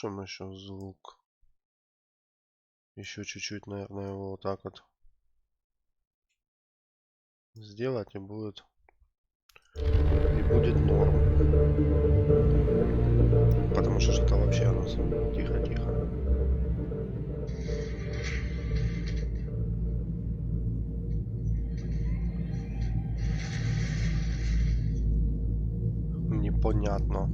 приглушим еще звук. Еще чуть-чуть, наверное, его вот так вот сделать, и будет норм. Потому что что-то вообще у нас тихо-тихо. Непонятно.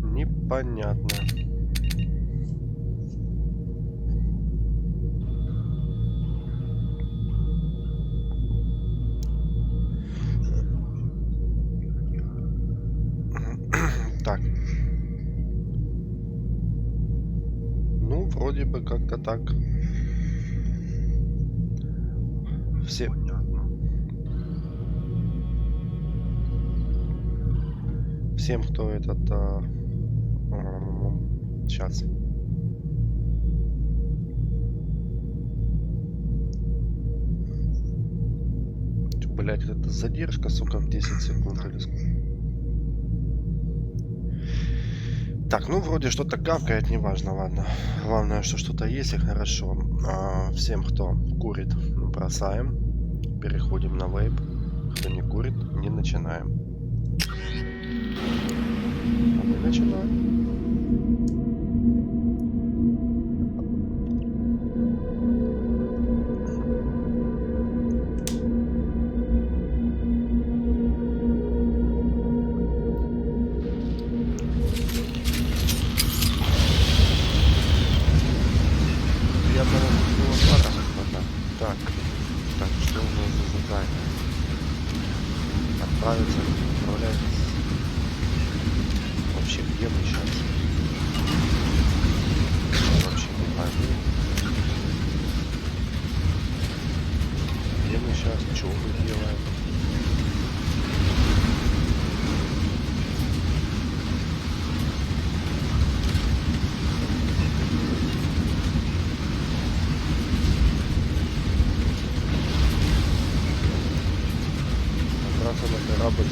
Непонятно. Так. Ну, вроде бы как-то так. Все понятно. Всем, кто этот... сейчас. Блять, это задержка, сука, в 10 секунд или сколько? Так, ну вроде что-то гавкает, неважно, ладно. Главное, что что-то есть и хорошо. Всем, кто курит, бросаем. Переходим на вейп. Кто не курит, не начинаем. А мы начинаем.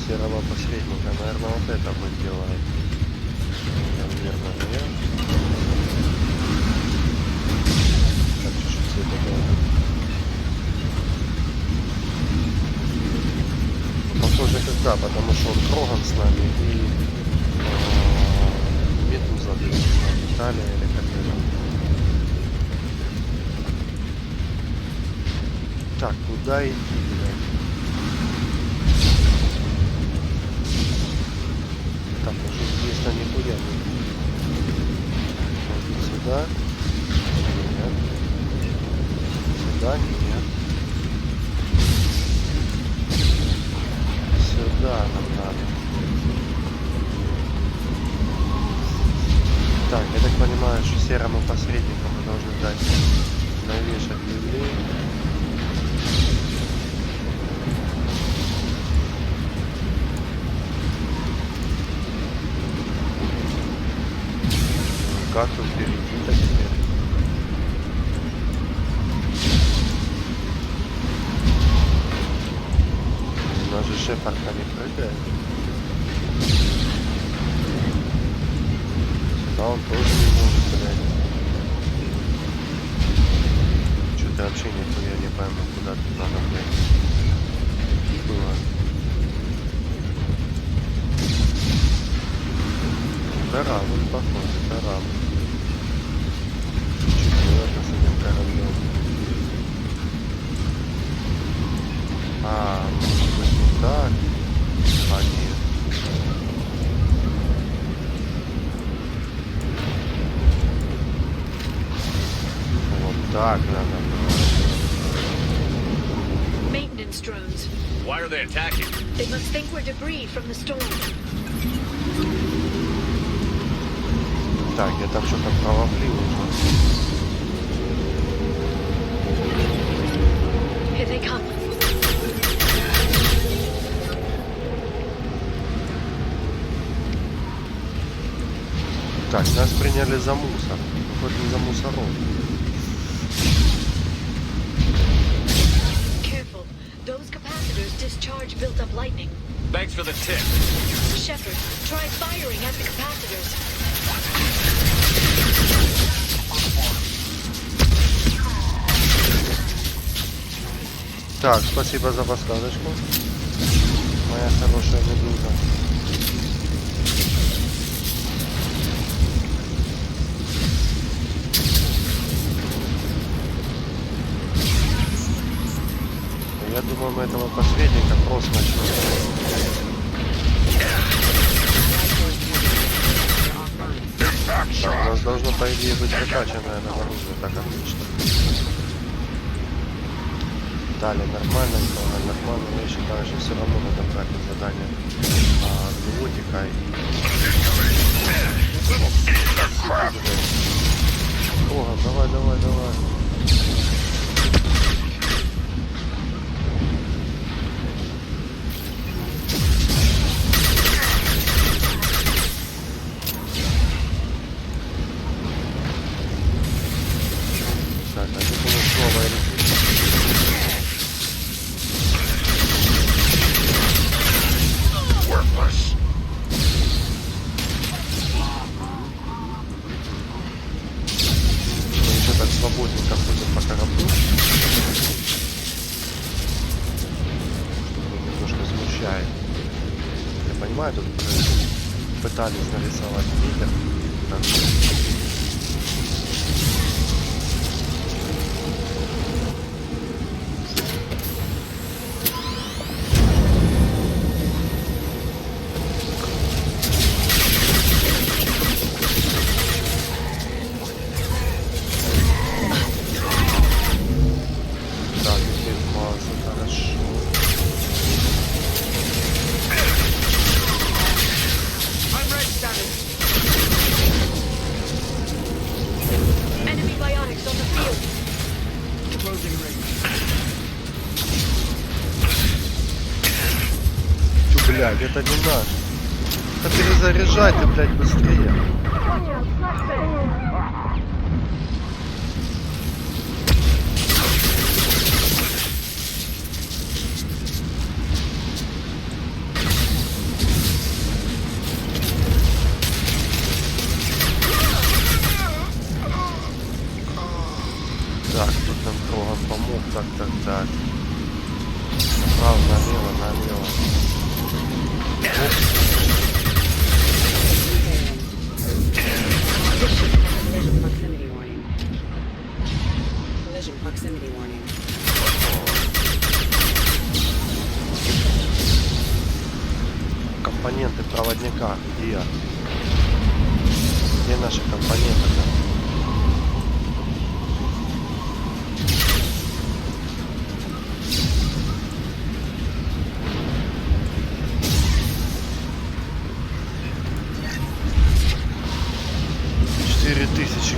Серого посредника, наверное, вот это мы делаем. Наверное, нет. Так, чуть-чуть света добавим. Похоже, когда, потому что он Кроган с нами и Медуза, Италия или как-то. Так, куда идти, блядь? Так, уже здесь-то нихуя нет. Сюда? Нет. Сюда? Нет. Сюда нам надо. Так, я так понимаю, что серому посреднику мы должны дать навешать люлей. Как тут перейти-то теперь? У нас же шефарка не прыгает. Сюда он тоже не может, блядь. Что-то вообще нихуя не пойму, куда тут надо, блядь. Было. Корабль, похоже, корабль. Четверка с этим кораблем. Может быть не так? Нет. Вот так надо было. Maintenance drones. Why are they attacking? They must think we're debris from the storm. Так, я там что-то провалил уже. Here they come. Так, нас приняли за мусор. Хоть не за мусоров. Careful. Those capacitors discharge built-up lightning. Thanks for the tip. Shepard, try firing at the capacitors. Так, спасибо за подсказочку. Моя хорошая медуза. Я думаю, мы этого посредника просто начнем. Так, у нас должно, по идее, быть прокачанное на оружие, так отлично. Далее нормально, нормально, я считаю, что все равно надо брать на задание пилотика и... Ого, давай, давай, давай. Так, а тут у нас новая свободненько ходим по кораблю. Что немножко смущает. Я понимаю, тут пытались нарисовать ветер. Блядь, это не наш. Да перезаряжай ты, блядь, быстрее. Так, тут нам Троган помог. Так, так, так. Направо, налево, налево. Компоненты проводника. Где? Где наши компоненты-то?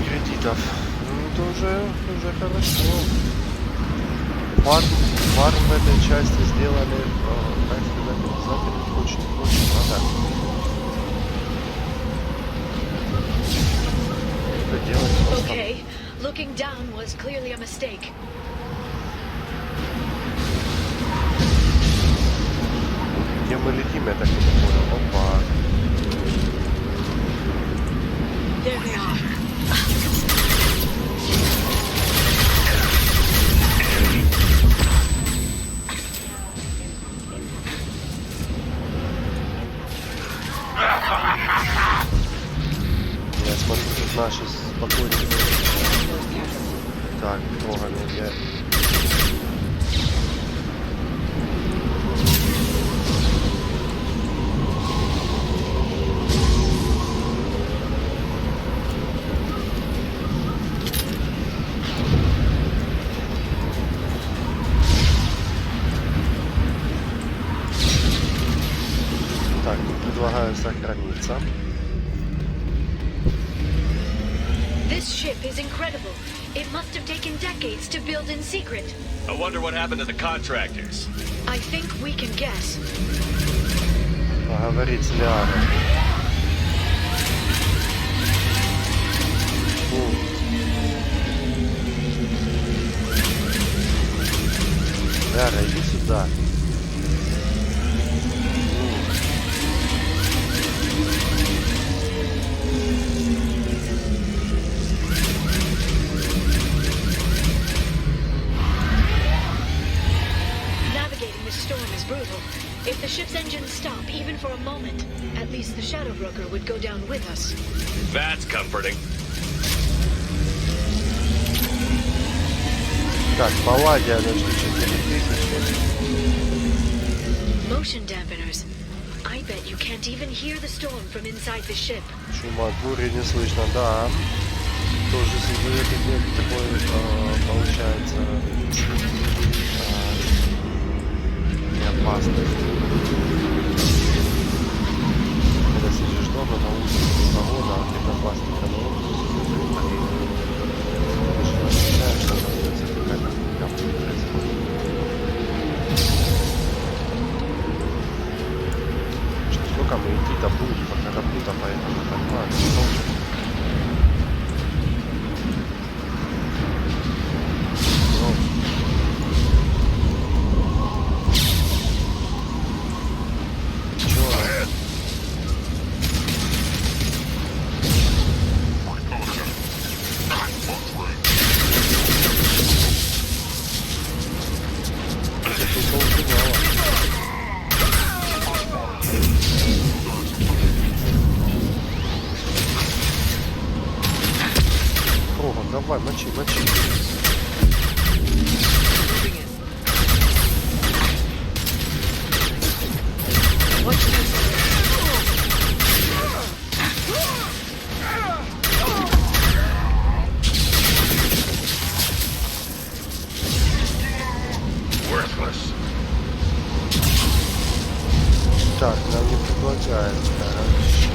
Кредитов. Ну, это уже хорошо. Фарм в этой части сделали, так сказать, обязательно очень надо. Это делать просто. Okay, looking down was clearly a mistake. Где мы летим, я так и не понял. Опа. There they are. Я смотрю, тут наши спокойно. Так, Троган, я... Так, предлагаю сохраниться. This ship is incredible. It must have taken decades to build in secret. I wonder what happened to the contractors. I think we can guess. Поговорить с Лиарой. Ляра, иди сюда. ship's engines stop, even for a moment, at least the shadow broker would go down with us. That's comforting. Так, Палладия, значит, 4000. Motion dampeners. I bet you can't even hear the storm from inside the ship. Шума бури не слышно, да. Тоже символит такой, получается, неопасность. Когда сидишь дома, на улице погода, а ты опасно на улице, ты ощущаешь, что на улице какая-то хуйня происходит. Сколько мы идти-то будем по кораблю-то, поэтому понимаю, что... Давай, мочи, мочи. Так, нам не предлагают, хорошо.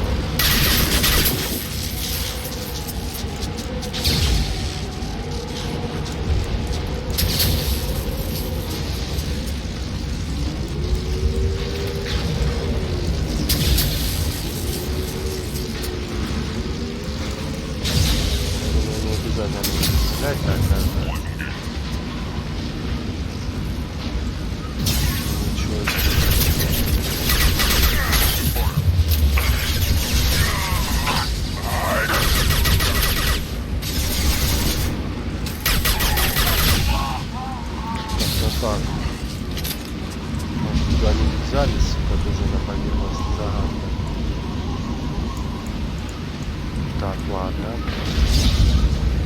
Так, ладно.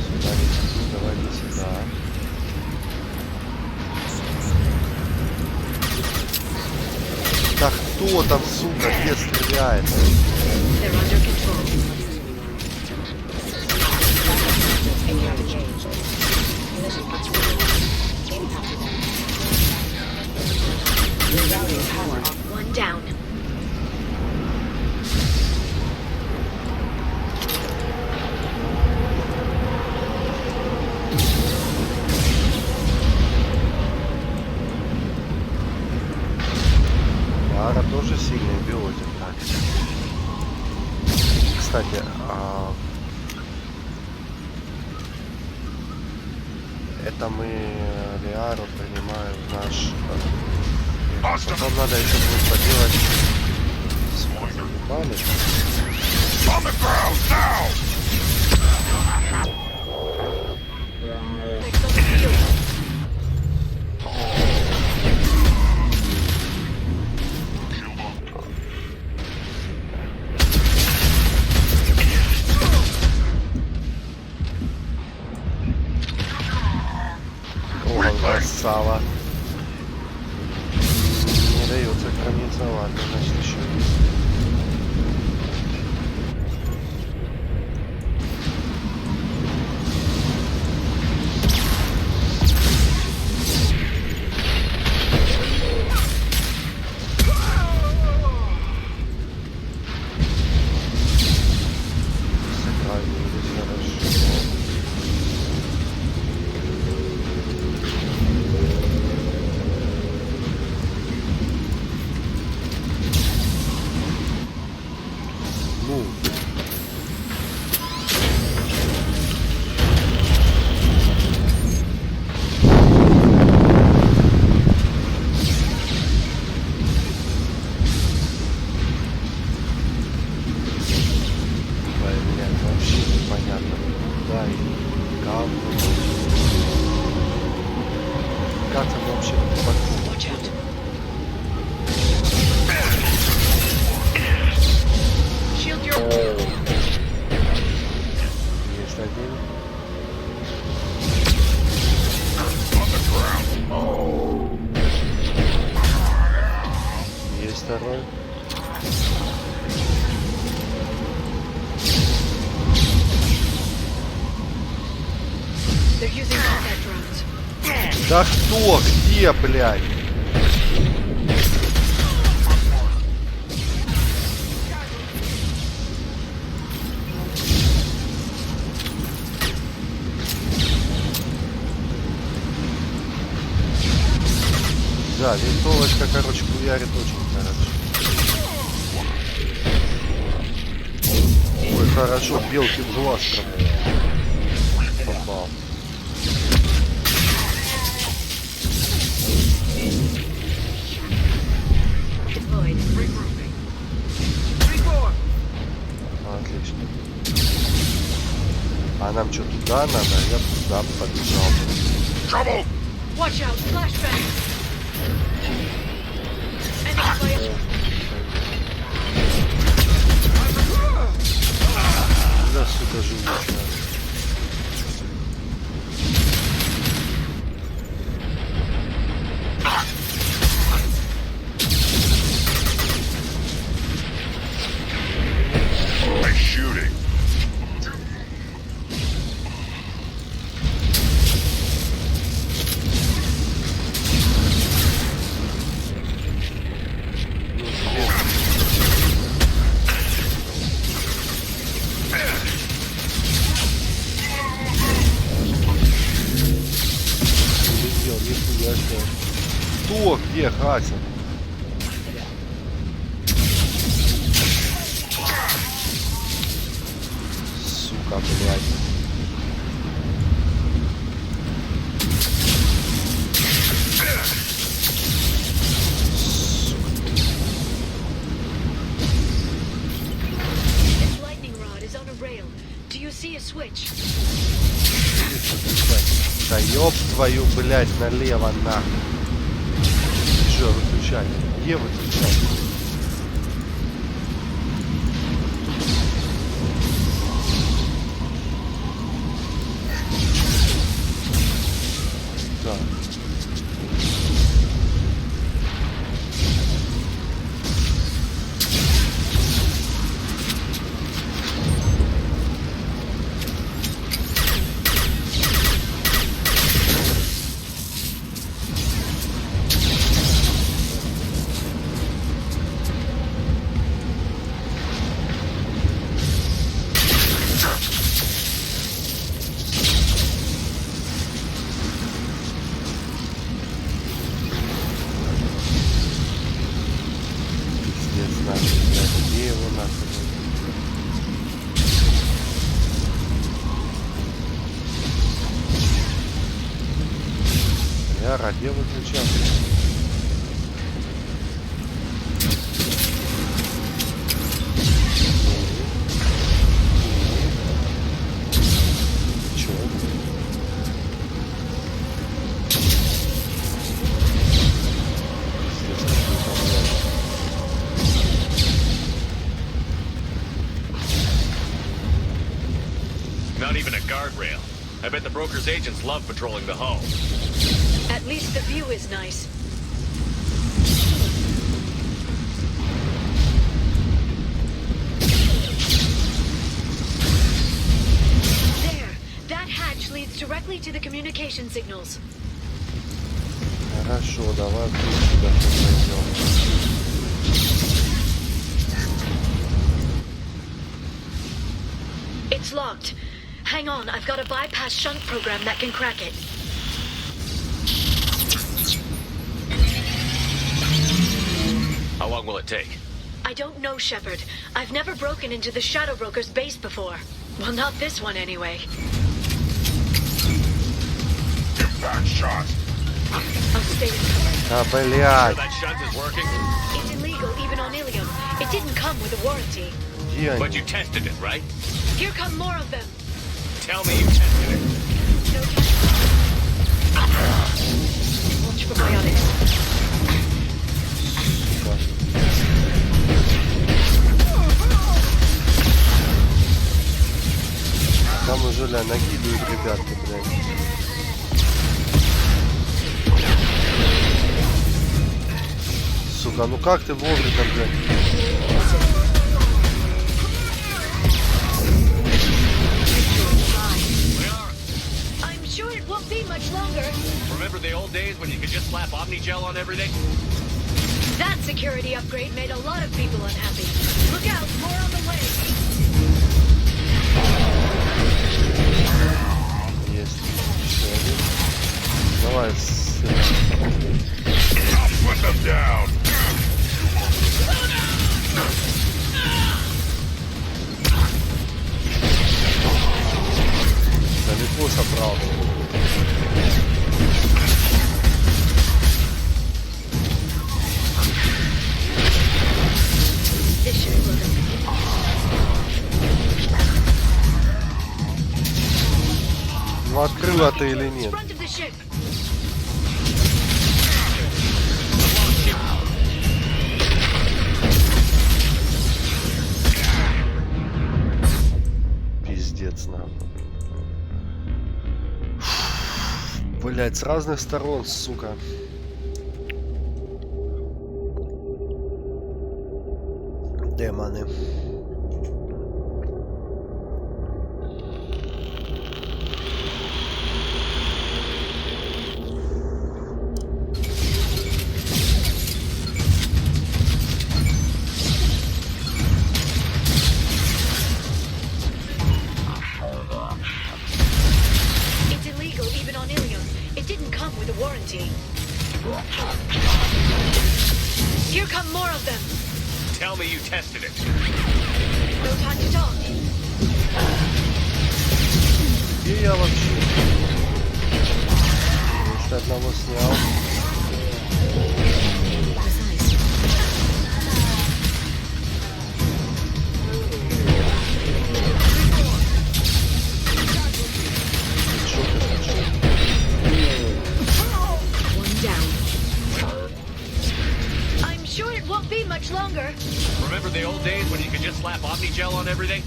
Сюда не сюда, давай не сюда. Да кто там, сука, где стреляет? One down. Ара тоже сильный биотик, так. Кстати, это мы Лиару принимаем в наш... Потом надо еще будет поделать... Сало. Не дается храниться, ладно, значит еще есть. Да кто? Где, блядь? Да, винтовочка, короче, хуярит очень хорошо. Ой, хорошо, белки в глаз попал. Отлично. А нам что, туда надо? Я туда побежал. Trouble! Watch out, flashbang! Enemy fire. Да, сука, живучая. Nice shooting. Кто? Где Хасин? Сука, блядь. This lightning rod is on a rail. Do you see a switch? Да ёб твою, блядь, налево нахуй. Что, выключай? Где выключай? Так. Где его нахуй? Я ради выключал. Not even a guardrail. I bet the broker's agents love patrolling the hull. At least the view is nice. There, that hatch leads directly to the communication signals. Хорошо, давай сюда пойдем. It's locked. Hang on, I've got a bypass shunt program that can crack it. How long will it take? I don't know, Shepard. I've never broken into the Shadow Broker's base before. Well, not this one anyway. Get back shot. I'll stay in cover. А, Sure блядь. that shunt is working? It's illegal even on Ilium. It didn't come with a warranty. Где они? But you tested it, right? Here come more of them. Tell me you tested it. No Watch for biotics. Там уже, ля, накидывают ребятки, блядь. Сука, ну как ты вовремя, блядь? I'm sure it won't be much longer. Remember the old days when you could just slap Omnigel on everything? That security upgrade made a lot of people unhappy. Look out, more on the way. Есть. Еще один. Давай. Put them down. Далеко собрал. This should look okay. Ну открыла ты или нет? Front of the ship. Пиздец нам. Блять, с разных сторон, сука. Демоны. It's illegal even on Ilium. It didn't come with a warranty. Here come more of them. Tell me you tested it. No time to talk. Где я вообще? Если одного снял. Шо ты хочу? One down. I'm sure it won't be much longer. Remember the old days when you could just slap Omnigel on everything?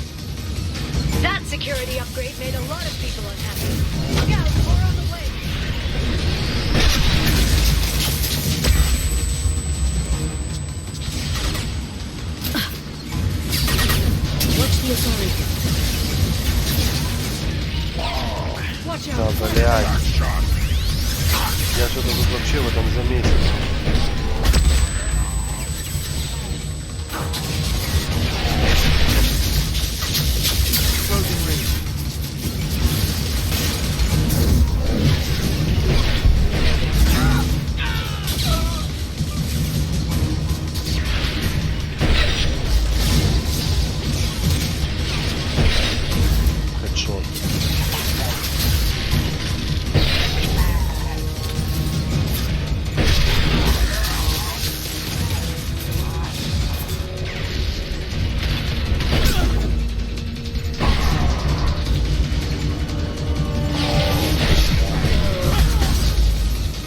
That security upgrade made a lot of people unhappy. Look out, more on the way. Watch the authority. Watch Да, out. блядь. Я что-то тут вообще в этом заметил. Хэдшот.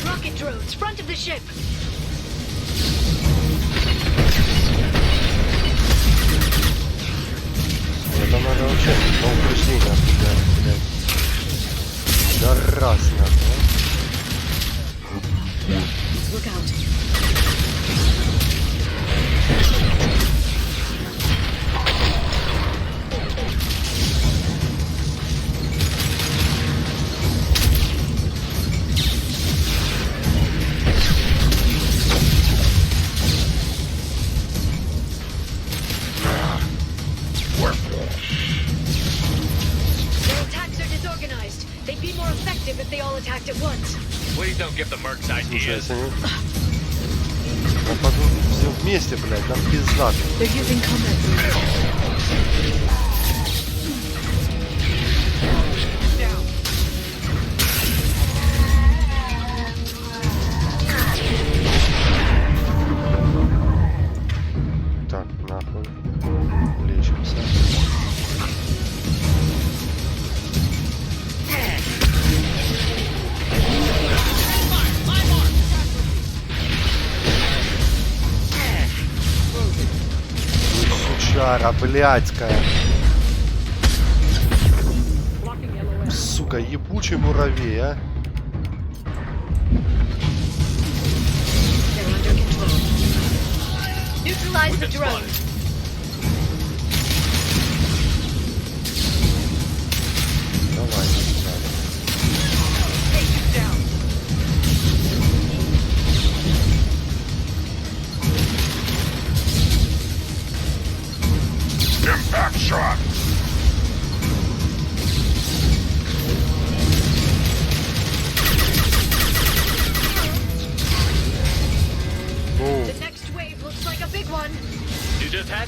Rocket drones, front of the ship. Это надо вообще на упреждение отпугать, блядь. Да раз надо, Look out. Their attacks are disorganized. They'd be more effective if they all attacked at once. Please don't give the mercs Слушай, ideas. если они нападут все вместе, блядь, нам пизда. They're using combat drones. Так, нахуй. Лечимся. Сучара, блядская. Сука, ебучий муравей, а. They're under control. Neutralize the We've been drone. spotted. Давай, давай. Take it down.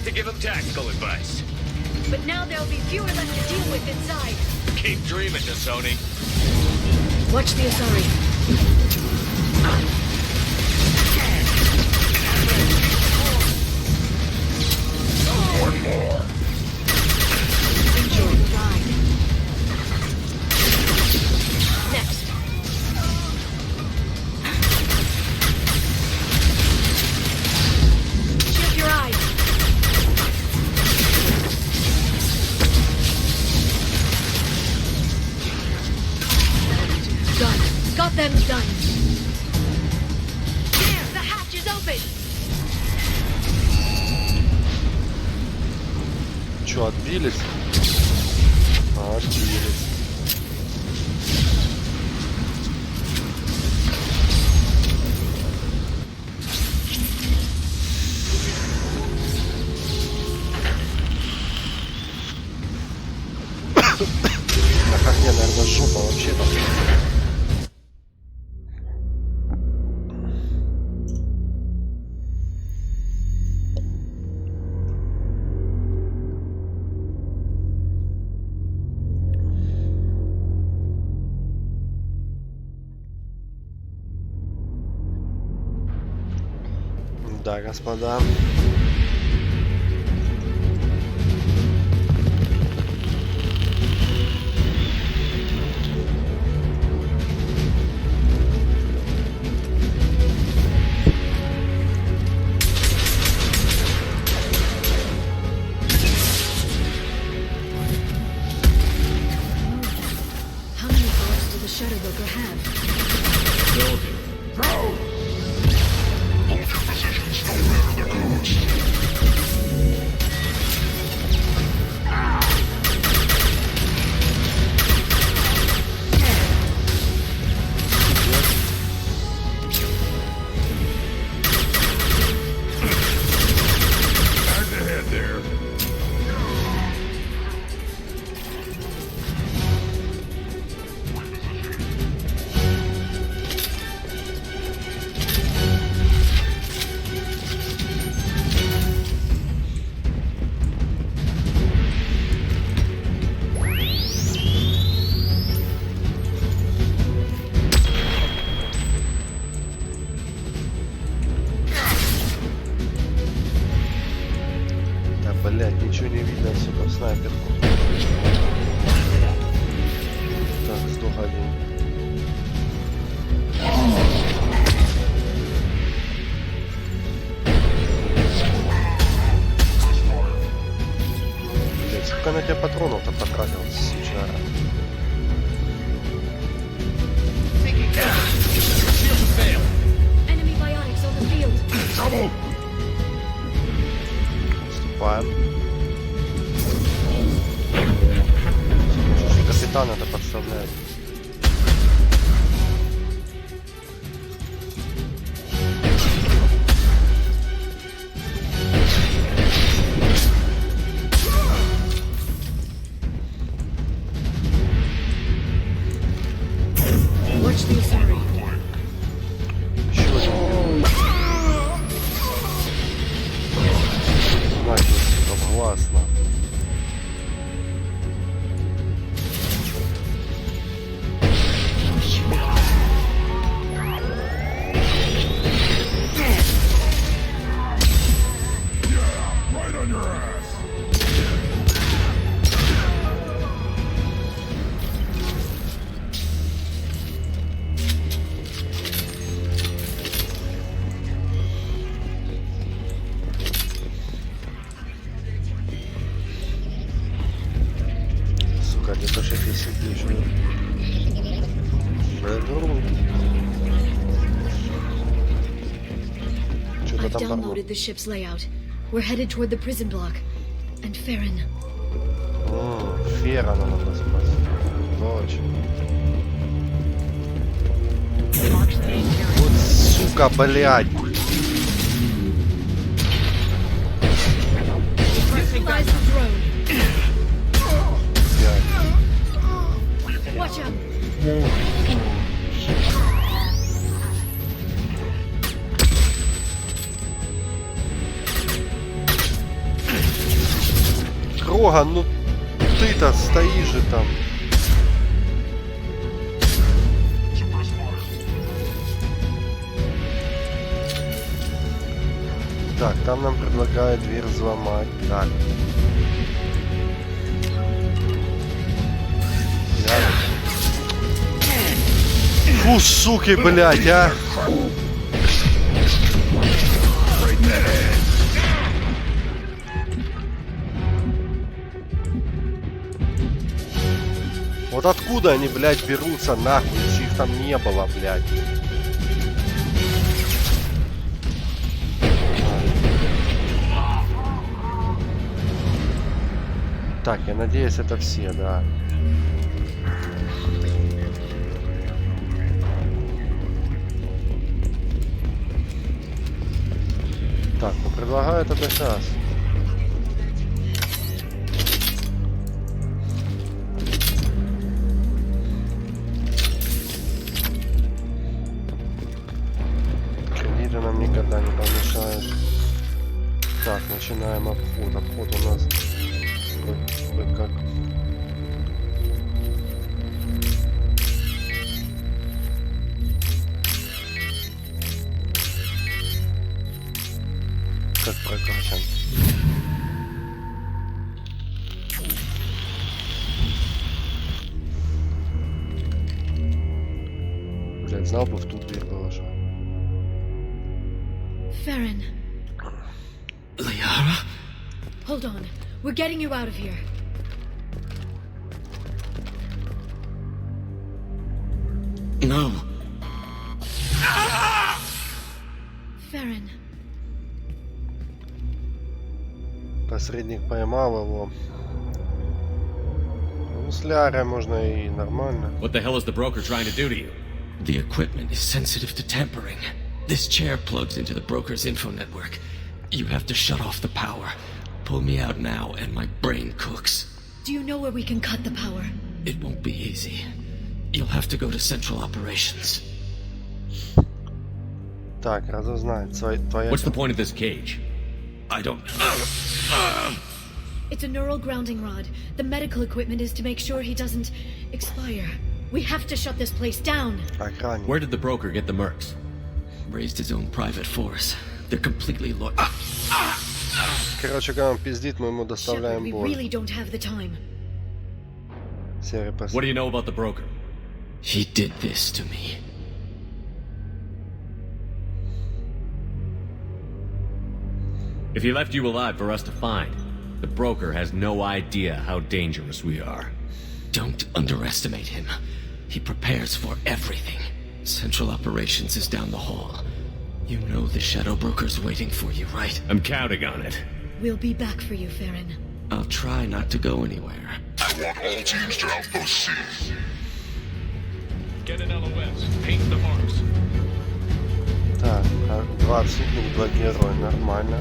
have to give him tactical advice. But now there'll be fewer left to deal with inside. Keep dreaming, Sony. Watch the Asari. One more. Enjoy the ride. Next. Shield your eyes. Done. Got them done. There, the hatch is open. Чё, отбились? Отбились. На огне, наверное, жопа вообще-то. Да, господа. How many guards do the Shadow Broker have? Back ahead there. Да, блядь, ничего не видно, сука, в снайперку. Так, сдох один. Блядь, сколько на тебя патронов-то потратил, сучара? Shield fail. Enemy biotics on the field. Trouble. Вступаем. Капитан это подставляет. Watch the Asari. Еще один. Значит, согласно. Right on your ass. Сука, где-то же ты сидишь. Что-то I've там порвало. downloaded the ship's layout. We're headed toward the prison block. And Farron. Феррана надо спасти. Точно. Вот сука, блядь. Neutralize the drone. Блядь. Watch out. Кроган, ну ты-то стоишь же там. Так, там нам предлагают дверь взломать. Так. Фу, суки, блядь, а! Вот откуда они, блядь, берутся нахуй, если их там не было, блядь? Так, я надеюсь, это все, да. Так, ну предлагаю это сейчас. Кредиты нам никогда не помешают. Так, начинаем обход. Обход у нас как... Как прокачан. Блядь, знал бы, в ту дверь положил. Farron. Liara? Hold on. We're getting you out of here. No. Farron. Посредник поймал его. Ну, с Лярой можно и нормально. What the hell is the broker trying to do to you? The equipment is sensitive to tampering. This chair plugs into the broker's info network. You have to shut off the power. Pull me out now and my brain cooks. Do you know where we can cut the power? It won't be easy. You'll have to go to central operations. Так, разузнать. Твоя... What's the point of this cage? I don't... It's a neural grounding rod. The medical equipment is to make sure he doesn't expire. We have to shut this place down. Охранник. Where did the broker get the mercs? Raised his own private force. They're completely loyal. Короче, когда он пиздит, мы ему Shepard, доставляем we боль. really don't have the time. Серия What do you know about the broker? He did this to me. If he left you alive for us to find, the broker has no idea how dangerous we are. Don't underestimate him. He prepares for everything. Central operations is down the hall. You know the Shadow Broker's waiting for you, right? I'm counting on it. We'll be back for you, Farron. I'll try not to go anywhere. I want all teams to outpost C. Get an LOS. Paint the marks. Так, 2 отсутных, 2 героя, нормально.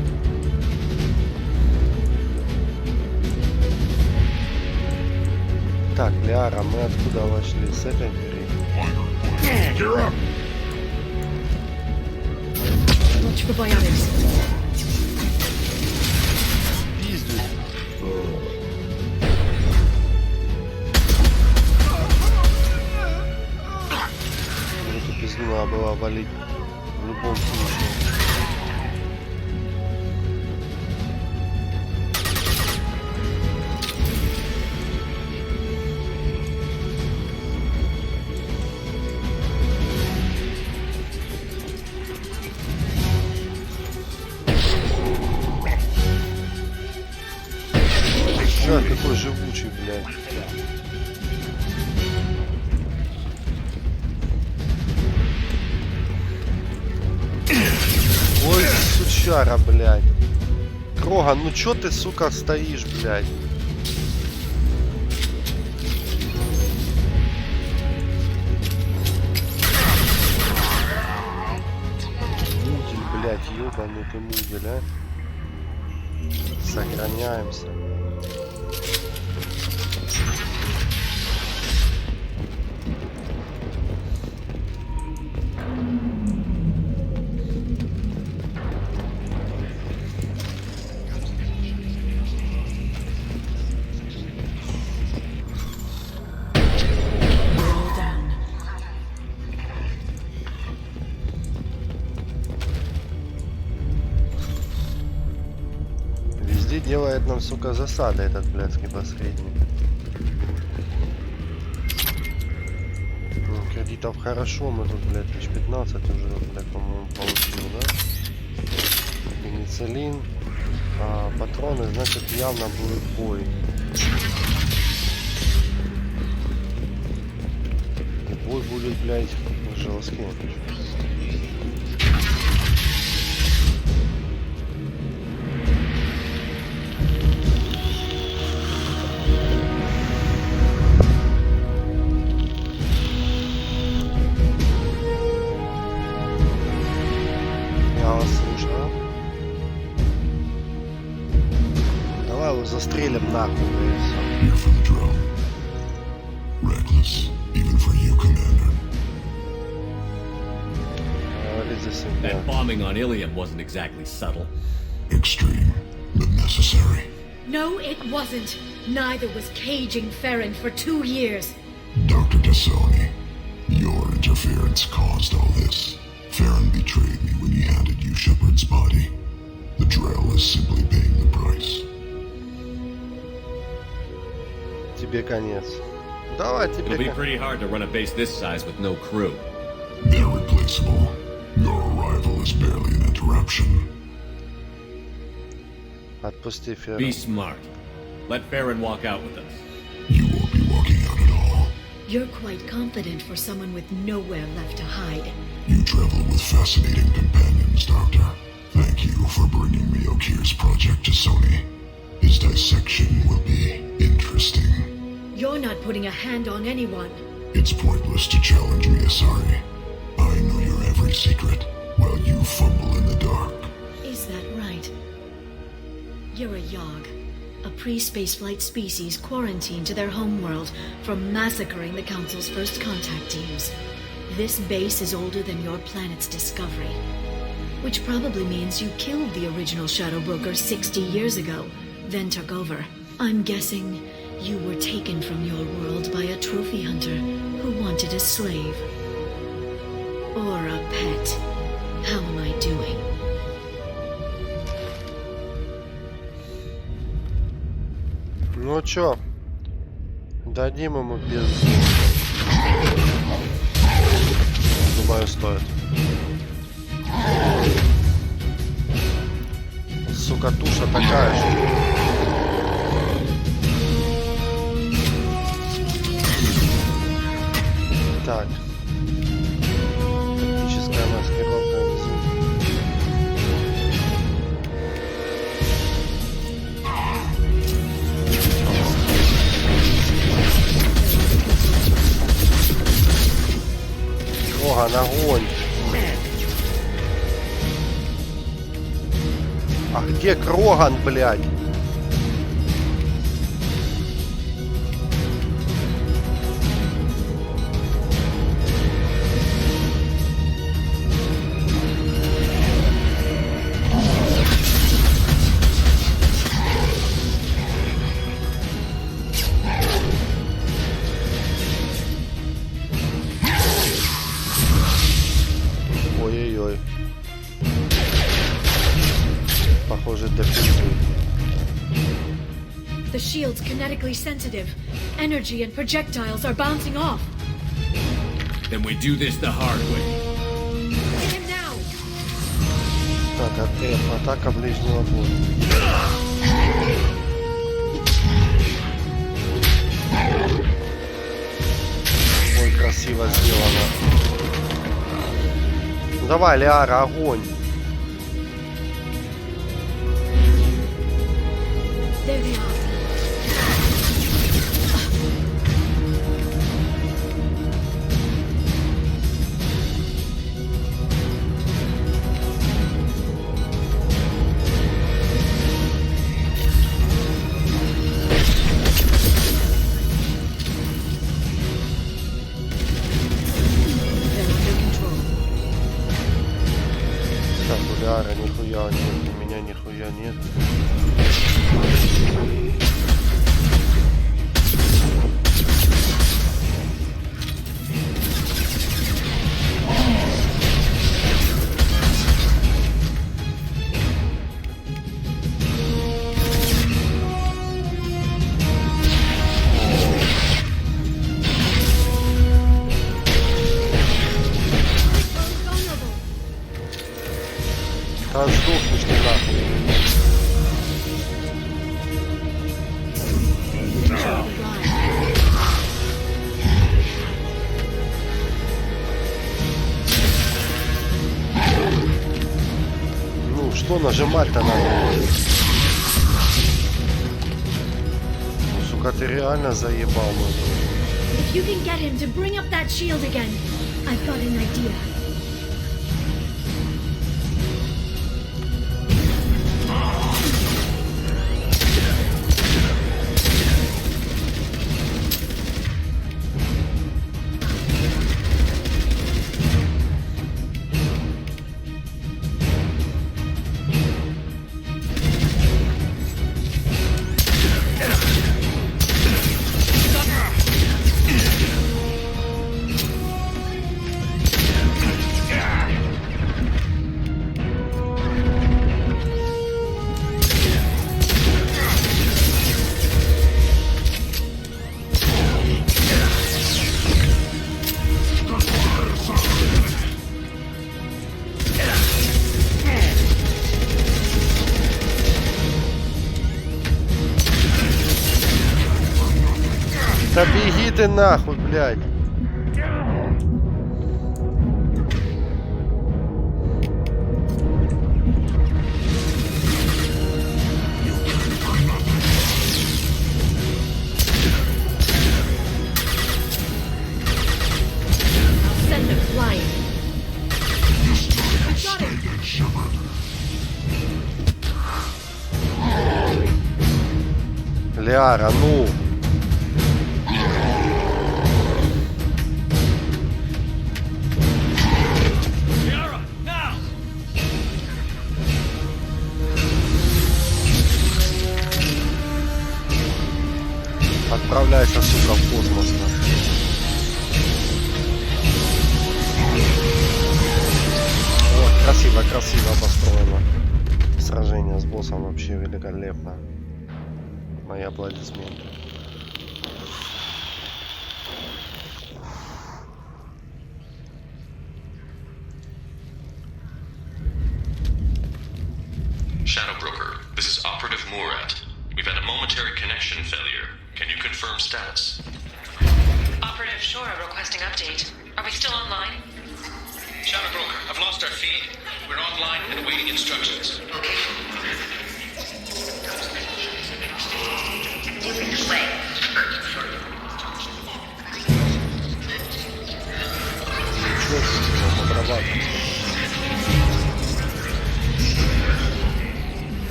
Так, Лиара, мы откуда вошли? С этой двери? Watch for biotics. Пиздуй. Эту пизду надо было валить в любом случае. Какой живучий, блядь. Ой, сучара, блядь. Кроган, ну чё ты, сука, стоишь, блядь? Мудель, блядь, ёбаный ты мудель, а? Сохраняемся. делает нам, сука, засады этот блядский посредник. Ну, кредитов хорошо, мы тут, блядь, 15 уже, блядь, по-моему, получили, да? Пенициллин. А патроны, значит, явно будет бой. И бой будет, блядь, жесткий. Я вас слушаю. Давай его застрелим нахуй, да и всё. Here for the drill. Reckless, even for you, Commander. Говори за себя. That bombing on Ilium wasn't exactly subtle. Extreme, but necessary. No, it wasn't. Neither was caging Farron for 2 years. Dr. Tassoni, your interference caused all this. Farron betrayed me when he handed you Shepard's body. The drill is simply paying the price. Тебе конец. Давай, тебе It'll be конец. pretty hard to run a base this size with no crew. They're replaceable. Your arrival is barely an interruption. Отпусти Ферро. Be smart. Let Farron walk out with us. You won't be walking out at all. You're quite confident for someone with nowhere left to hide. You travel with fascinating companions, Doctor. Thank you for bringing me Okir's project to Sony. His dissection will be interesting. You're not putting a hand on anyone. It's pointless to challenge me, Asari. I know your every secret, while you fumble in the dark. Is that right? You're a Yogg, a pre-spaceflight species quarantined to their homeworld from massacring the Council's first contact teams. This base is older than your planet's discovery, which probably means you killed the original Shadow Broker 60 years ago, then took over. I'm guessing you were taken from your world by a trophy hunter who wanted a slave. Or a pet. How am I doing? Ну чё, дадим ему без... Думаю, стоит. Сука, туша такая же. Так. Тактическая маскировка внизу. Кроган, огонь. А где Кроган, блядь? Ой-ой-ой. Похоже, допиздует. The shield's kinetically sensitive. Energy and projectiles are bouncing off. Then we do this the hard way. Hit him now! Так, атака ближнего боя. Ой, красиво сделано. Давай, Лиара, огонь. There they are. They're under control. Так, у Лиара нихуя нет, у меня нихуя нет. Да сдохнешь ты нахуй. Ну, что нажимать-то надо? Сука, ты реально заебал мой друг. If you can get him to bring up that shield again, I've got an idea. Да беги ты нахуй, блядь. Send him flying. I got him. Ляра, ну. Отправляйся, сука, в космос. Вот, красиво, красиво построено. Сражение с боссом вообще великолепно. Мои аплодисменты. Shadow Broker, this is Operative Murat. We've had a momentary connection failure. Can you confirm status? Operative Shora requesting update. Are we still online? Shadow Broker, I've lost our feed. We're online and awaiting instructions.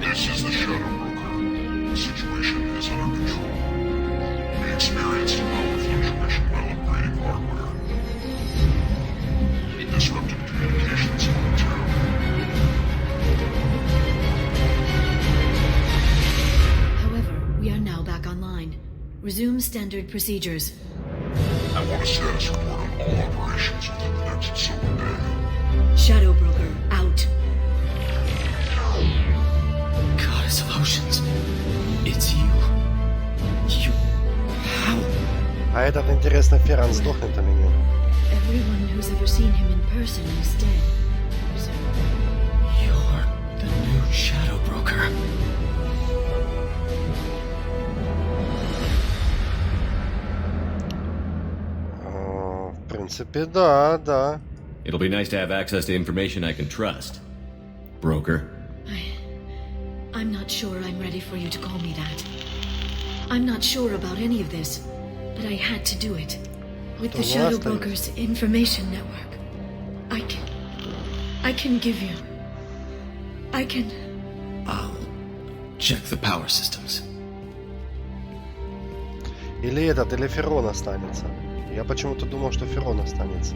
This is the Shadow Broker. The situation is under control. We experienced a power fluctuation while upgrading hardware. It disrupted communications momentarily. However, we are now back online. Resume standard procedures. I want a status report on all operations within the next solar day. Shadow Broker out. Goddess of Oceans, it's you. You... How? А этот, интересно, Ферран сдохнет или нет? Everyone who's ever seen him in person is dead. So, You're the new Shadow Broker. В принципе, да, да. It'll be nice to have access to information I can trust. Broker. I'm not sure I'm ready for you to call me that. I'm not sure about any of this, but I had to do it. With the Shadow Broker's information network, I can give you... I can... I'll check the power systems. Или этот, или Феррон останется. Я почему-то думал, что Феррон останется.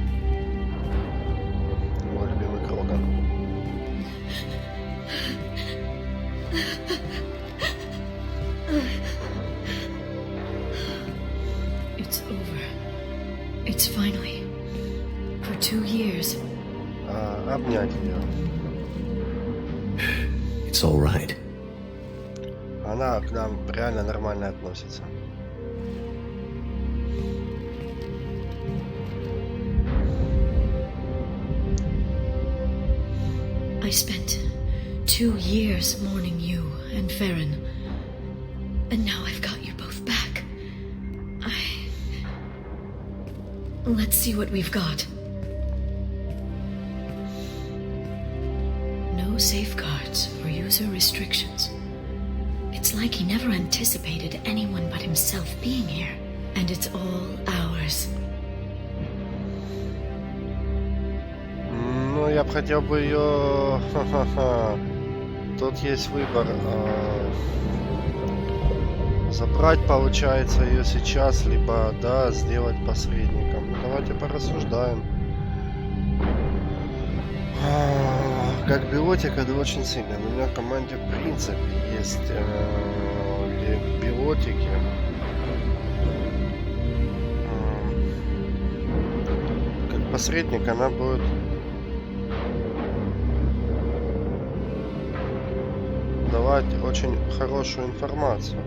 Мой любимый Кроган. It's over. It's finally... For 2 years. Обнять ее. It's all right. Она к нам реально нормально относится. spent 2 years mourning you and Farron. And now I've got you both back. Let's see what we've got. No safeguards or user restrictions. It's like he never anticipated anyone but himself being here. And it's all ours. Ну, я бы хотел бы ее... Тут есть выбор. Забрать, получается, ее сейчас, либо, да, сделать посредником. Ну, давайте порассуждаем. Как биотик, это очень сильно. У меня в команде, в принципе, есть биотики. Как посредник она будет... давать очень хорошую информацию.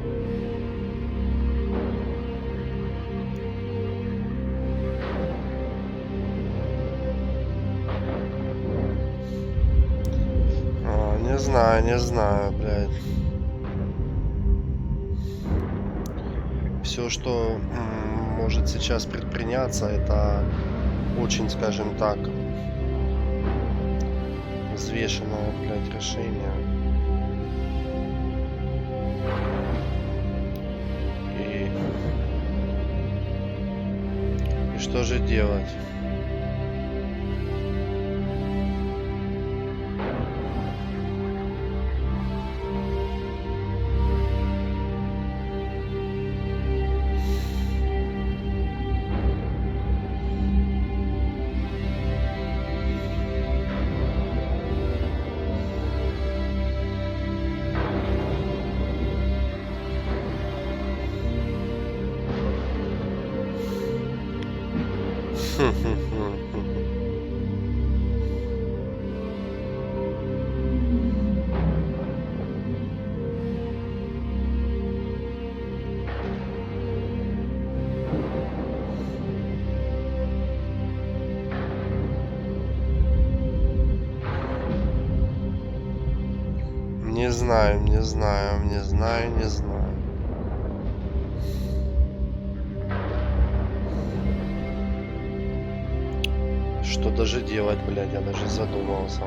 Не знаю, блядь. Все, что может сейчас предприняться, это очень, скажем так, взвешенное, блядь, решение. И что же делать? Не знаю. Что даже делать, блядь, я даже задумался.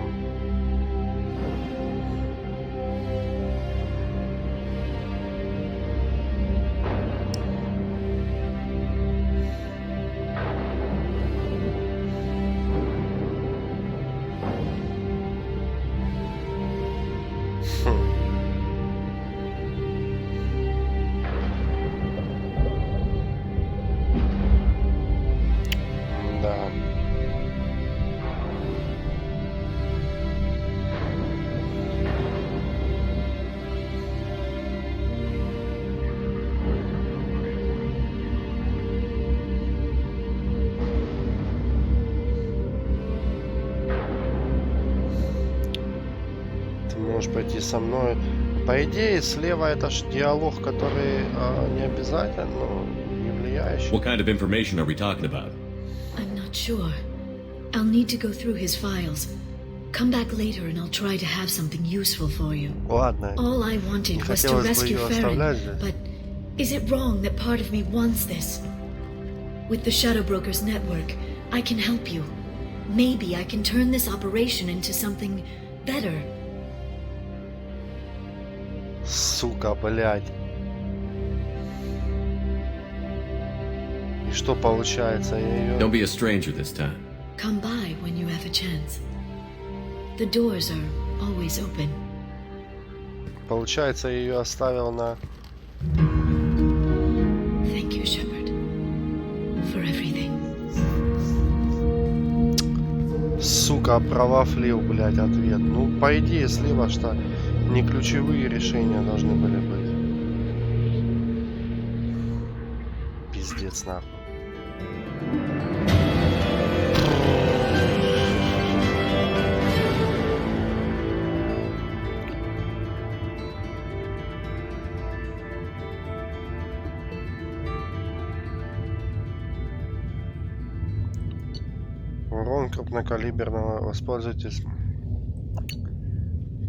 Пойти со мной. По идее, слева это ж диалог, который не обязательно, но не влияющий. What kind of information are we talking about? I'm not sure. I'll need to go through his files. Come back later and I'll try to have something useful for you. Ладно. All I wanted was to rescue Farron, but is it wrong that part of me wants this? With the Shadow Brokers network, I can help you. Maybe I can turn this operation into something better. Сука, блядь. И что получается? Я ее... Don't be a stranger this time. Come by when you have a chance. The doors are always open. Получается, я ее оставил на... Thank you, Shepard, for everything. Сука, провафлил, блядь, ответ. Ну, по идее, слева что не ключевые решения должны были быть. Пиздец, нахуй. Урон крупнокалиберного. Воспользуйтесь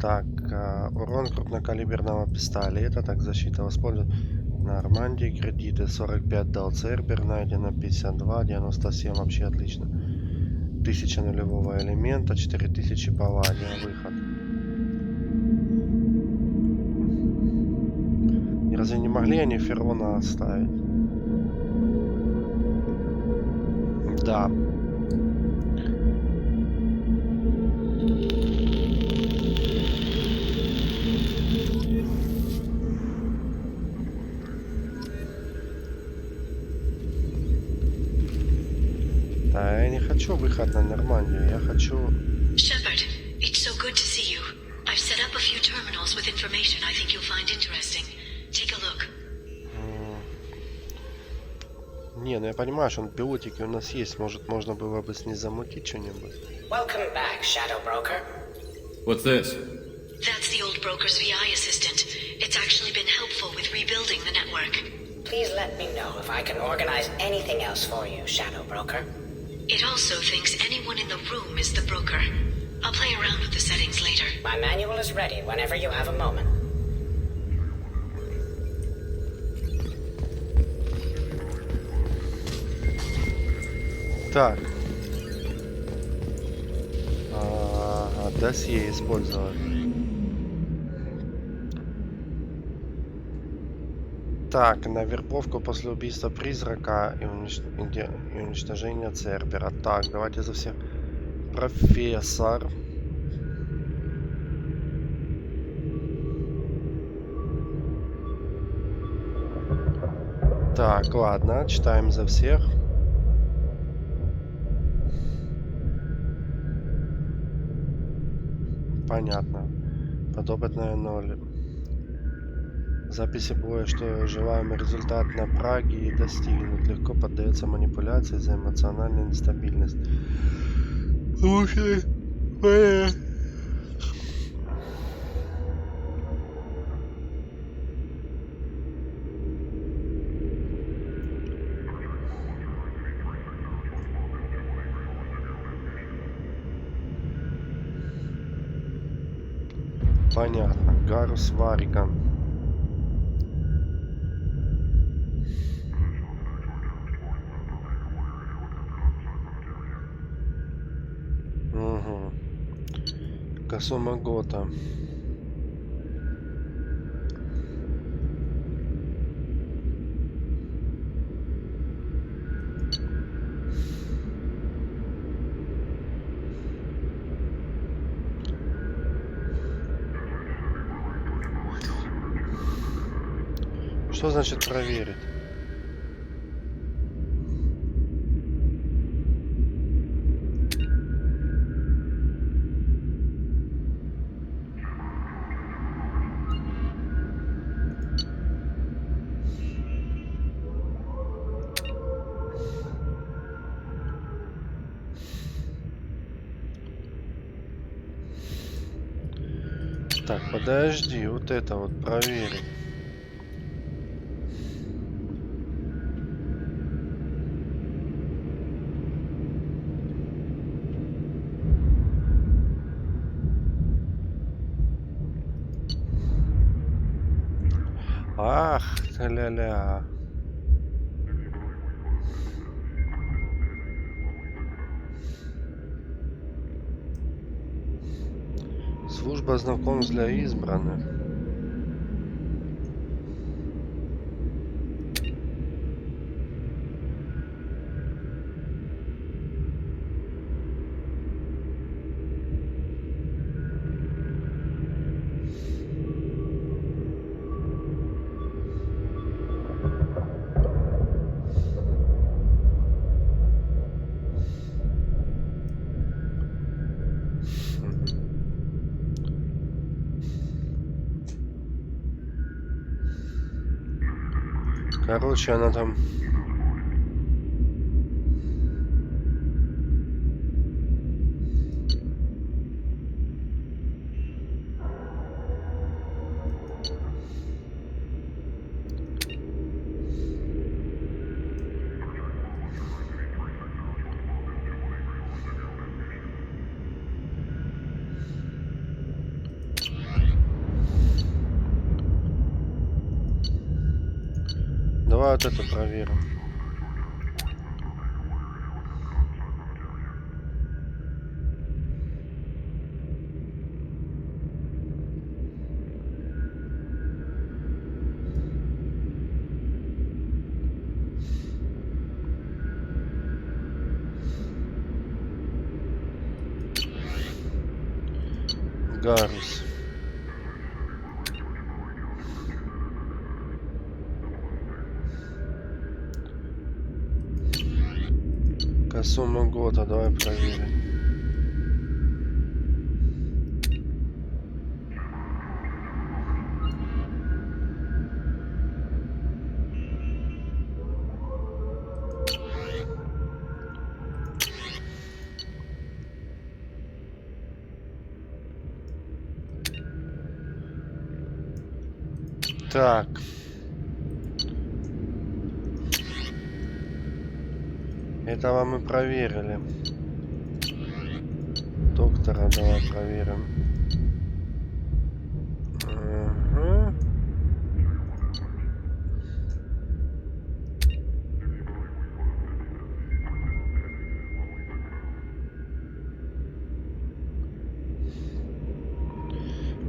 Так, урон крупнокалиберного пистолета, так, защита использует. Нормандии, кредиты 45 дал Цербер, найдено 52, 97 вообще отлично. 1000 нулевого элемента, 4000 палладия, выход. И разве не могли они Ферона оставить? Да. Да, я не хочу выход на Нормандию, я хочу... Shepard, it's so good to see you. I've set up a few terminals with information I think you'll find interesting. Take a look. Не, ну я понимаю, что он пилотики у нас есть. Может, можно было бы с ней замутить что-нибудь. Welcome back, Shadow Broker. What's this? That's the old broker's VI assistant. It's actually been helpful with rebuilding the network. Please let me know if I can organize anything else for you, Shadow Broker. It also thinks anyone in the room is the broker. I'll play around with the settings later. My manual is ready whenever you have a moment. Так. Досье использовать. Так, на вербовку после убийства призрака и уничтожения Цербера. Так, давайте за всех. Профессор. Так, ладно, читаем за всех. Понятно. Подопытная 0. Записи боя, что желаемый результат на Праге и достигнут. Легко поддается манипуляции из-за эмоциональной нестабильности. Понятно. Гарус Вариган. Угу. Косомагота. Что значит проверить? Так, подожди, вот это вот проверить. Ах, ля-ля. Служба знакомств для избранных. Короче, она там... давай вот это проверим. Гарус. Сумма года, давай проверим. Так. Этого мы проверили. Доктора давай проверим. Угу.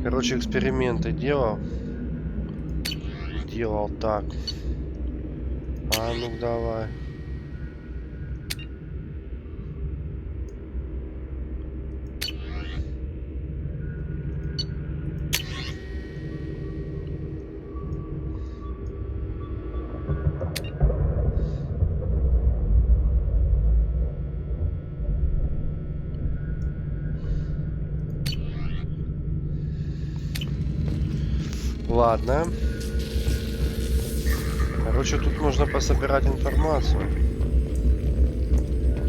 Короче, эксперименты делал. Делал так. А ну давай. Ладно. Короче, тут можно пособирать информацию.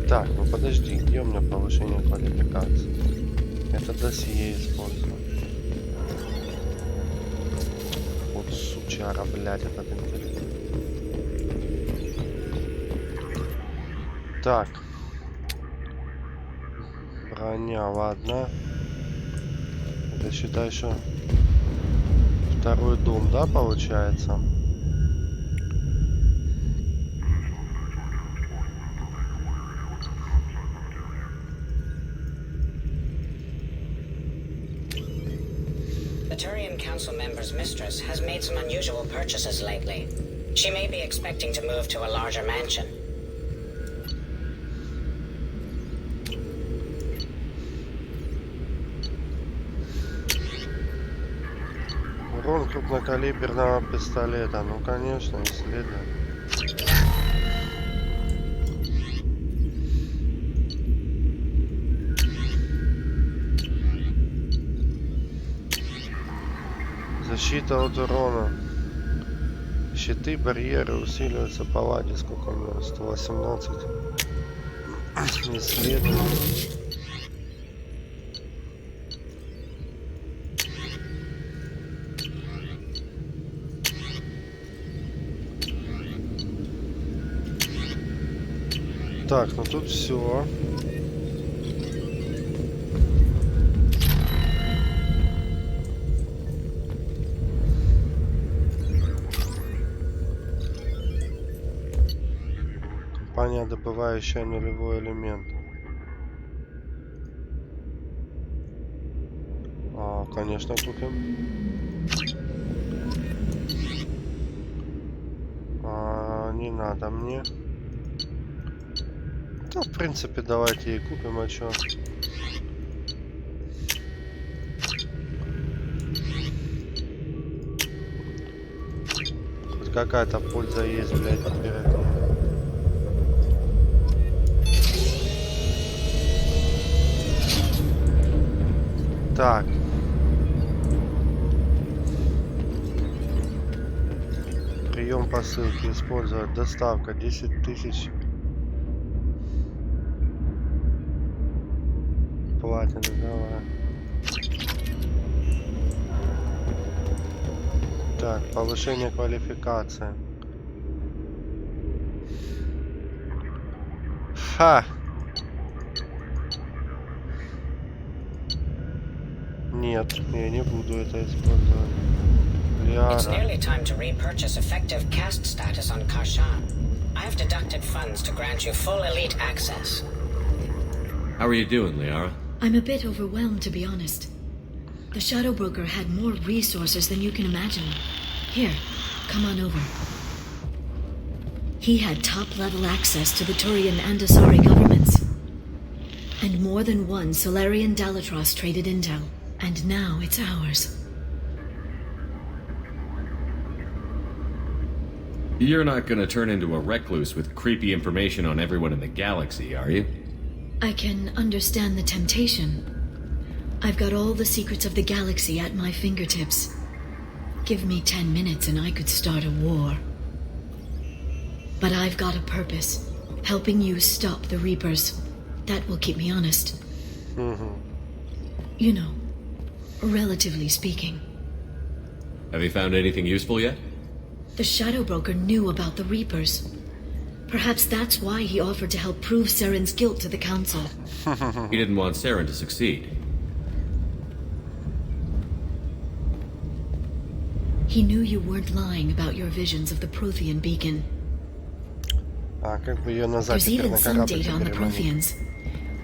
Так, ну подожди, где у меня повышение квалификации? Это досье использую. Вот сучара, блядь, этот интернет. Так. Броня, ладно. Это считай, что второй дом, да, получается? The Turian Council member's mistress has made some unusual purchases lately. She may be expecting to move to a larger mansion. Урон крупнокалиберного пистолета. Ну, конечно, исследуем. Защита от урона. Щиты, барьеры усиливаются по ладе. Сколько у меня? 118. Исследуем. Так, ну тут все. Компания, добывающая нулевой элемент. Конечно, купим. Не надо мне. Да, в принципе, давайте и купим, а чё? Хоть какая-то польза есть, блядь, теперь от нее. Так. Прием посылки использовать. Доставка 10 тысяч. Платины, давай. Так, повышение квалификации. Ха! Нет, я не буду это использовать. It's Liara. nearly time to repurchase effective caste status on Karshan. I have deducted funds to grant you full elite access. How are you doing, Liara? I'm a bit overwhelmed, to be honest. The Shadow Broker had more resources than you can imagine. Here, come on over. He had top-level access to the Turian and Asari governments. And more than one Solarian Dalatros traded intel. And now it's ours. You're not gonna turn into a recluse with creepy information on everyone in the galaxy, are you? I can understand the temptation. I've got all the secrets of the galaxy at my fingertips. Give me 10 minutes and I could start a war. But I've got a purpose. Helping you stop the Reapers. That will keep me honest. You know, relatively speaking. Have you found anything useful yet? The Shadow Broker knew about the Reapers. Perhaps that's why he offered to help prove Saren's guilt to the Council. He didn't want Saren to succeed. He knew you weren't lying about your visions of the Prothean beacon. А как бы ее назад There's теперь even на some корабль data on the переманить? Protheans.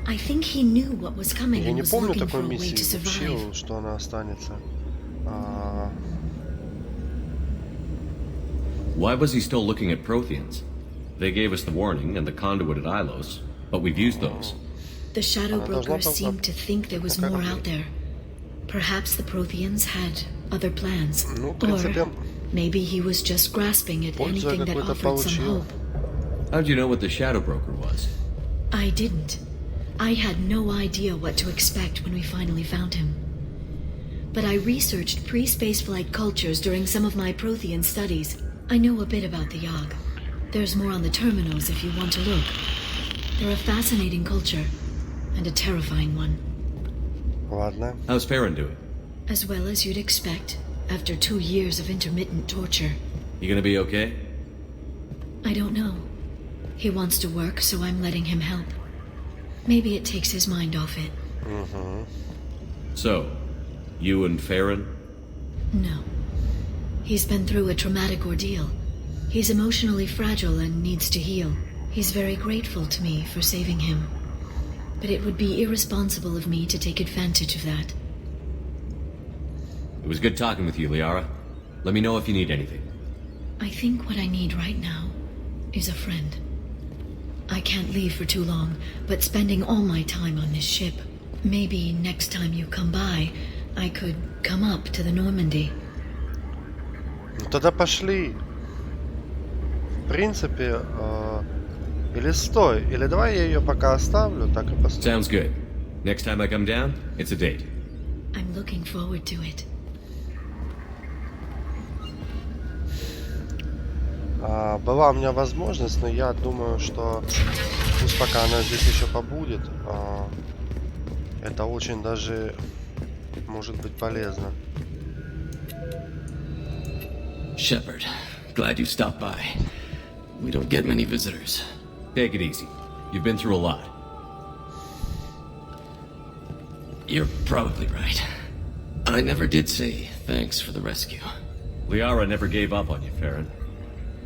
I think he knew what was coming Я and не was помню looking for такой a way to миссии вообще, survive. что она останется. Why was he still looking at Protheans? They gave us the warning and the conduit at Ilos, but we've used those. The Shadow Она должна Broker seemed to think there was more out there. Perhaps the Protheans had other plans. Ну, в принципе, Or maybe he was just grasping at пользу я anything that какую-то offered some получил. hope. How'd you know what the Shadow Broker was? I didn't. I had no idea what to expect when we finally found him. But I researched pre-spaceflight cultures during some of my Prothean studies. I know a bit about the Yog. There's more on the Terminals if you want to look. They're a fascinating culture, and a terrifying one. Ладно. How's Farron doing? As well as you'd expect, after 2 years of intermittent torture. You gonna be okay? I don't know. He wants to work, so I'm letting him help. Maybe it takes his mind off it. So, you and Farron? No. He's been through a traumatic ordeal. He's emotionally fragile and needs to heal. He's very grateful to me for saving him. But it would be irresponsible of me to take advantage of that. It was good talking with you, Liara. Let me know if you need anything. I think what I need right now is a friend. I can't leave for too long, but spending all my time on this ship. Maybe next time you come by, I could come up to the Normandy. Ну тогда пошли. В принципе, или стой, или давай я ее пока оставлю, так и постою. Sounds good. Next time I come down, it's a date. I'm looking forward to it. Была у меня возможность, но я думаю, что пусть пока она здесь еще побудет, это очень даже может быть полезно. Shepard, glad you stopped by. We don't get many visitors. Take it easy. You've been through a lot. You're probably right. I never did say thanks for the rescue. Liara never gave up on you, Farron.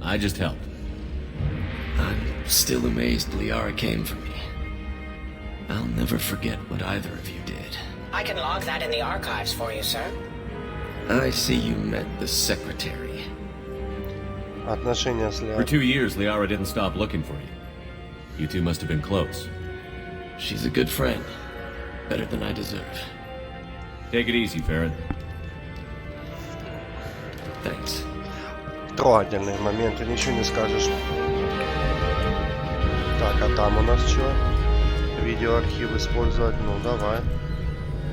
I just helped. I'm still amazed Liara came for me. I'll never forget what either of you did. I can log that in the archives for you, sir. I see you met the secretary. Отношения с For 2 years, Liara didn't stop looking for you. You two must have been close. She's a good friend. Better than I deserve. Take it easy, Farron. Thanks. Трогательные моменты, ничего не скажешь. Так, а там у нас что? Видеоархив использовать, ну давай.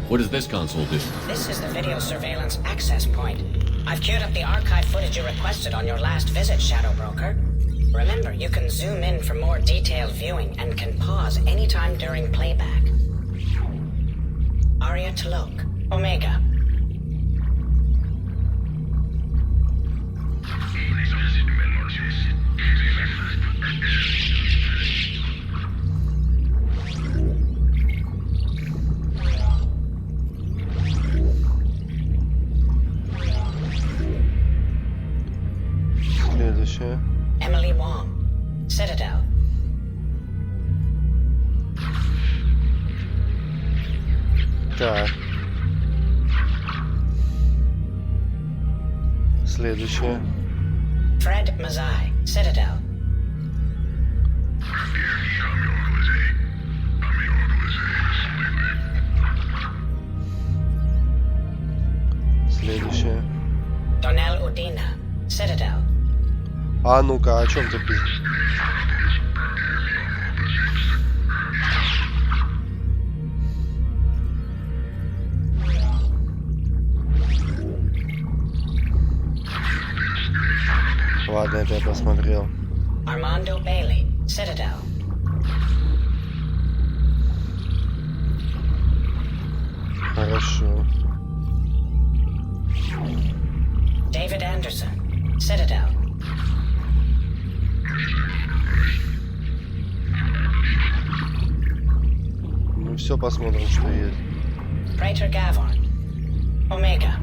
What does this console do? This is the video surveillance access point. I've queued up the archive footage you requested on your last visit, Shadow Broker. Remember, you can zoom in for more detailed viewing and can pause anytime during playback. Aria Talok, Omega. Так. Следующее. Fred Mazai, Citadel. Следующее. Donnell Udina, Citadel. А ну-ка, о чем ты пиздишь? Ладно, это я посмотрел. Armando Bailey, Citadel. Хорошо. David Anderson, Citadel. Мы все посмотрим, что есть. Prater Gavon, Omega.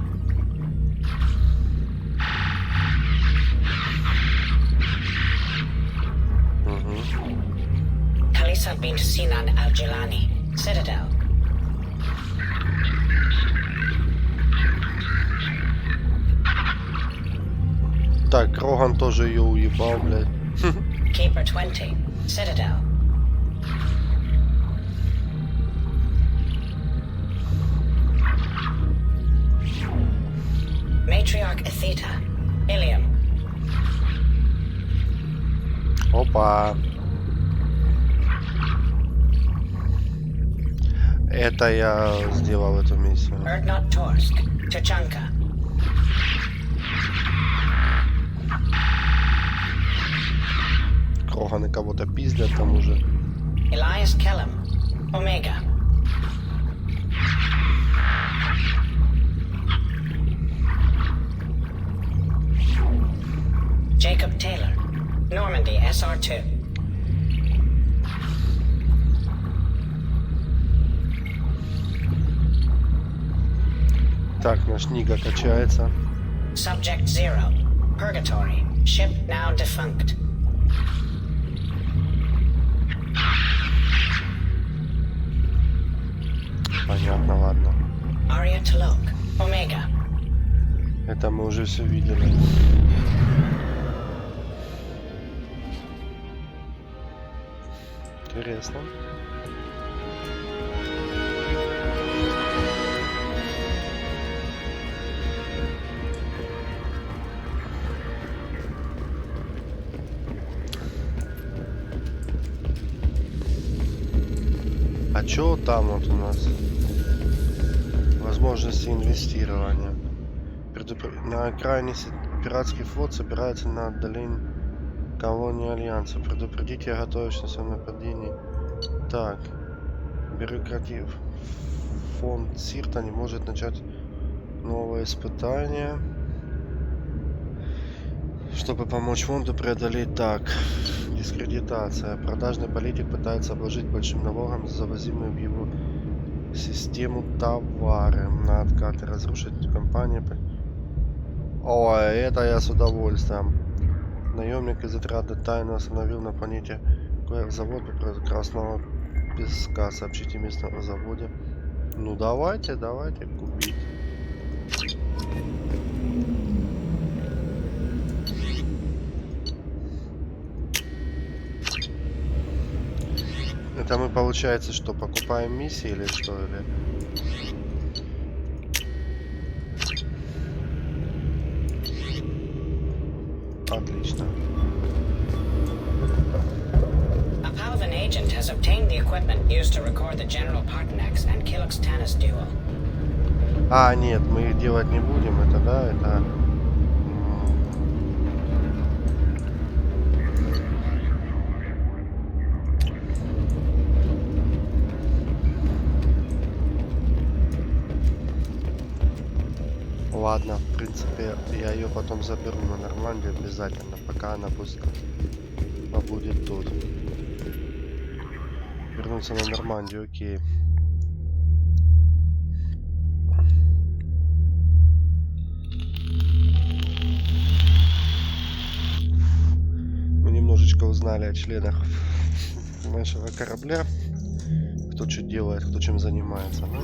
Kalisa bint Sinan Al-Jilani, Citadel. Так, Роган тоже ее уебал, блядь. Keeper 20, Citadel. Matriarch Atheta, Ilium. Опа. Это я сделал эту миссию. Erdnot Torsk, Tuchanka. Кроганы кого-то пиздят там уже. Elias Kellum, Omega. Jacob Taylor, Normandy SR2. Так, наш Нига качается. Subject 0, Purgatory, ship now defunct. Понятно, ладно. Aria Talok, Omega. Это мы уже все видели. Интересно. А чё там вот у нас? Возможности инвестирования. На окраине пиратский флот собирается на отдалении колонии Альянса. Предупредите о готовящемся нападении. Так. Бюрократив. Фонд Сирта не может начать новое испытание. Чтобы помочь фонду преодолеть. Так. Дискредитация. Продажный политик пытается обложить большим налогом завозимые в его систему товары. На откаты разрушить компанию. Ой, это я с удовольствием. Наемник из отряда тайно остановил на планете завод красного песка. Сообщите местному заводе. Ну давайте купить. Это мы, получается, что, покупаем миссии или что? Или... Отлично. A Palvan agent has obtained the equipment used to record the General Partenax and Kilix Tanis duel. А, нет, мы их делать не будем. Это, да, это... Ладно, в принципе, я ее потом заберу на Нормандию обязательно, пока она побудет тут. Вернуться на Нормандию, окей. Мы немножечко узнали о членах нашего корабля. Кто что делает, кто чем занимается. Ну?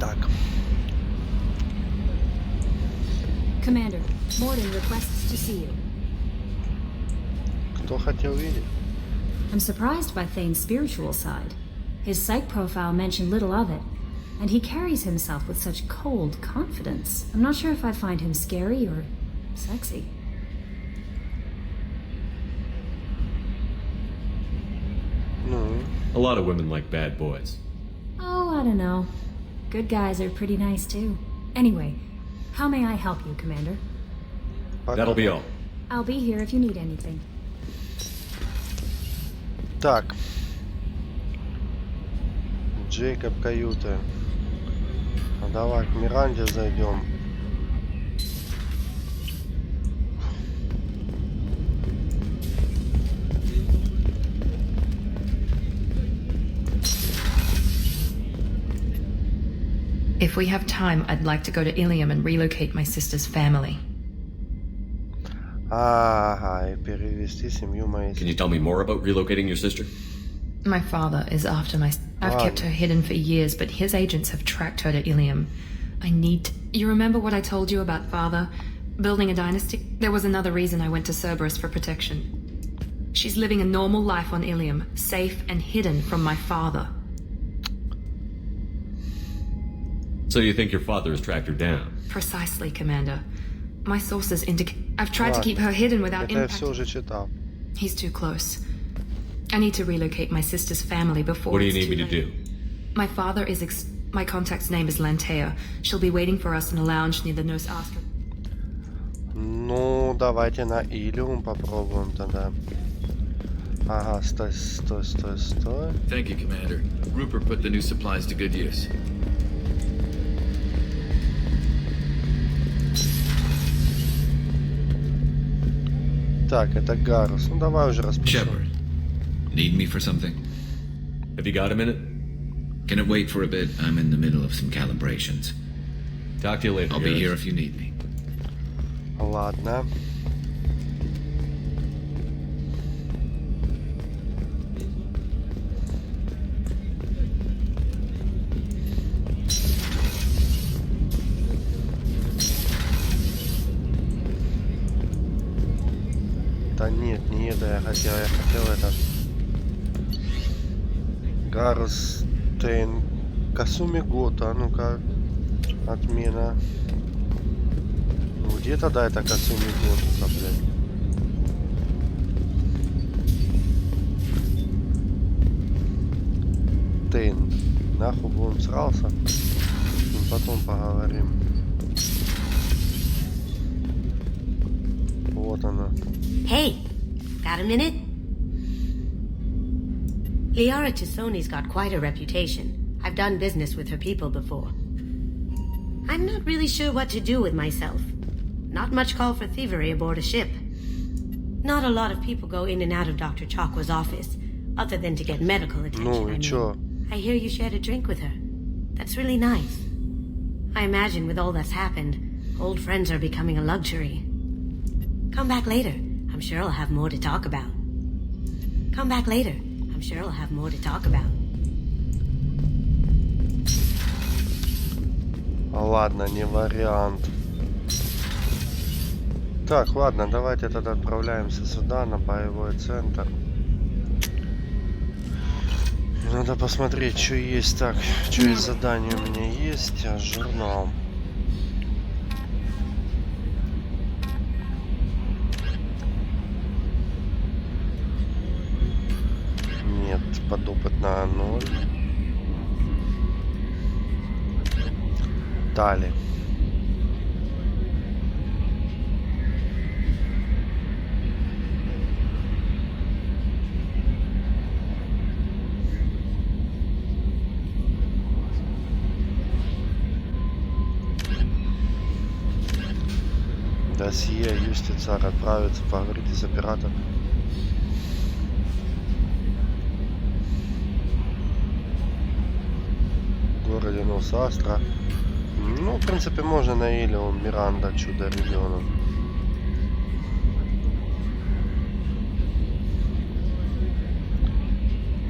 Так. Commander, Morden requests to see you. Кто хотел видеть? I'm surprised by Thane's spiritual side. His psych profile mentioned little of it, and he carries himself with such cold confidence. I'm not sure if I find him scary or sexy. Ну, A lot of women like bad boys. Oh, I don't know. Good guys are pretty nice too. Anyway, how may I help you, Commander? пока. That'll be all. I'll be here if you need anything. Так. Джейкоб каюты. А давай к Миранде зайдем. If we have time, I'd like to go to Ilium and relocate my sister's family. Ага, и перевести семью моей. Can you tell me more about relocating your sister? My father is after my... I've kept her hidden for years, but his agents have tracked her to Ilium. I need to... You remember what I told you about father? Building a dynasty? There was another reason I went to Cerberus for protection. She's living a normal life on Ilium, safe and hidden from my father. So you think your father has tracked her down? Precisely, Commander. My sources indicate... I've tried to keep her hidden without Это я impact. все уже читал. He's too close. I need to relocate my sister's family before What do you it's need me too to late. do? My father is my contact's name is Lantea. She'll be waiting for us in a lounge near the Nose Astra. Ну, давайте на Илиум попробуем тогда. Ага, стой. Thank you, Commander. Rupert put the new supplies to good use. Так, это Гарус. Ну, давай уже распишем. Shepard, need me for something? Have you got a minute? Can it wait for a bit? I'm in the middle of some calibrations. Talk to you later. I'll be guys. here if you need me. Ладно. Да нет, не это я хотел этот. Гарус Тейн. Касуми Гота, ну-ка. Отмена. Ну где тогда это Касуми Гота, блядь? Тейн. Нахуй будем срался. Потом поговорим. Вот она. Hey, got a minute? Liara Tisoni's got quite a reputation. I've done business with her people before. I'm not really sure what to do with myself. Not much call for thievery aboard a ship. Not a lot of people go in and out of Dr. Chakwa's office, other than to get medical attention. Ну и чё? I hear you shared a drink with her. That's really nice. I imagine with all that's happened, old friends are becoming a luxury. Come back later. I'm sure I'll have more to talk about. Come back later. I'm sure I'll have more to talk about. Ладно, не вариант. Так, ладно, давайте тогда отправляемся сюда, на боевой центр. Надо посмотреть, что есть. Так, что из заданий у меня есть. Журнал. Нет, подопытная 0. Далее. Досье Юстицар отправится поговорить с оператором. В городе Нос-Астра. Ну, в принципе, можно на Илиум, Миранда, чудо региона.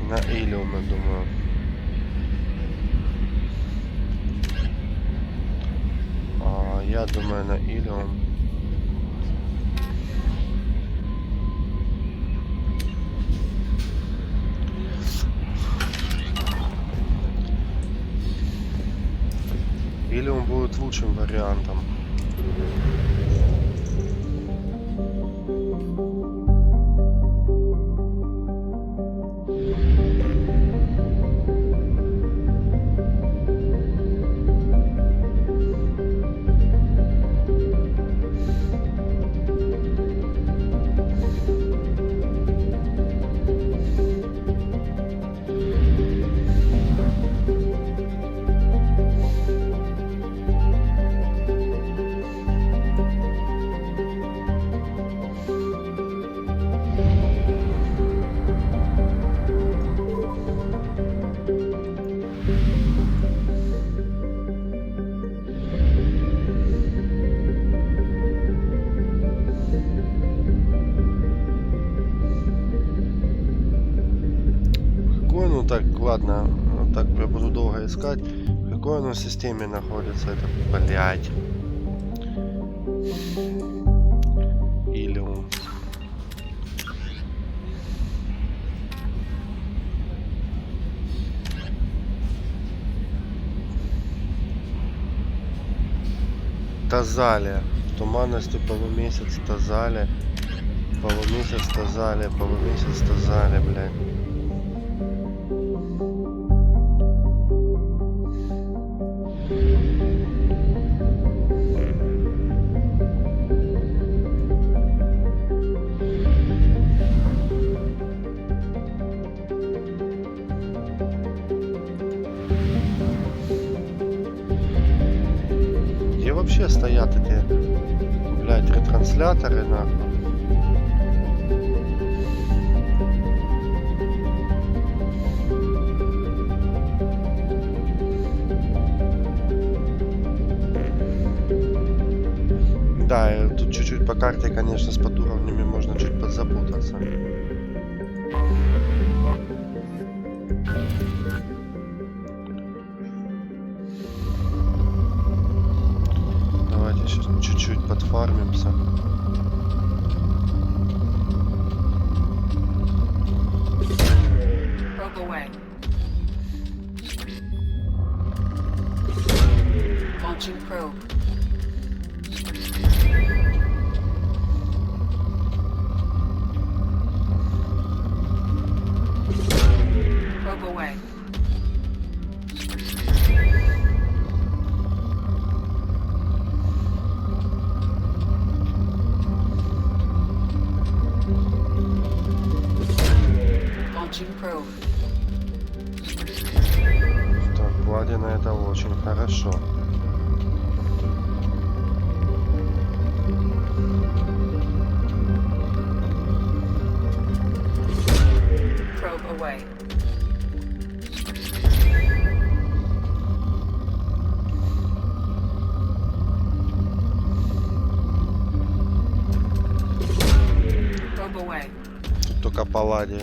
На Илиум, я думаю. Я думаю на Илиум. Илиум будет лучшим вариантом. Так, ладно, так я буду долго искать. В какой оно в системе находится? Это, блядь. Илиум. Тазалия. Туманностью полумесяц Тазалия. Полумесяц Тазалия. Полумесяц Тазалия, блядь. Вообще стоят эти, блядь, ретрансляторы, нахуй. Да, тут чуть-чуть по карте, конечно, с подуровнями можно чуть подзапутаться. Давайте сейчас чуть-чуть подфармимся. Так, Владина, это очень хорошо. Тут только Палладия.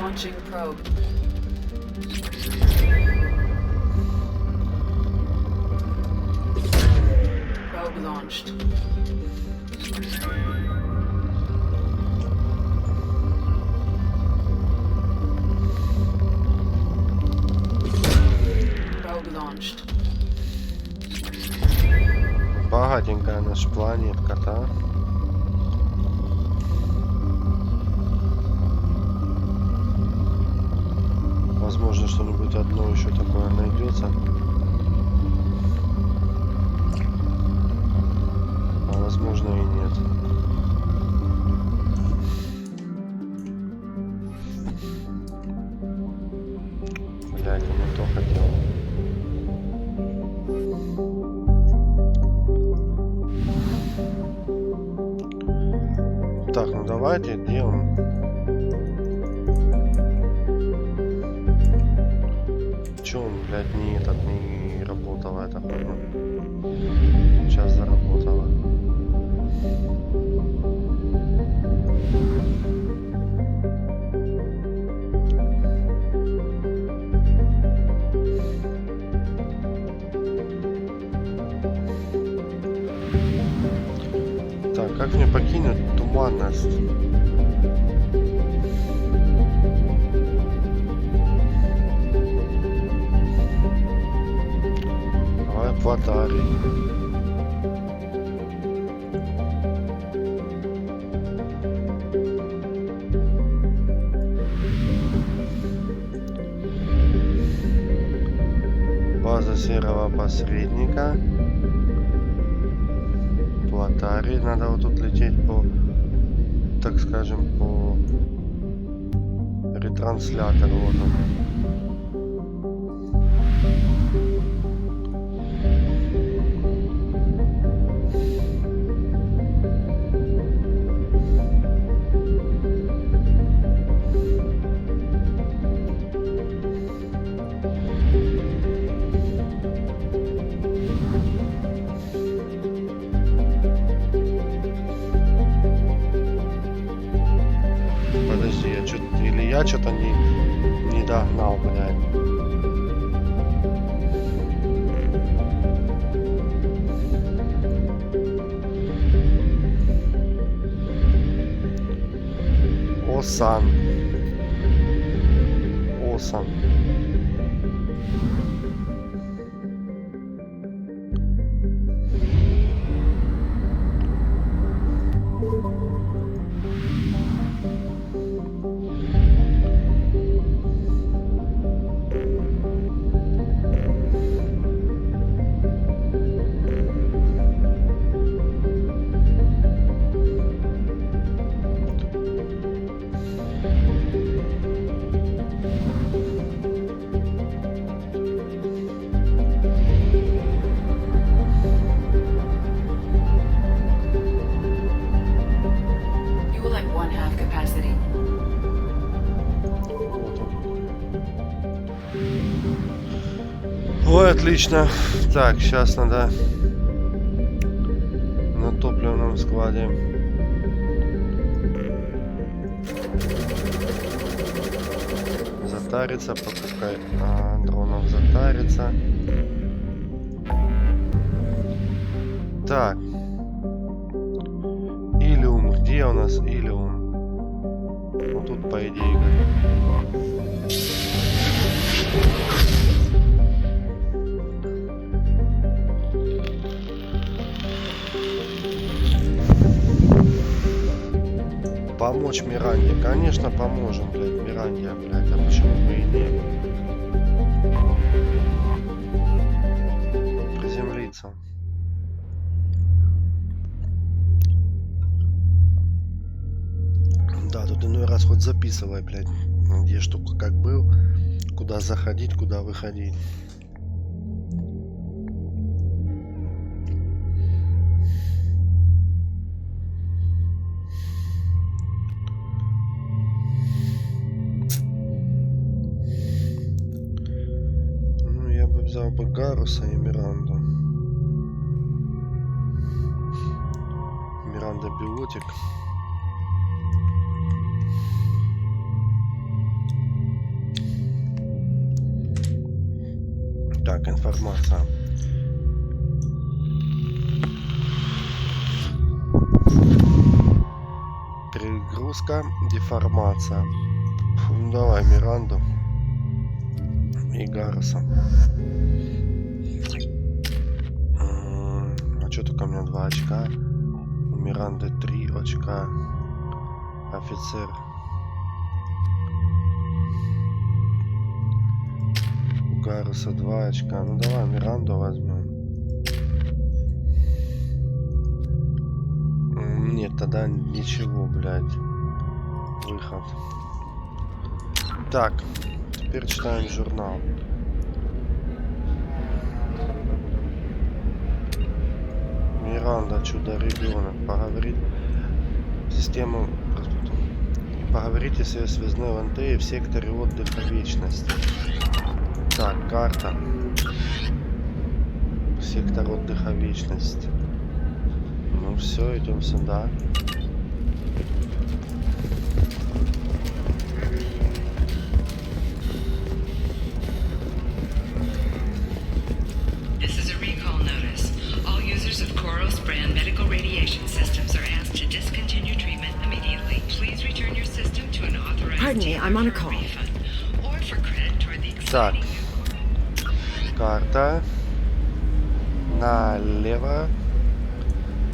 Launching probe. Probe launched. Probe launched. Богатенькая наша планетка-то. Возможно, что-нибудь одно еще такое найдется. А возможно и нет. Блядь, я не то хотел. Так, ну давайте, где он? Чё он, блядь, не работала эта хуйня? Сейчас заработала. Так, как мне покинуть туманность? Батарей. База серого посредника. Платарий. Надо вот тут лететь по, так скажем, по ретранслятору. Вот он. Я что-то не догнал, блядь. Осан. Ой, отлично. Так, сейчас надо на топливном складе. Затариться, покупать дронов, затариться. Так. Илиум. Где у нас Илиум? Ну тут по идее как. Помочь Миранде. Конечно, поможем, блядь, Миранде, блядь. А почему бы и нет? Приземлиться. Да, тут иной раз хоть записывай, блядь, где штука как был, куда заходить, куда выходить. Взял бы Гаруса и Миранду. Миранда биотик. Так, информация. Перегрузка, деформация. Ну, давай Миранду и Гаруса. А что только у меня 2 очка? У Миранды 3 очка. Офицер. У Гаруса 2 очка. Ну давай Миранду возьмем. Нет, тогда ничего, блядь. Выход. Так, теперь читаем журнал. Миранда, чудо-ребенок, поговорить с Систему. Поговорите с ее связной Лантеей в секторе отдыха вечности. Так, карта. Сектор отдыха вечности. Ну все, идем сюда. This is a recall notice. All users of Koros brand medical radiation systems are asked to discontinue treatment immediately. Please return your system to an authorized. Pardon me, I'm on a call. Or for credit toward the Так. Карта. Налево.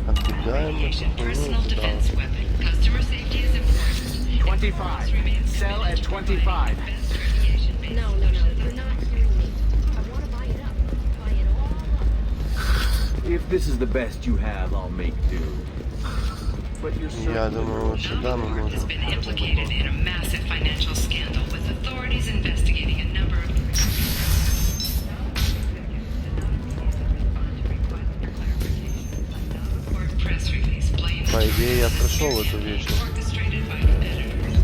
Отбегаем. Personal defense weapon. Customer safety is important. 25. Sell at 25. No, you're not hearing me. I want to buy it up. Buy it all up. If this is the best you have, I'll make do. But you're Я думаю, вот сюда мы можем. Has been implicated in a massive financial scandal with authorities investigating a number of. Press release blames. По идее, я прошел эту вечность. Orchestrated by the editors.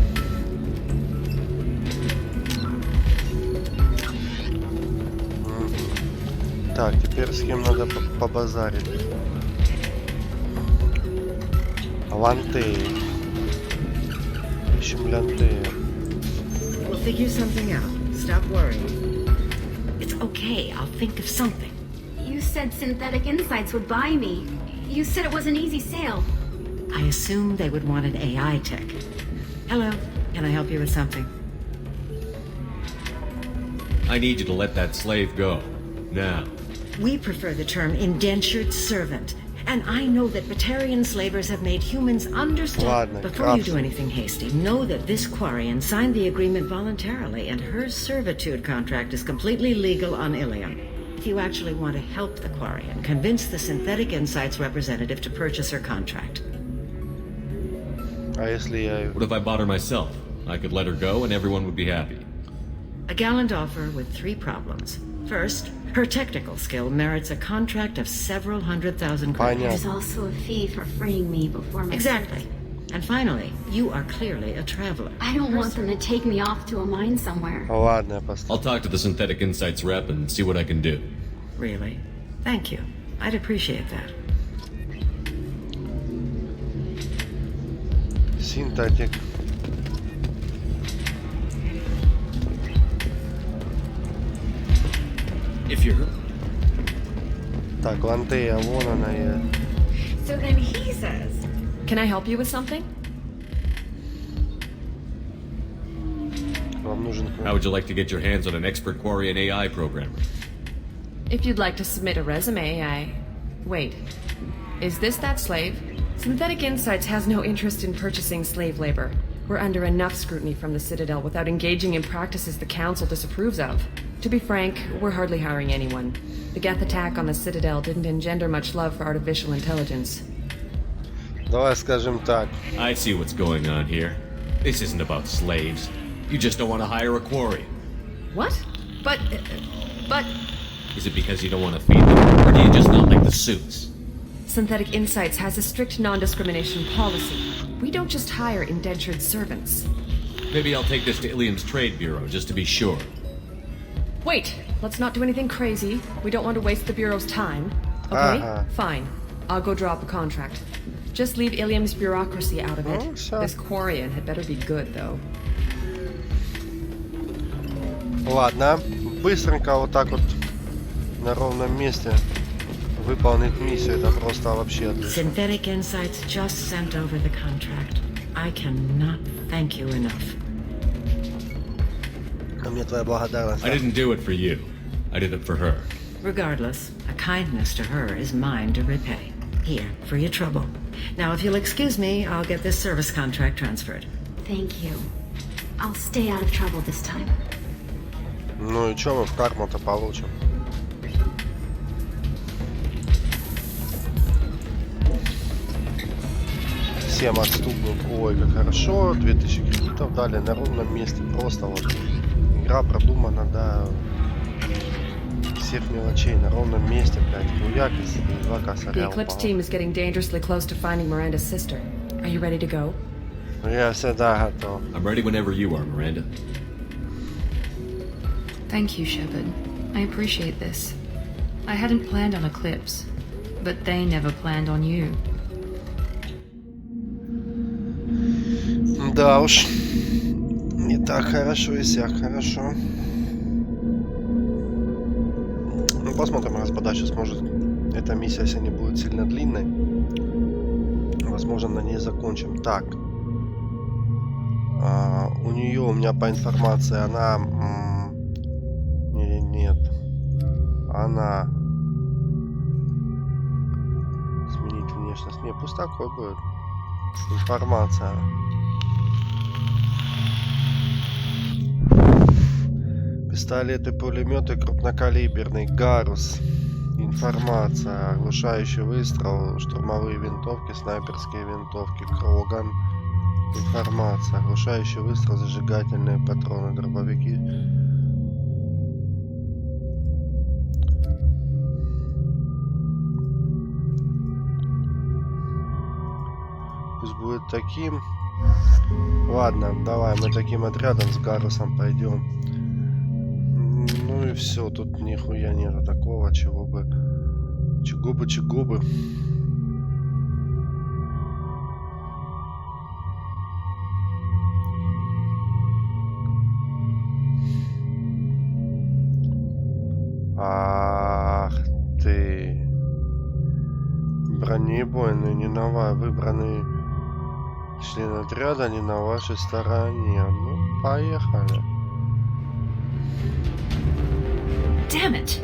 Так, теперь с кем надо побазарить? Лантеи. Ищем Лантеи. We'll figure something out. Stop worrying. It's okay. I'll think of something. You said Synthetic Insights would buy me. You said it was an easy sale. I assumed they would want an AI tech. Hello. Can I help you with something? I need you to let that slave go. Now. We prefer the term indentured servant. And I know that Batarian slavers have made humans understand. Ладно, Before you do anything hasty, know that this Quarian signed the agreement voluntarily, and her servitude contract is completely legal on Ilium. If you actually want to help the Quarian, convince the Synthetic Insights representative to purchase her contract. А если я... What if I bought her myself? I could let her go and everyone would be happy. A gallant offer with 3 problems. First, her technical skill merits a contract of several 100,000 credits. There's also a fee for freeing me before my Exactly. And finally, you are clearly a traveler. I don't want them to take me off to a mine somewhere. Ладно, я поставлю. I'll talk to the Synthetic Insights rep and see what I can do. Really? Thank you. I'd appreciate that. Синтетик. If you're... Так, Лантея, вон она я. So then he says. Can I help you with something? Вам нужен... How would you like to get your hands on an expert Quarian AI programmer? If you'd like to submit a resume, Wait. Is this that slave? Synthetic Insights has no interest in purchasing slave labor. We're under enough scrutiny from the Citadel without engaging in practices the Council disapproves of. To be frank, we're hardly hiring anyone. The Geth attack on the Citadel didn't engender much love for artificial intelligence. Давай скажем так. I see what's going on here. This isn't about slaves. You just don't want to hire a quarry. What? But... Is it because you don't want to feed them, or do you just not like the suits? Synthetic Insights has a strict non-discrimination policy. We don't just hire indentured servants. Maybe I'll take this to Ilium's Trade Bureau, just to be sure. Wait, let's not do anything crazy. We don't want to waste the Bureau's time. Okay, fine. I'll go draw up a contract. Just leave Ilium's bureaucracy out of it. This Quarian had better be good, though. Ладно, быстренько вот так вот на ровном месте выполнить миссию, это просто вообще отлично. Synthetic Insights just sent over the contract. I cannot thank you enough. А мне твоя благодарность. I didn't do it for you. I did it for her. Regardless, a kindness to her is mine to repay. Here, for your trouble. Now, if you'll excuse me, I'll get this service contract transferred. Thank you. I'll stay out of trouble this time. Ну и чё мы в карму-то получим? Всем отступник. Ой, как хорошо. 2000 кредитов дали на ровном месте. Просто вот игра продумана до всех мелочей. На ровном месте, блядь. Хуяк и 2 косаря. The Eclipse team is getting dangerously close to finding Miranda's sister. Are you ready to go? Я всегда готов. I'm ready whenever you are, Miranda. Thank you, Shepard. I appreciate this. I hadn't planned on Eclipse, but they never planned on you. Да уж. Не так хорошо и сяк хорошо. Ну, посмотрим, раз подача сможет. Эта миссия, если не будет сильно длинной, возможно, на ней закончим. Так. У нее, у меня по информации, она... Нет. Она... Сменить внешность. Не, пусть такой будет. Информация. Пистолеты, пулеметы, крупнокалиберный, Гарус. Информация. Оглушающий выстрел, штурмовые винтовки, снайперские винтовки, Кроган. Информация. Оглушающий выстрел, зажигательные патроны, дробовики. Пусть будет таким. Ладно, давай мы таким отрядом с Гарусом пойдем. Ну и все, тут нихуя нету такого, чего бы. Чего бы. Ах ты. Бронебойные, не новая, выбранные члены отряда не на вашей стороне. Ну, поехали. Damn it!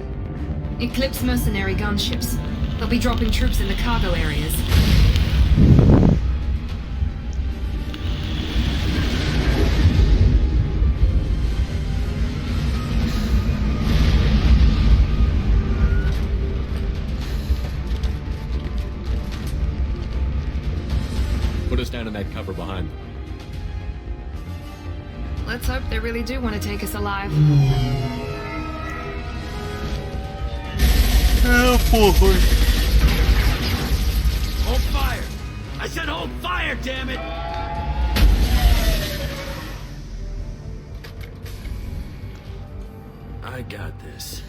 Eclipse mercenary gunships. They'll be dropping troops in the cargo areas. Put us down in that cover behind them. Let's hope they really do want to take us alive. Похуй. Hold fire! I said hold fire, damn it! I got this.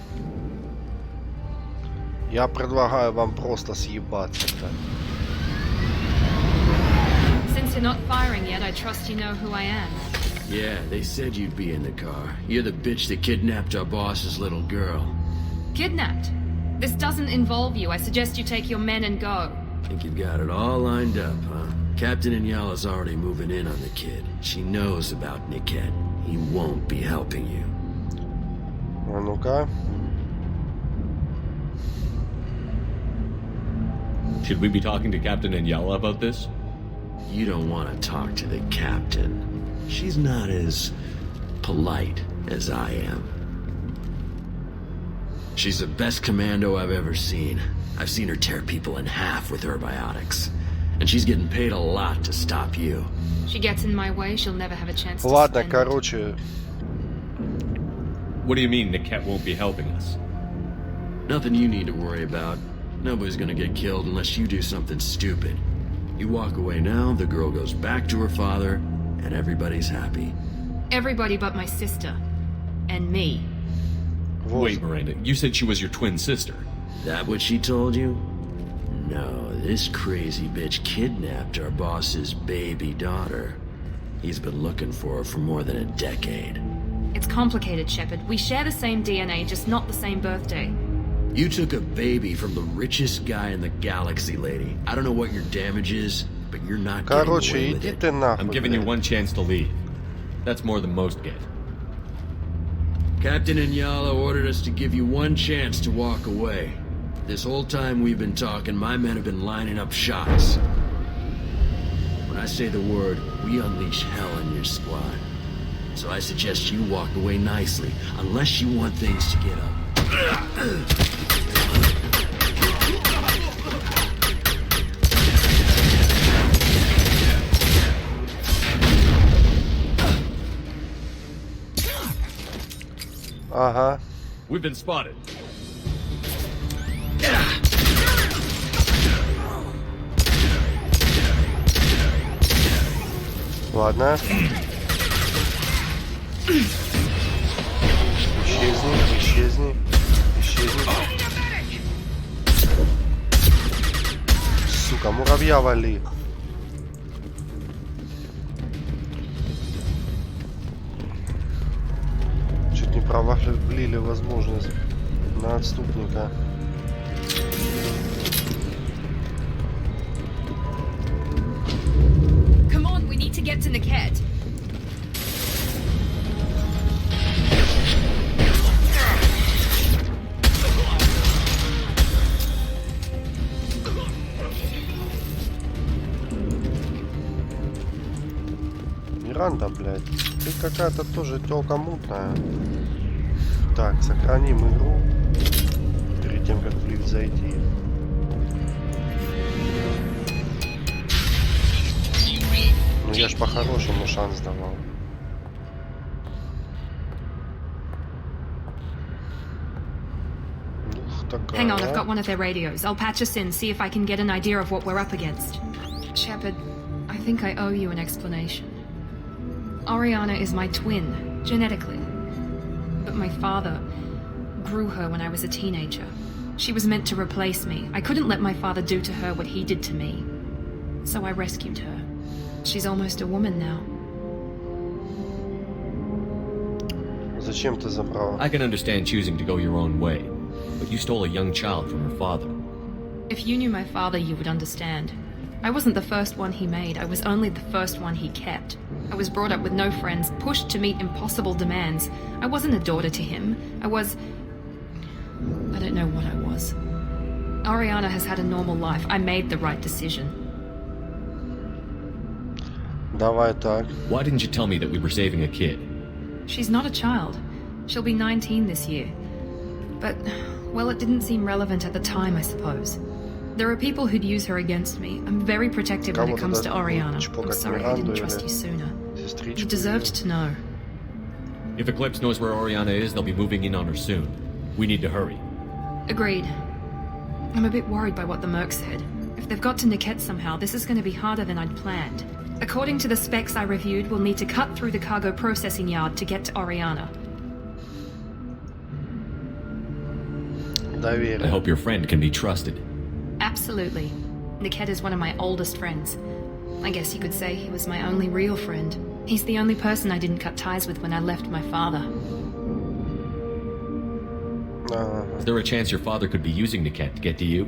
Я предлагаю вам просто съебаться-то. Since you're not firing yet, I trust you know who I am. Yeah, they said you'd be in the car. You're the bitch that kidnapped our boss's little girl. Kidnapped? This doesn't involve you. I suggest you take your men and go. Think you've got it all lined up, huh? Captain Inyala's already moving in on the kid. She knows about Niket. He won't be helping you. А ну-ка. Should we be talking to Captain Inyala about this? You don't want to talk to the captain. She's not as polite as I am. She's the best commando I've ever seen. I've seen her tear people in half with her biotics. And she's getting paid a lot to stop you. She gets in my way, she'll never have a chance to Ладно, spend короче. What do you mean Niket won't be helping us? Nothing you need to worry about. Nobody's gonna get killed unless you do something stupid. You walk away now, the girl goes back to her father, and everybody's happy. Everybody but my sister. And me. Wait, Miranda, you said she was your twin sister. That what she told you? No, this crazy bitch kidnapped our boss's baby daughter. He's been looking for her for more than a decade. It's complicated, Shepard. We share the same DNA, just not the same birthday. You took a baby from the richest guy in the galaxy, lady. I don't know what your damage is, but you're not getting away with it. I'm giving you one chance to leave. That's more than most get. Captain Inyala ordered us to give you one chance to walk away. This whole time we've been talking, my men have been lining up shots. When I say the word, we unleash hell in your squad. So I suggest you walk away nicely, unless you want things to get up. Ага. We've been spotted. Ладно. Исчезни. Сука, муравья вали. Чуть не провалили возможность на отступника. Come on, we need to get to Niket. Миранда, блядь, ты какая-то тоже тёлка мутная. Так, сохраним игру перед тем, как в лифт зайти. Ну я ж по-хорошему шанс давал. Hang on, I've got one of their radios. I'll patch us in, see if I can get an idea of what we're up against. Shepard, I think I owe you an explanation. Oriana is my twin, genetically. But my father grew her when I was a teenager. She was meant to replace me. I couldn't let my father do to her what he did to me. So I rescued her. She's almost a woman now. Зачем ты забрал? I can understand choosing to go your own way, but you stole a young child from her father. If you knew my father, you would understand. I wasn't the first one he made. I was only the first one he kept. I was brought up with no friends, pushed to meet impossible demands. I wasn't a daughter to him. I don't know what I was. Oriana has had a normal life. I made the right decision. Давай так. Why didn't you tell me that we were saving a kid? She's not a child. She'll be 19 this year. But, well, it didn't seem relevant at the time, I suppose. There are people who'd use her against me. I'm very protective when it comes to Oriana. I'm sorry I didn't trust you sooner. You deserved to know. If Eclipse knows where Oriana is, they'll be moving in on her soon. We need to hurry. Agreed. I'm a bit worried by what the Merc said. If they've got to Niket somehow, this is going to be harder than I'd planned. According to the specs I reviewed, we'll need to cut through the cargo processing yard to get to Oriana. I hope your friend can be trusted. Absolutely. Niket is one of my oldest friends. I guess you could say he was my only real friend. He's the only person I didn't cut ties with when I left my father. Is there a chance your father could be using Niket to get to you?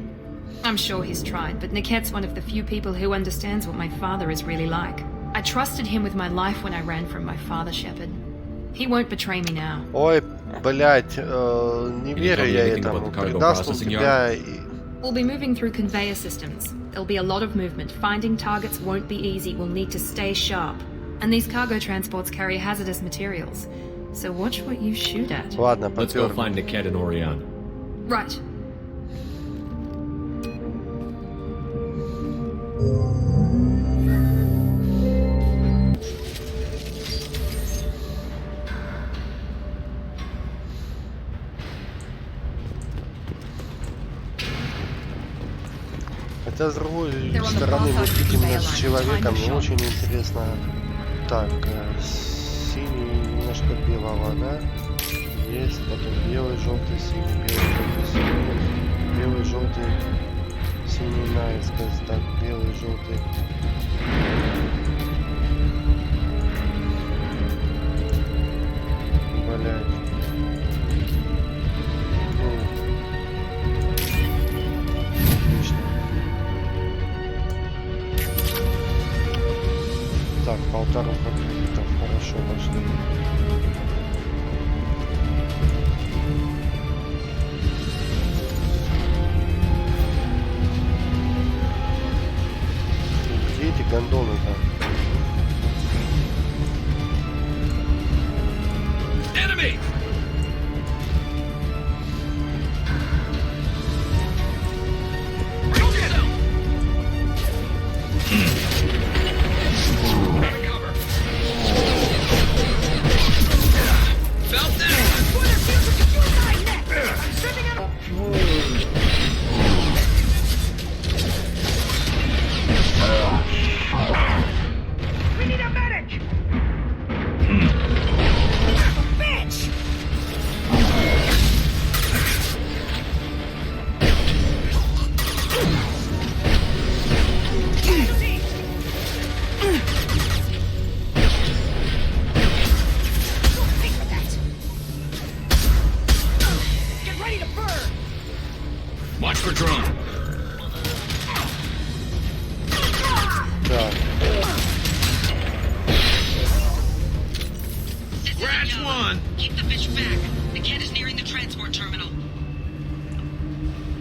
I'm sure he's tried, but Niket's one of the few people who understands what my father is really like. I trusted him with my life when I ran from my father, Shepard. He won't betray me now. Ой, блять, не верю я этому. Предаст он тебя и... We'll be moving through conveyor systems. There'll be a lot of movement. Finding targets won't be easy. We'll need to stay sharp. And these cargo transports carry hazardous materials. So watch what you shoot at. Ладно, let's go find Niket and Oriana. Right. Хотя с другой стороны мы видим с человеком не очень интересно. Так, синий немножко белого, да? Есть, потом белый, желтый, синий, белый, желтый, синий, белый, желтый, синий наискось, так, белый, желтый. Блять. Так, 1,5 конфликтов, хорошо пошли. Где эти гондоны-то? Enemy! We need a medic!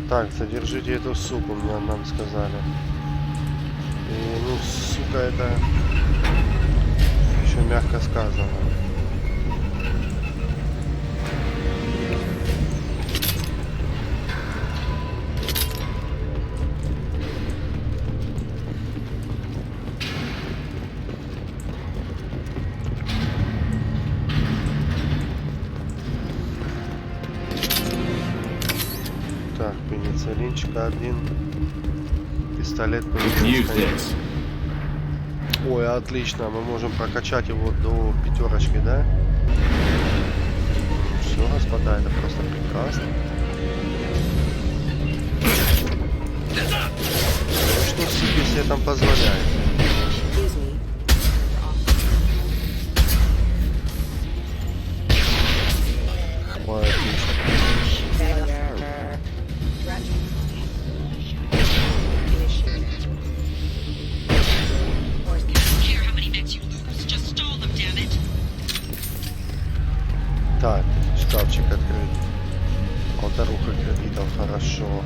Так, задержите эту суку, мне нам сказали. И, ну, сука, это еще мягко сказано. Так, пенициллинчик один. Пистолет. Ой, отлично. Мы можем прокачать его до 5, да? Все, господа, это просто прекрасно. Что себе там позволяет? Ой, отлично. Так, шкафчик открыт. Полторуха кредитов, хорошо.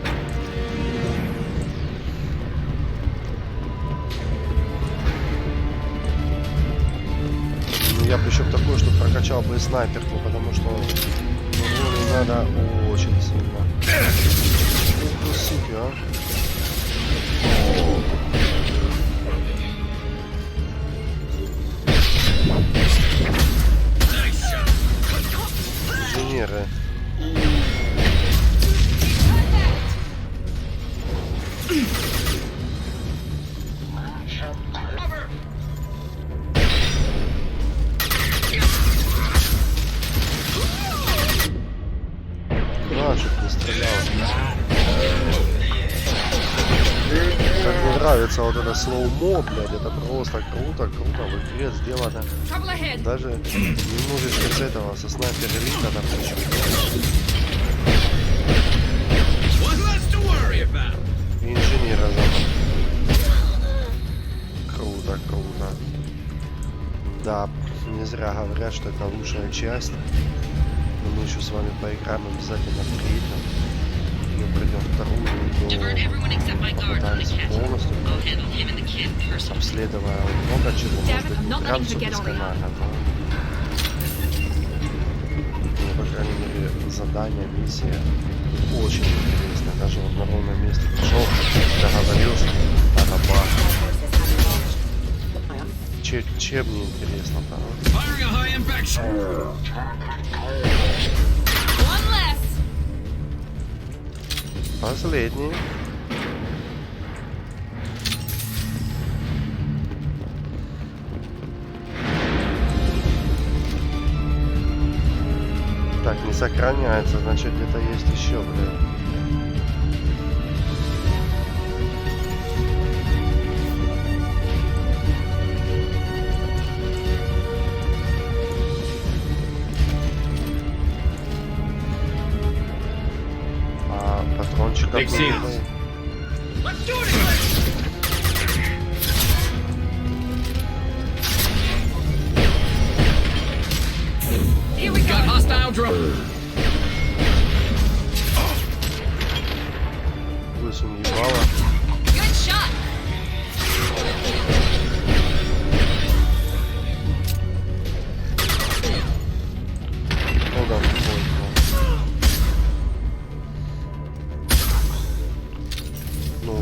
Ну, я бы еще такое, что прокачал бы снайперку, потому что не надо очень сильно. Ух, суки, а. Инженеры. А, чуть не стрелял. Как мне нравится вот это слоумо, блядь, это просто круто, круто, в игре сделано. Даже немножечко с этого, со снайпер элита там еще. Инженера забыл. Круто, круто. Да, не зря говорят, что это лучшая часть. Но мы еще с вами поиграем обязательно в третью. Мы пройдем вторую, попытаемся полностью, обследуя много чего, может быть, прям все досконально, но, по крайней мере, задание, миссия очень интересно. Даже вот на ровном месте пришел, договорился, барабан. Чем мне интересно-то? Последний. Так, не сохраняется, значит где-то есть еще, блядь. Патрончиков. Высунь ебало.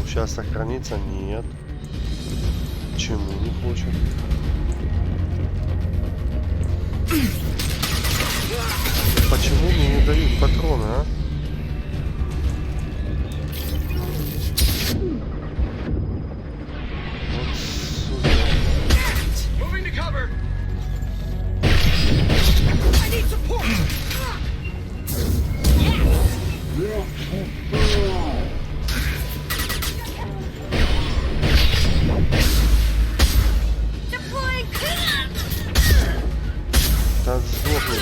Сейчас сохранится? Нет. Почему не хочет? Почему мне не дают патроны, а? Вот сука. Да сдохни.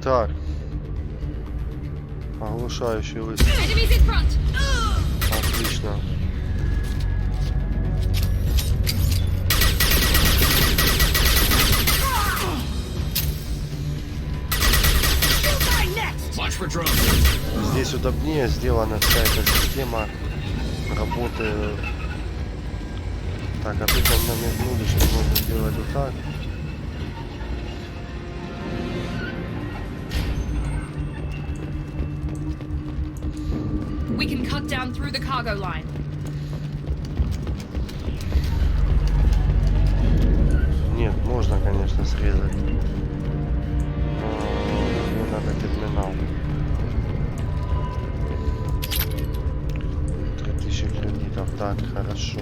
Так. Оглушающий выстрел. Отлично. здесь удобнее сделана вся эта система работы. Так, а тут нам намекнули, что можно сделать вот так. We can cut down through the cargo line. Нет, можно, конечно, срезать. Но мне надо терминал. 3000 кредитов. Так, хорошо.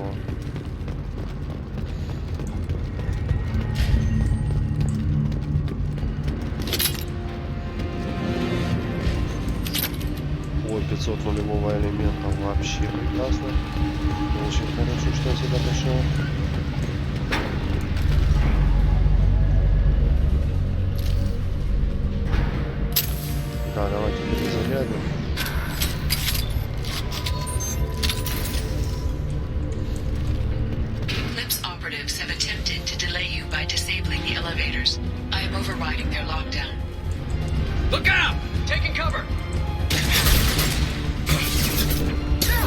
Ой, 500 нулевого элемента. Вообще прекрасно. Очень хорошо, что я сюда пришел. Да, давайте перезарядим. Lips operatives have attempted to delay you by disabling the elevators. I am overriding their lockdown. Look out! Taking cover!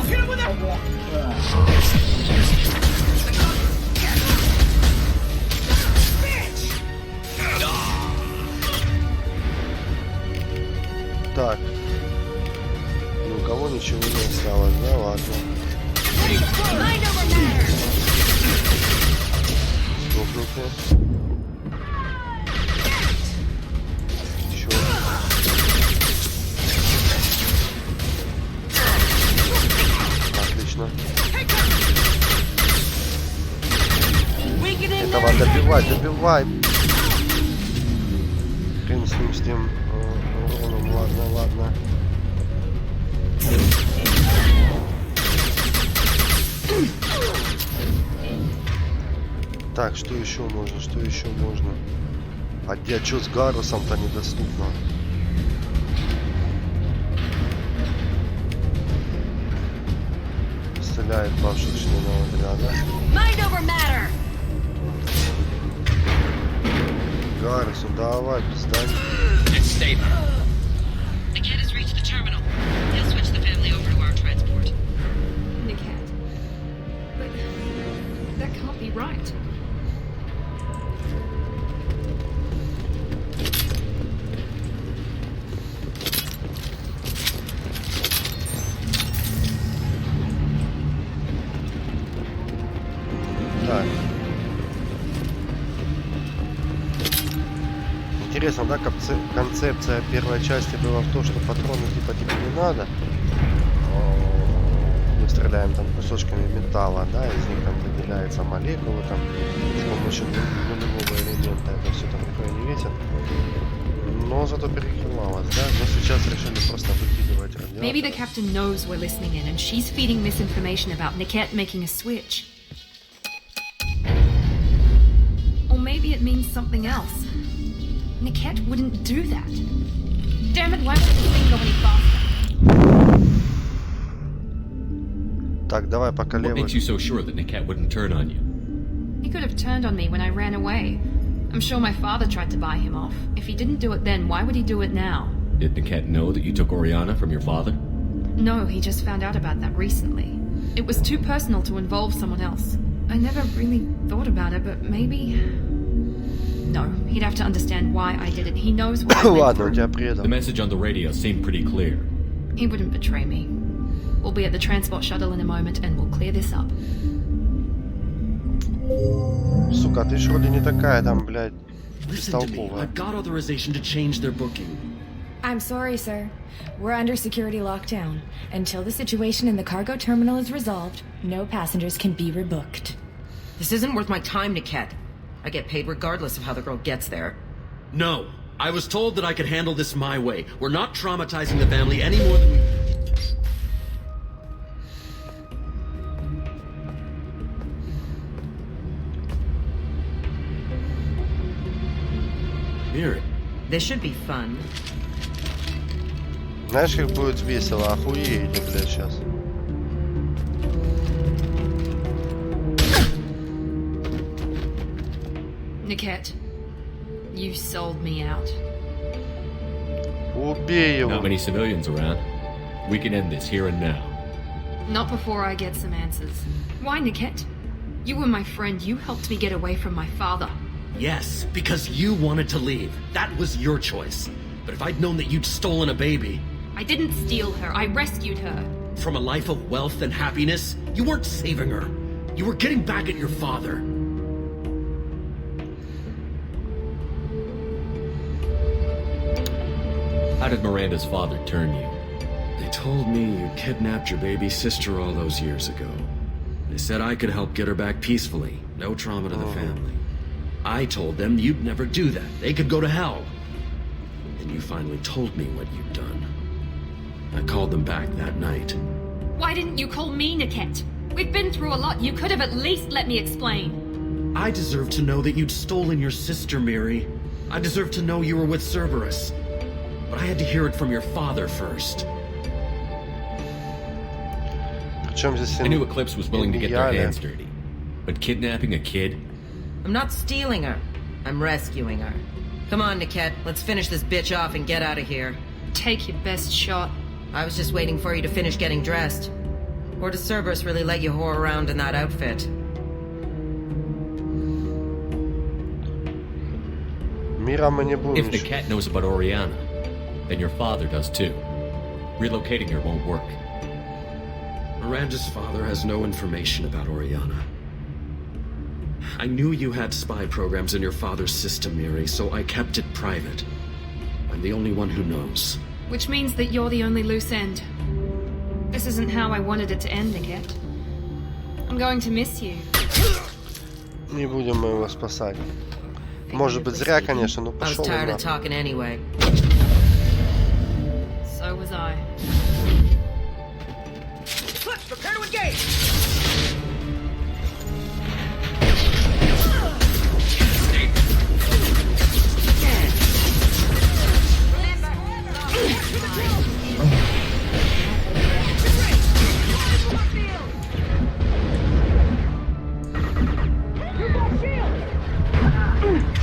Hit him with that! Так. Ни у кого ничего не осталось, да ладно. Стопнуты. Еще. Отлично. Этого добивай. Хрен с ним, с тем уроном, ладно. Так, что еще можно? А что с Гарусом-то недоступно? Стреляет бывших членов отряда. Гарусу, давай, пиздань. Niket has reached the terminal. He'll switch the family over to our transport. Niket. But that can't be right. Так. Интересно, да, концепция первой части была в том, что патроны типа тебе не надо. Мы стреляем там кусочками металла, да, из них там выделяются молекулы, там с помощью нулевого элемента это все там никто не весит. Но зато перекрывалось, да? Но сейчас решили просто выкидывать радиацию. Maybe the captain knows we're listening in and she's feeding misinformation about Niket making a switch. Or maybe it means something else. Niket wouldn't do that. Damn it, why would this thing go any faster? Так, давай пока левый. What makes you so sure that Niket wouldn't turn on you? He could have turned on me when I ran away. I'm sure my father tried to buy him off. If he didn't do it then, why would he do it now? Did Niket know that you took Oriana from your father? No, he just found out about that recently. It was too personal to involve someone else. I never really thought about it, but maybe... No, he'd have to understand why I did it. He knows what I went through. The message on the radio seemed pretty clear. He wouldn't betray me. We'll be at the transport shuttle in a moment and we'll clear this up. Сука, ты ж вроде не такая там, блядь, Listen to me. бестолковая. I've got authorization to change their booking. I'm sorry, sir. We're under security lockdown. Until the situation in the cargo terminal is resolved, no passengers can be rebooked. This isn't worth my time, Niket. I get paid regardless of how the girl gets there. No. I was told that I could handle this my way. We're not traumatizing the family any more than we... Hear it. This should be fun. Знаешь, как будет весело? Охуеете, блядь, сейчас. Niket, you sold me out. Убей его. Not many civilians around. We can end this here and now. Not before I get some answers. Why, Niket? You were my friend. You helped me get away from my father. Yes, because you wanted to leave. That was your choice. But if I'd known that you'd stolen a baby... I didn't steal her. I rescued her. From a life of wealth and happiness, you weren't saving her. You were getting back at your father. How did Miranda's father turn you? They told me you kidnapped your baby sister all those years ago. They said I could help get her back peacefully. No trauma to the family. I told them you'd never do that. They could go to hell. Then you finally told me what you'd done. I called them back that night. Why didn't you call me, Niket? We've been through a lot. You could have at least let me explain. I deserve to know that you'd stolen your sister, Miri. I deserve to know you were with Cerberus. But I had to hear it from your father first. I knew Eclipse was willing to get their hands dirty. But kidnapping a kid? I'm not stealing her. I'm rescuing her. Come on, Niket. Let's finish this bitch off and get out of here. Take your best shot. I was just waiting for you to finish getting dressed. Or does Cerberus really let you whore around in that outfit? If the cat knows about Oriana, then your father does too. Relocating her won't work. Miranda's father has no information about Oriana. I knew you had spy programs in your father's system, Miri, so I kept it private. I'm the only one who knows. Which means that you're the only loose end. This isn't how I wanted it to end, Niket. I'm going to miss you. Не будем мы его спасать. Может быть зря, конечно, но пошел. I was tired of talking anyway. So was I. Prepare to engage!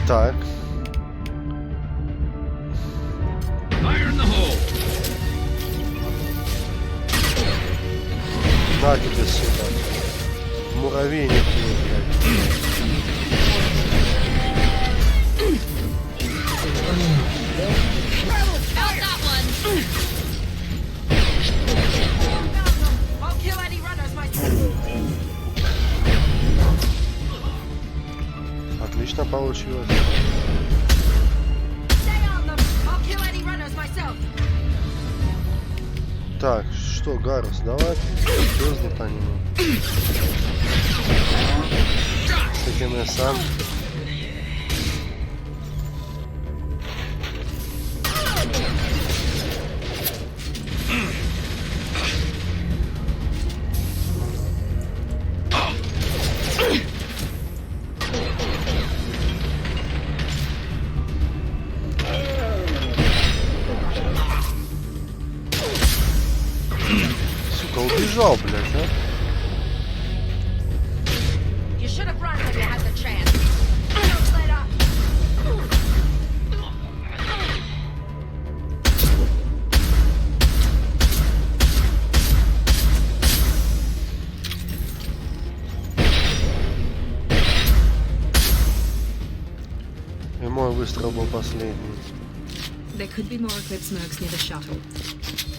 Так. Fire in the hole. На тебе, сука. Муравейник, блядь. Отлично получилось. Так, что, Гарус, давай звезды по нему. С этим я сам. Убежал, блядь, а? You should have run when you had the chance. Don't let up. И мой выстрел был последний. There could be more Eclipse mercs near the shuttle.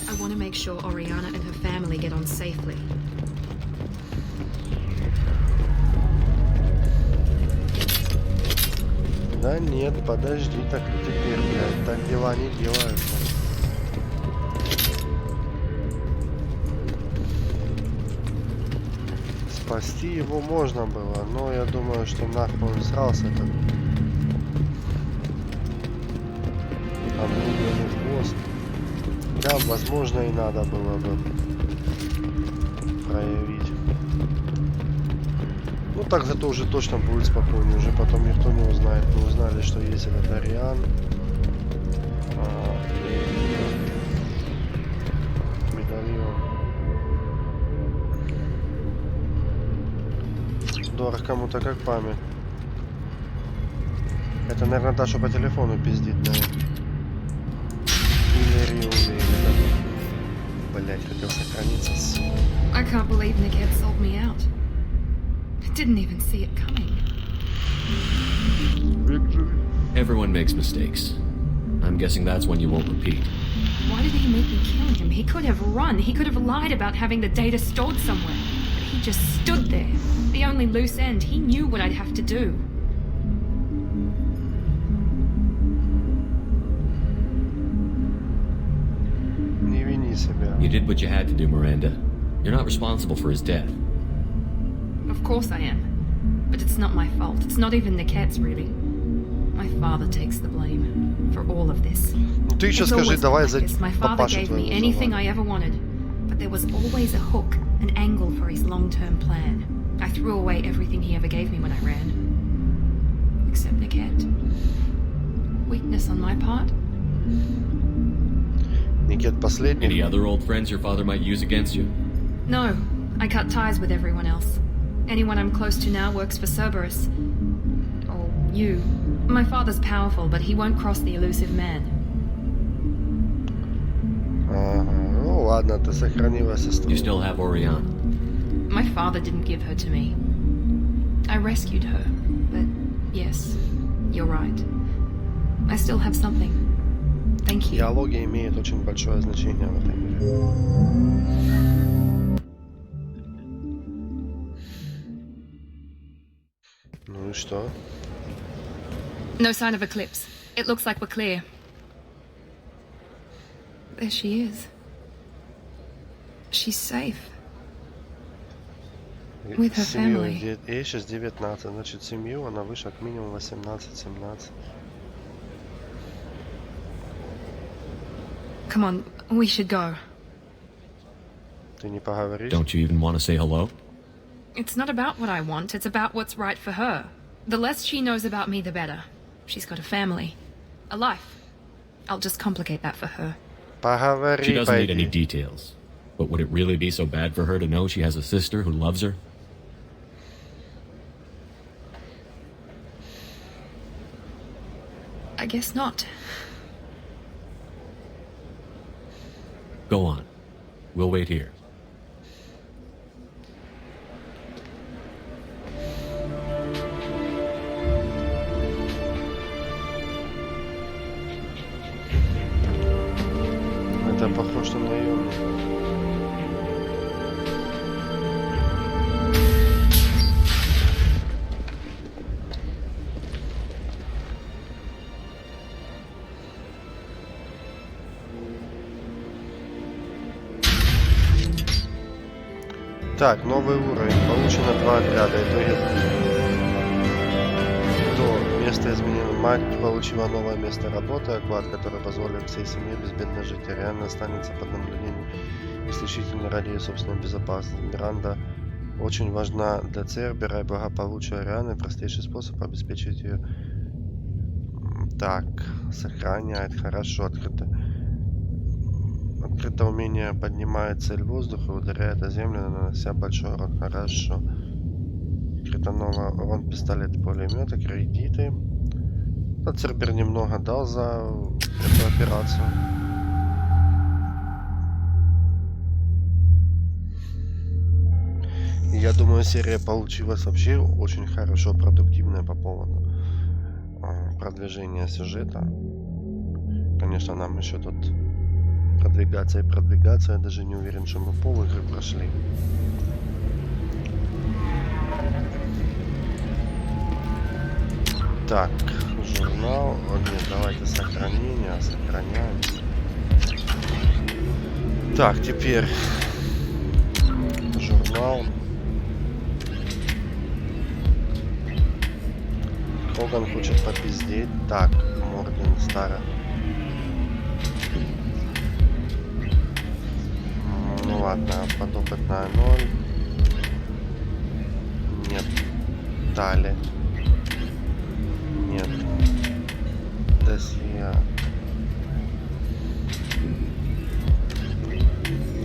I want to make sure Oriana and her family get on safely. Да нет, подожди, так и теперь, блядь, так дела не делаются. Спасти его можно было, но я думаю, что нахуй он срался этот облюбленный хвост. Да, возможно, и надо было бы проявить. Ну так зато уже точно будет спокойнее. Уже потом никто не узнает. Мы узнали, что есть этот Ариан. Медальон. Дорог кому-то как память. Это, наверное, та, что по телефону пиздит, наверное. Или Рио, или Блять, хотел сохраниться, сука. I can't believe Nick had sold me out. I didn't even see it coming. Everyone makes mistakes. I'm guessing that's one you won't repeat. Why did he make me kill him? He could have run. He could have lied about having the data stored somewhere. But he just stood there. The only loose end. He knew what I'd have to do. Не вини себя. You did what you had to do, Miranda. You're not responsible for his death. Of course I am. But it's not my fault. It's not even Nickette's, really. My father takes the blame for all of this. Ну ты еще скажи, давай за My father gave me anything I ever wanted, but there was always a hook, an angle for his long-term plan. I threw away everything he ever gave me when I ran. Except Nickette. Weakness on my part. Никет последний. Any other old friends your father might use against you? No, I cut ties with everyone else. Anyone I'm close to now works for Cerberus. Or you. My father's powerful, but he won't cross the elusive man. Ну ладно, ты сохранила сестру. You still have Oriana. My father didn't give her to me. I rescued her, but yes, you're right. I still have something. Thank you. Диалоги имеют очень большое значение в этой игре. Ну и что? No sign of eclipse. It looks like we're clear. There she is. She's safe. With her family. Ей сейчас 19, значит семью она выше как минимум 18-17. Come on, we should go. Ты не поговоришь? Don't you even want to say hello? It's not about what I want, it's about what's right for her. The less she knows about me, the better. She's got a family, a life. I'll just complicate that for her. Поговори, She doesn't need пойди. any details. But would it really be so bad for her to know she has a sister who loves her? I guess not. Go on. We'll wait here. Это похоже на наемник. Так, новый уровень. Получено 2 отряда. Итоги. Кто? Место изменено. Мать получила новое место работы. Оклад, который позволит всей семье безбедно жить. Ариана останется под наблюдением исключительно ради ее собственной безопасности. Миранда очень важна для Цербера и благополучия Арианы. Простейший способ обеспечить ее. Так, сохраняет. Хорошо, открыто. Открытое умение поднимает цель в воздух и ударяет о землю, нанося большой урон. Хорошо. Открыто новый урон пистолет-пулемета, кредиты. Цербер немного дал за эту операцию. И я думаю, серия получилась вообще очень хорошо, продуктивная по поводу продвижения сюжета. Конечно, нам еще тут продвигаться и продвигаться. Я даже не уверен, что мы пол игры прошли. Так, журнал. О, нет, давайте сохранение. Сохраняемся. Так, теперь журнал. Коган хочет попиздеть. Так, Морген Стара. Ну ладно, подопытная 0. Нет. Далее. Нет. Досье.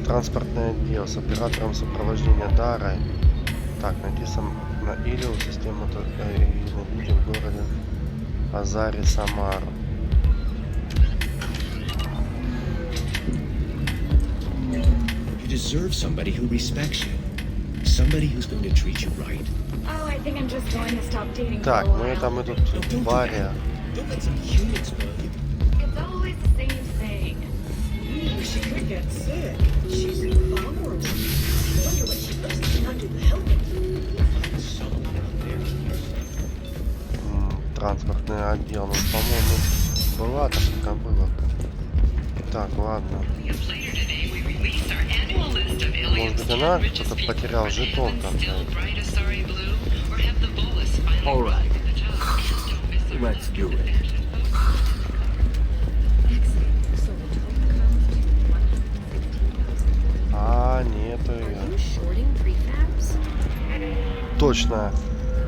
Транспортный отдел с оператором сопровождения Дарой. Так, найти сам на Илью систему и найдите в городе Азари Самару. kid. You deserve somebody who respects you. Somebody who's going to treat you right. Oh, I think I'm just going to stop dating Так, for a ну while. это мы тут Варя. Don't let some human spoil you. It's always the same thing. She could get sick. She's vulnerable. I wonder what she does to not do the helping. Someone out there. Транспортный отдел, ну, по-моему, была такая была. Так, ладно. Может быть, она кто-то потерял жетон там. All right. Let's do it. А, нету ее. Точно.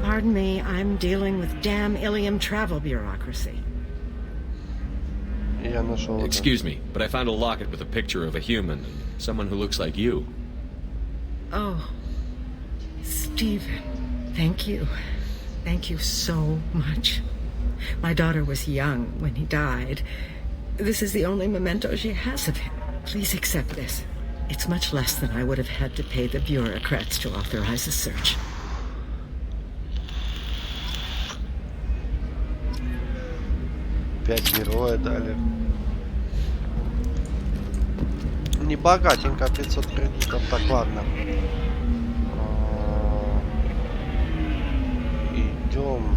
Pardon me, I'm dealing with damn Ilium travel bureaucracy. Я нашел это. Excuse me, but I found a locket with a picture of a human, someone who looks like you. Oh, Stephen, thank you. Thank you so much. My daughter was young when he died. This is the only memento she has of him. Please accept this. It's much less than I would have had to pay the bureaucrats to authorize a search. Пять героя дали. Не богатенько, 500 кредитов. Так, ладно. Идем.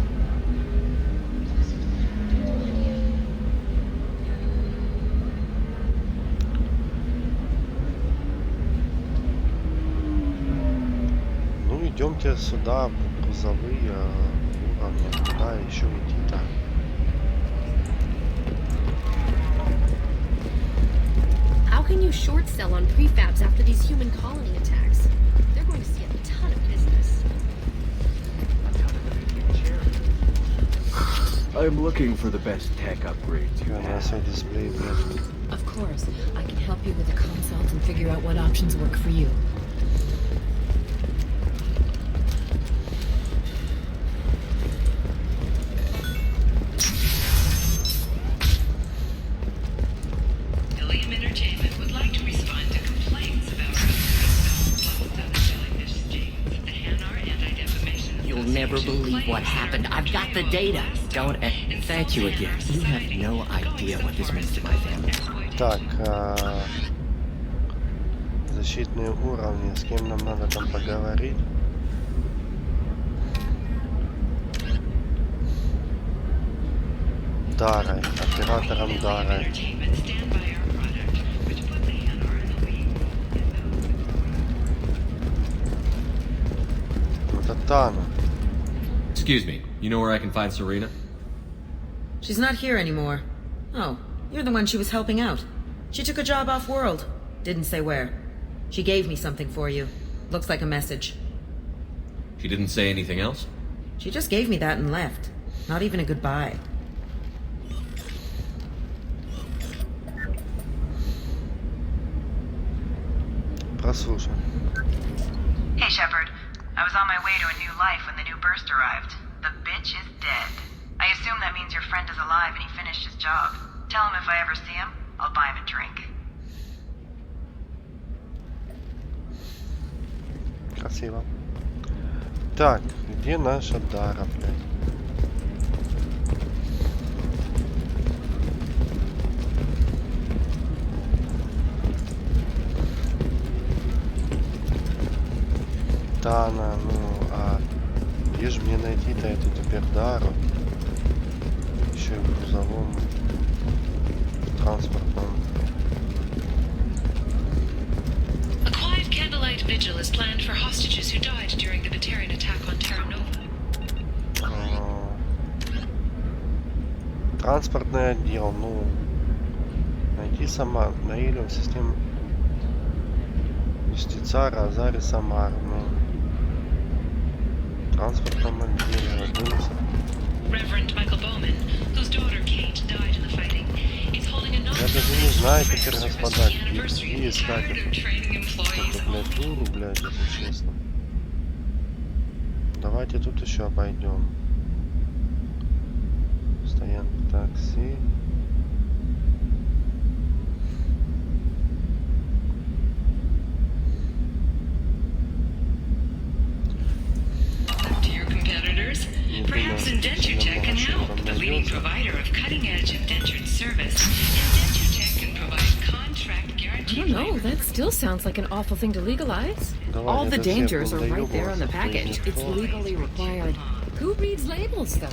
Ну, идемте сюда, в грузовые уровни. Куда еще идти-то? How can you short sell on prefabs after these human colony attacks? They're going to see a ton of business. I'm looking for the best tech upgrades you have. Of course, I can help you with a consult and figure out what options work for you. Never believe what happened. I've got the data. Don't. Thank you again. You have no idea what this means to my family. Так, защитные уровни. С кем нам надо там поговорить? Дарой, оператором Дарой. Это Тана. Excuse me, you know where I can find Serena? She's not here anymore. Oh, you're the one she was helping out. She took a job off-world. Didn't say where. She gave me something for you. Looks like a message. She didn't say anything else? She just gave me that and left. Not even a goodbye. Прослушай. Hey, Shepard. I was on my way to a new life when the new burst arrived. The bitch is dead. I assume that means your friend is alive and he finished his job. Tell him if I ever see him, I'll buy him a drink. Красиво. Так, где наша Дара, блядь? Тана, ну, а где же мне найти-то эту теперь Дару? Еще и в грузовом транспортном. A quiet candlelight vigil is planned for hostages who died during the Batarian attack on Terra Nova. Транспортный отдел, ну, найти сама на Ilium систему Юстицара, Азари, Самар, ну, транспортном отделе, родился. Reverend Michael Bowman, whose daughter Kate died in the fighting, is holding a Я даже не знаю теперь, господа, где искать эту, блядь, дуру, блядь, если честно. Давайте тут еще обойдем. Стоянка такси. IndentureTech can help. The leading provider of cutting-edge indentured service. IndentureTech can provide contract guarantee. I don't know, that still sounds like an awful thing to legalize. All the dangers are right there on the package. It's legally required. Who reads labels, though?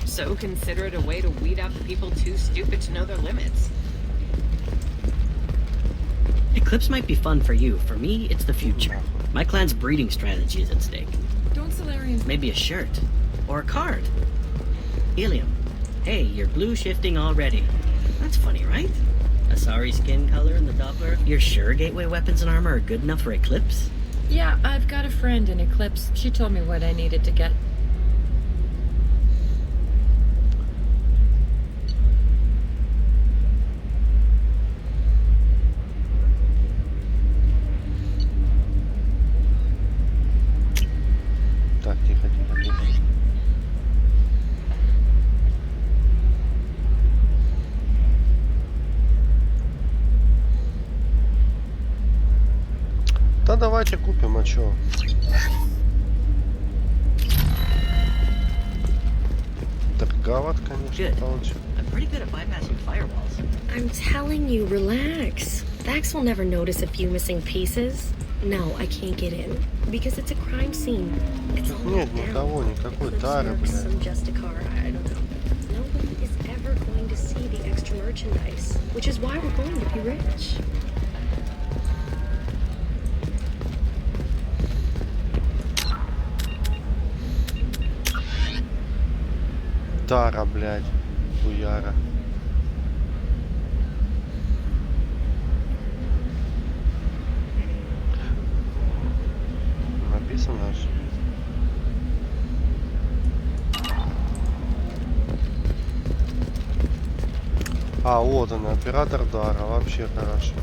So consider it a way to weed out the people too stupid to know their limits. Eclipse might be fun for you. For me, it's the future. My clan's breeding strategy is at stake. Don't Solarians... Maybe a shirt. Or a card. Helium. Hey, you're blue shifting already. That's funny, right? Asari skin color in the Doppler. You're sure gateway weapons and armor are good enough for Eclipse? Yeah, I've got a friend in Eclipse. She told me what I needed to get. Так, тихо, тихо, тихо. Да давайте купим, а чё? Торговать, конечно, получим. I'm pretty good at bypassing firewalls. I'm telling you, relax. Vax will never notice a few missing pieces. No, I can't get in. Because it's a crime scene. It's all Нет, никого, никакой тары, блядь. some Justicar, I don't know. Nobody is ever going to see the extra merchandise. Which is why we're going to be rich. Тара, блядь, хуяра. Написано же. А, вот он, оператор дара, вообще хорошо.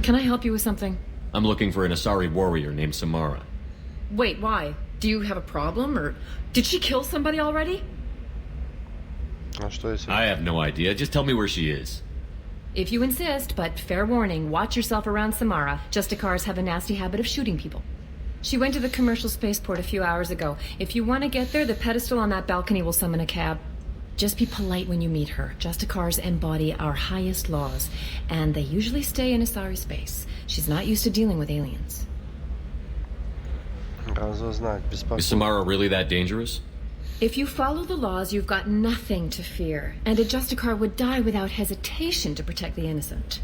Can I help you with something? I'm looking for an Asari warrior named Samara. Wait, why? Do you have a problem, or did she kill somebody already? А что если... I have no idea. Just tell me where she is. If you insist, but fair warning, watch yourself around Samara. Justicars have a nasty habit of shooting people. She went to the commercial spaceport a few hours ago. If you want to get there, the pedestal on that balcony will summon a cab. Just be polite when you meet her. Justicars embody our highest laws, and they usually stay in Asari space. She's not used to dealing with aliens. Разузнать, беспокойно. Is Samara really that dangerous? If you follow the laws, you've got nothing to fear, and a Justicar would die without hesitation to protect the innocent.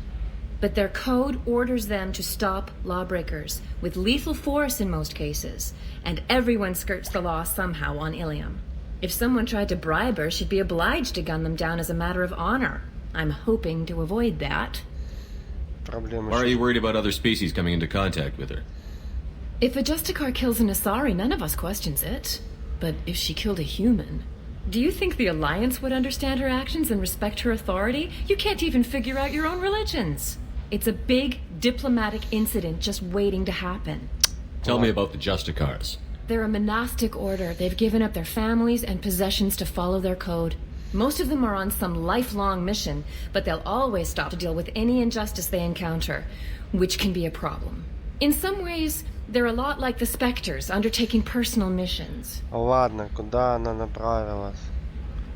But their code orders them to stop lawbreakers, with lethal force in most cases, and everyone skirts the law somehow on Ilium. If someone tried to bribe her, she'd be obliged to gun them down as a matter of honor. I'm hoping to avoid that. Why are you worried about other species coming into contact with her? If a Justicar kills an Asari, none of us questions it. But if she killed a human... Do you think the Alliance would understand her actions and respect her authority? You can't even figure out your own religions. It's a big diplomatic incident just waiting to happen. Tell me about the Justicars. They're a monastic order. They've given up their families and possessions to follow their code. Most of them are on some lifelong mission, but they'll always stop to deal with any injustice they encounter, which can be a problem. In some ways, they're a lot like the Spectres, undertaking personal missions. Ладно, куда она направилась?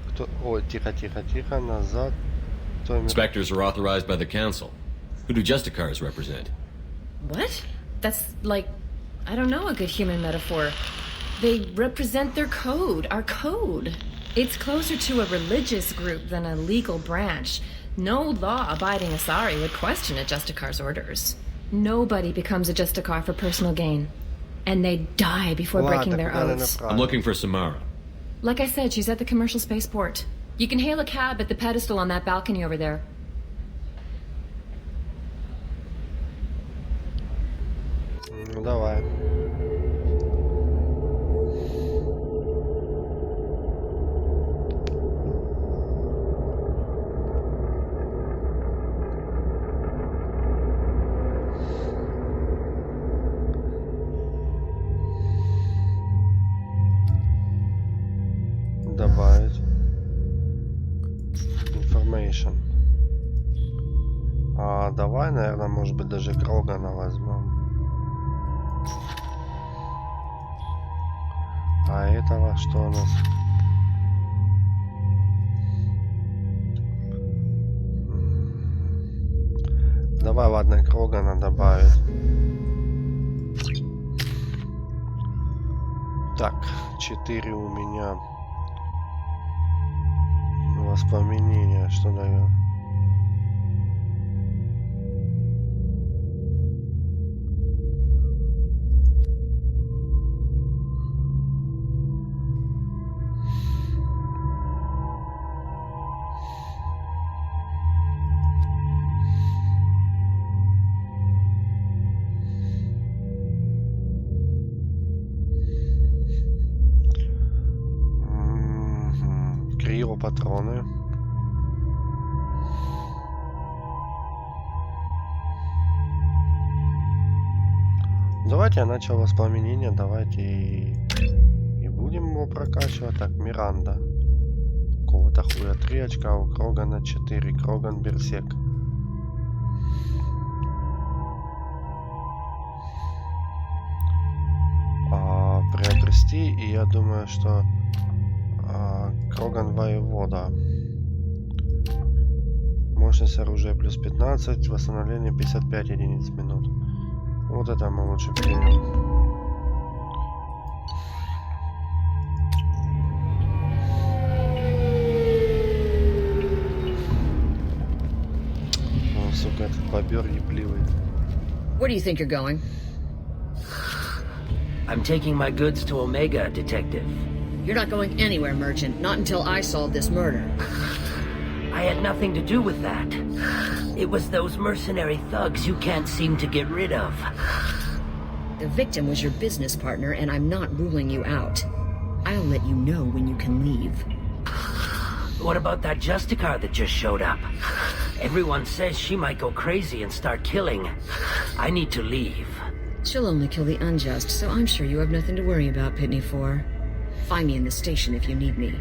Кто... Ой, тихо, тихо, тихо, назад. Spectres are authorized by the Council. Who do Justicars represent? What? That's like, I don't know a good human metaphor. They represent their code, our code. It's closer to a religious group than a legal branch. No law-abiding Asari would question a Justicar's orders. Nobody becomes a Justicar for personal gain. And they die before breaking their oaths. I'm looking for Samara. Like I said, she's at the commercial spaceport. You can hail a cab at the pedestal on that balcony over there. Ну давай. Добавить. Information. А давай, наверное, может быть, даже Крогана возьмем. А этого что у нас? давай, ладно, Крогана добавить. Так, 4 у меня. Воспоминания, что дает? Патроны. Давайте я начал воспоминания, давайте и будем его прокачивать. Так, Миранда. Какого-то хуя 3 очка, у Крогана 4. Кроган Берсек. Приобрести, и я думаю, что Кроган воевода. Мощность оружия плюс 15, восстановление 55 единиц в минуту. Вот это мы лучше примем. О, сука, этот бобер ебливый. Where do you think you're going? I'm taking my goods to Omega, Detective. You're not going anywhere, Merchant. Not until I solve this murder. I had nothing to do with that. It was those mercenary thugs you can't seem to get rid of. The victim was your business partner, and I'm not ruling you out. I'll let you know when you can leave. What about that Justicar that just showed up? Everyone says she might go crazy and start killing. I need to leave. She'll only kill the unjust, so I'm sure you have nothing to worry about, Pitney 4. Find me in the station if you need me.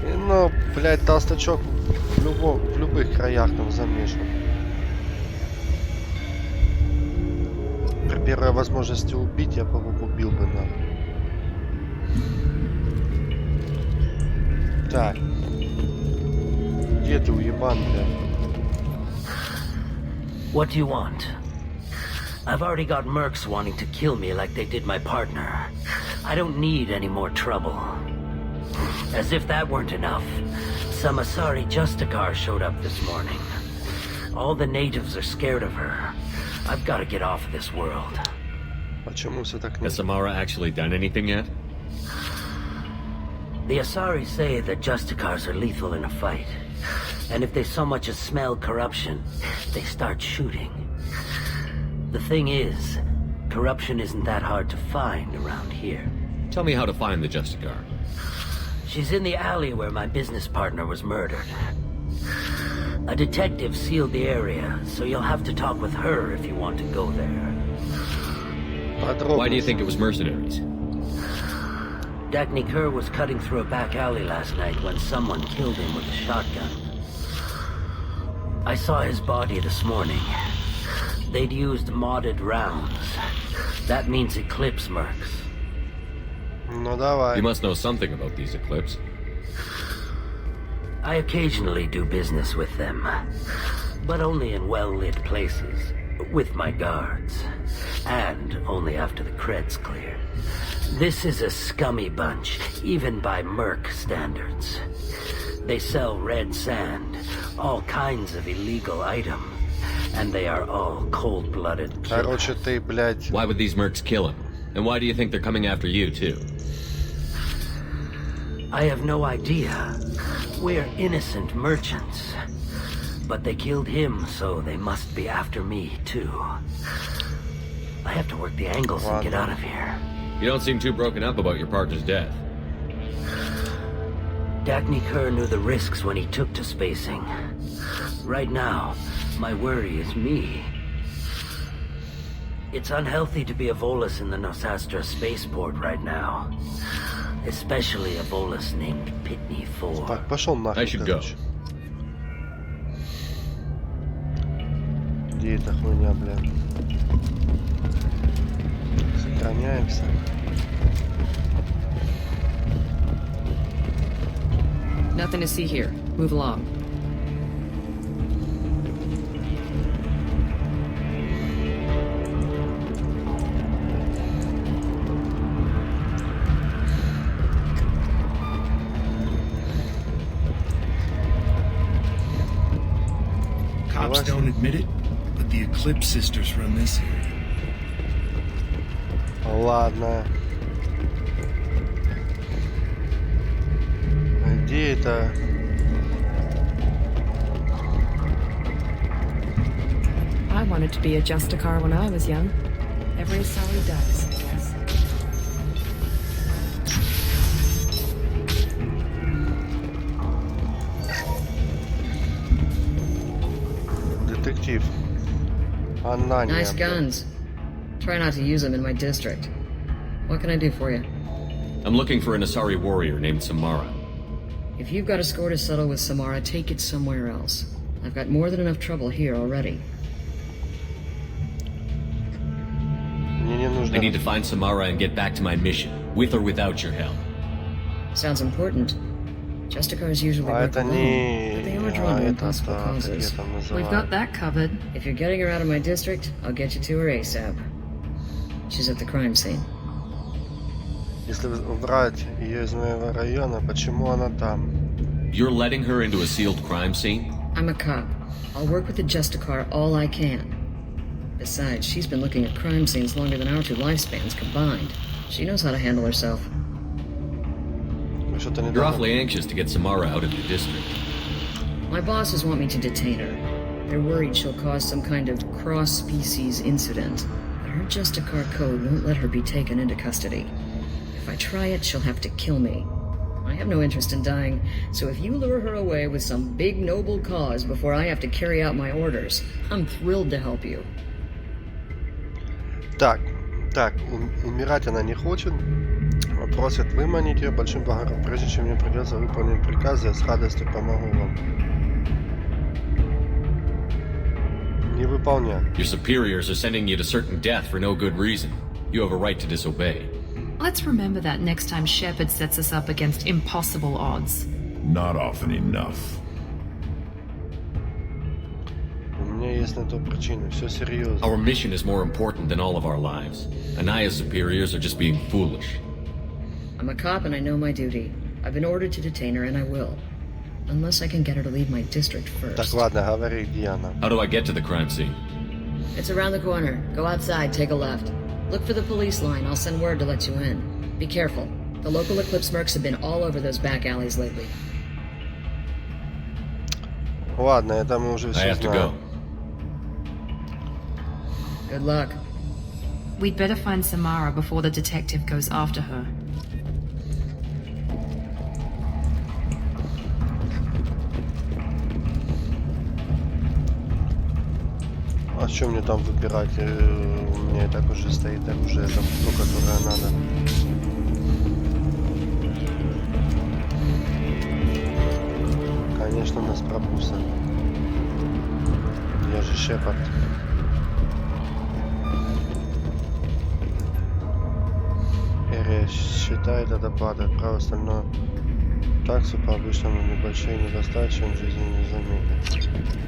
Ну, блядь, толстячок в любых краях там замешан. При первой возможности убить я бы его убил бы, да. Так. Где ты, уебан, блядь? What do you want? I've already got mercs wanting to kill me like they did my partner. I don't need any more trouble. As if that weren't enough, some Asari Justicar showed up this morning. All the natives are scared of her. I've got to get off of this world. Has Samara actually done anything yet? The Asari say that Justicars are lethal in a fight. And if they so much as smell corruption, they start shooting. The thing is, corruption isn't that hard to find around here. Tell me how to find the Justicar. She's in the alley where my business partner was murdered. A detective sealed the area, so you'll have to talk with her if you want to go there. Why do you think it was mercenaries? Dagny Kerr was cutting through a back alley last night when someone killed him with a shotgun. I saw his body this morning. They'd used modded rounds. That means Eclipse mercs. Ну давай. You must know something about these Eclipse. I occasionally do business with them, but only in well-lit places, with my guards, and only after the cred's clear. This is a scummy bunch, even by merc standards. They sell red sand, all kinds of illegal items, and they are all cold-blooded killers. Why would these mercs kill him? And why do you think they're coming after you, too? I have no idea. We're innocent merchants. But they killed him, so they must be after me, too. I have to work the angles and get out of here. You don't seem too broken up about your partner's death. Dagny Kerr knew the risks when he took to spacing. Right now, my worry is me. It's unhealthy to be a Volus in the Nosastra spaceport right now. Especially a Volus named Pitney 4. Так, пошел нахуй. I should go. Где эта хуйня, блядь? Сохраняемся. Nothing to see here. Move along. Cops don't admit it, but the Eclipse sisters run this area. Ладно. Где это? I wanted to be a Justicar when I was young. Every Asari does, I guess. Детектив. Анания. Nice guns. Try not to use them in my district. What can I do for you? I'm looking for an Asari warrior named Samara. If you've got a score to settle with Samara, take it somewhere else. I've got more than enough trouble here already. I need to find Samara and get back to my mission, with or without your help. Sounds important. Justicars usually work alone, but they are drawn to impossible causes. We've got that covered. If you're getting her out of my district, I'll get you to her ASAP. She's at the crime scene. Если убрать ее из моего района, почему она там? You're letting her into a sealed crime scene? I'm a cop. I'll work with the Justicar all I can. Besides, she's been looking at crime scenes longer than our two lifespans combined. She knows how to handle herself. You're awfully anxious to get Samara out of your district. My bosses want me to detain her. They're worried she'll cause some kind of cross-species incident. But her Justicar code won't let her be taken into custody. If I try it, she'll have to kill me. I have no interest in dying, so if you lure her away with some big noble cause before I have to carry out my orders, I'm thrilled to help you. Так, умирать она не хочет. Просит выманить ее большим благородством. Прежде чем мне придется выполнить приказ, я с радостью помогу вам. Не выполняй. Your superiors are sending you to certain death for no good reason. You have a right to disobey. Let's remember that next time Shepard sets us up against impossible odds. Not often enough. У меня есть на то причины. Все серьезно. Our mission is more important than all of our lives. Anaya's superiors are just being foolish. I'm a cop and I know my duty. I've been ordered to detain her and I will. Unless I can get her to leave my district first. Так, ладно, говори, где она. How do I get to the crime scene? It's around the corner. Go outside, take a left. Look for the police line. I'll send word to let you in. Be careful. The local Eclipse mercs have been all over those back alleys lately. Ладно, это мы уже все знаем. Good luck. We'd better find Samara before the detective goes after her. А что мне там выбирать? У меня и так уже стоит, так уже это то, которое надо. Конечно, нас пропустят. Я же Шепард. Эрия считает это падает. Право остальное. Таксу по обычному небольшие недостатки он в жизни не заметит.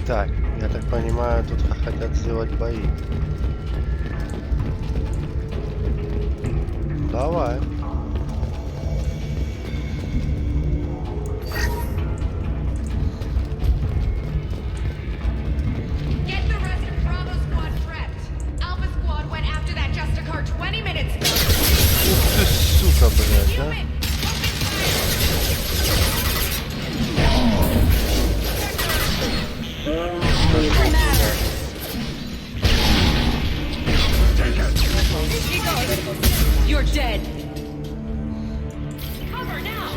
Так, я так понимаю, тут хотят сделать бои. Давай. Get the rest of Bravo squad prepped. Alpha squad went after that Justicar 20 minutes ago. Ух ты, сука, блядь, а. You're dead. Cover now.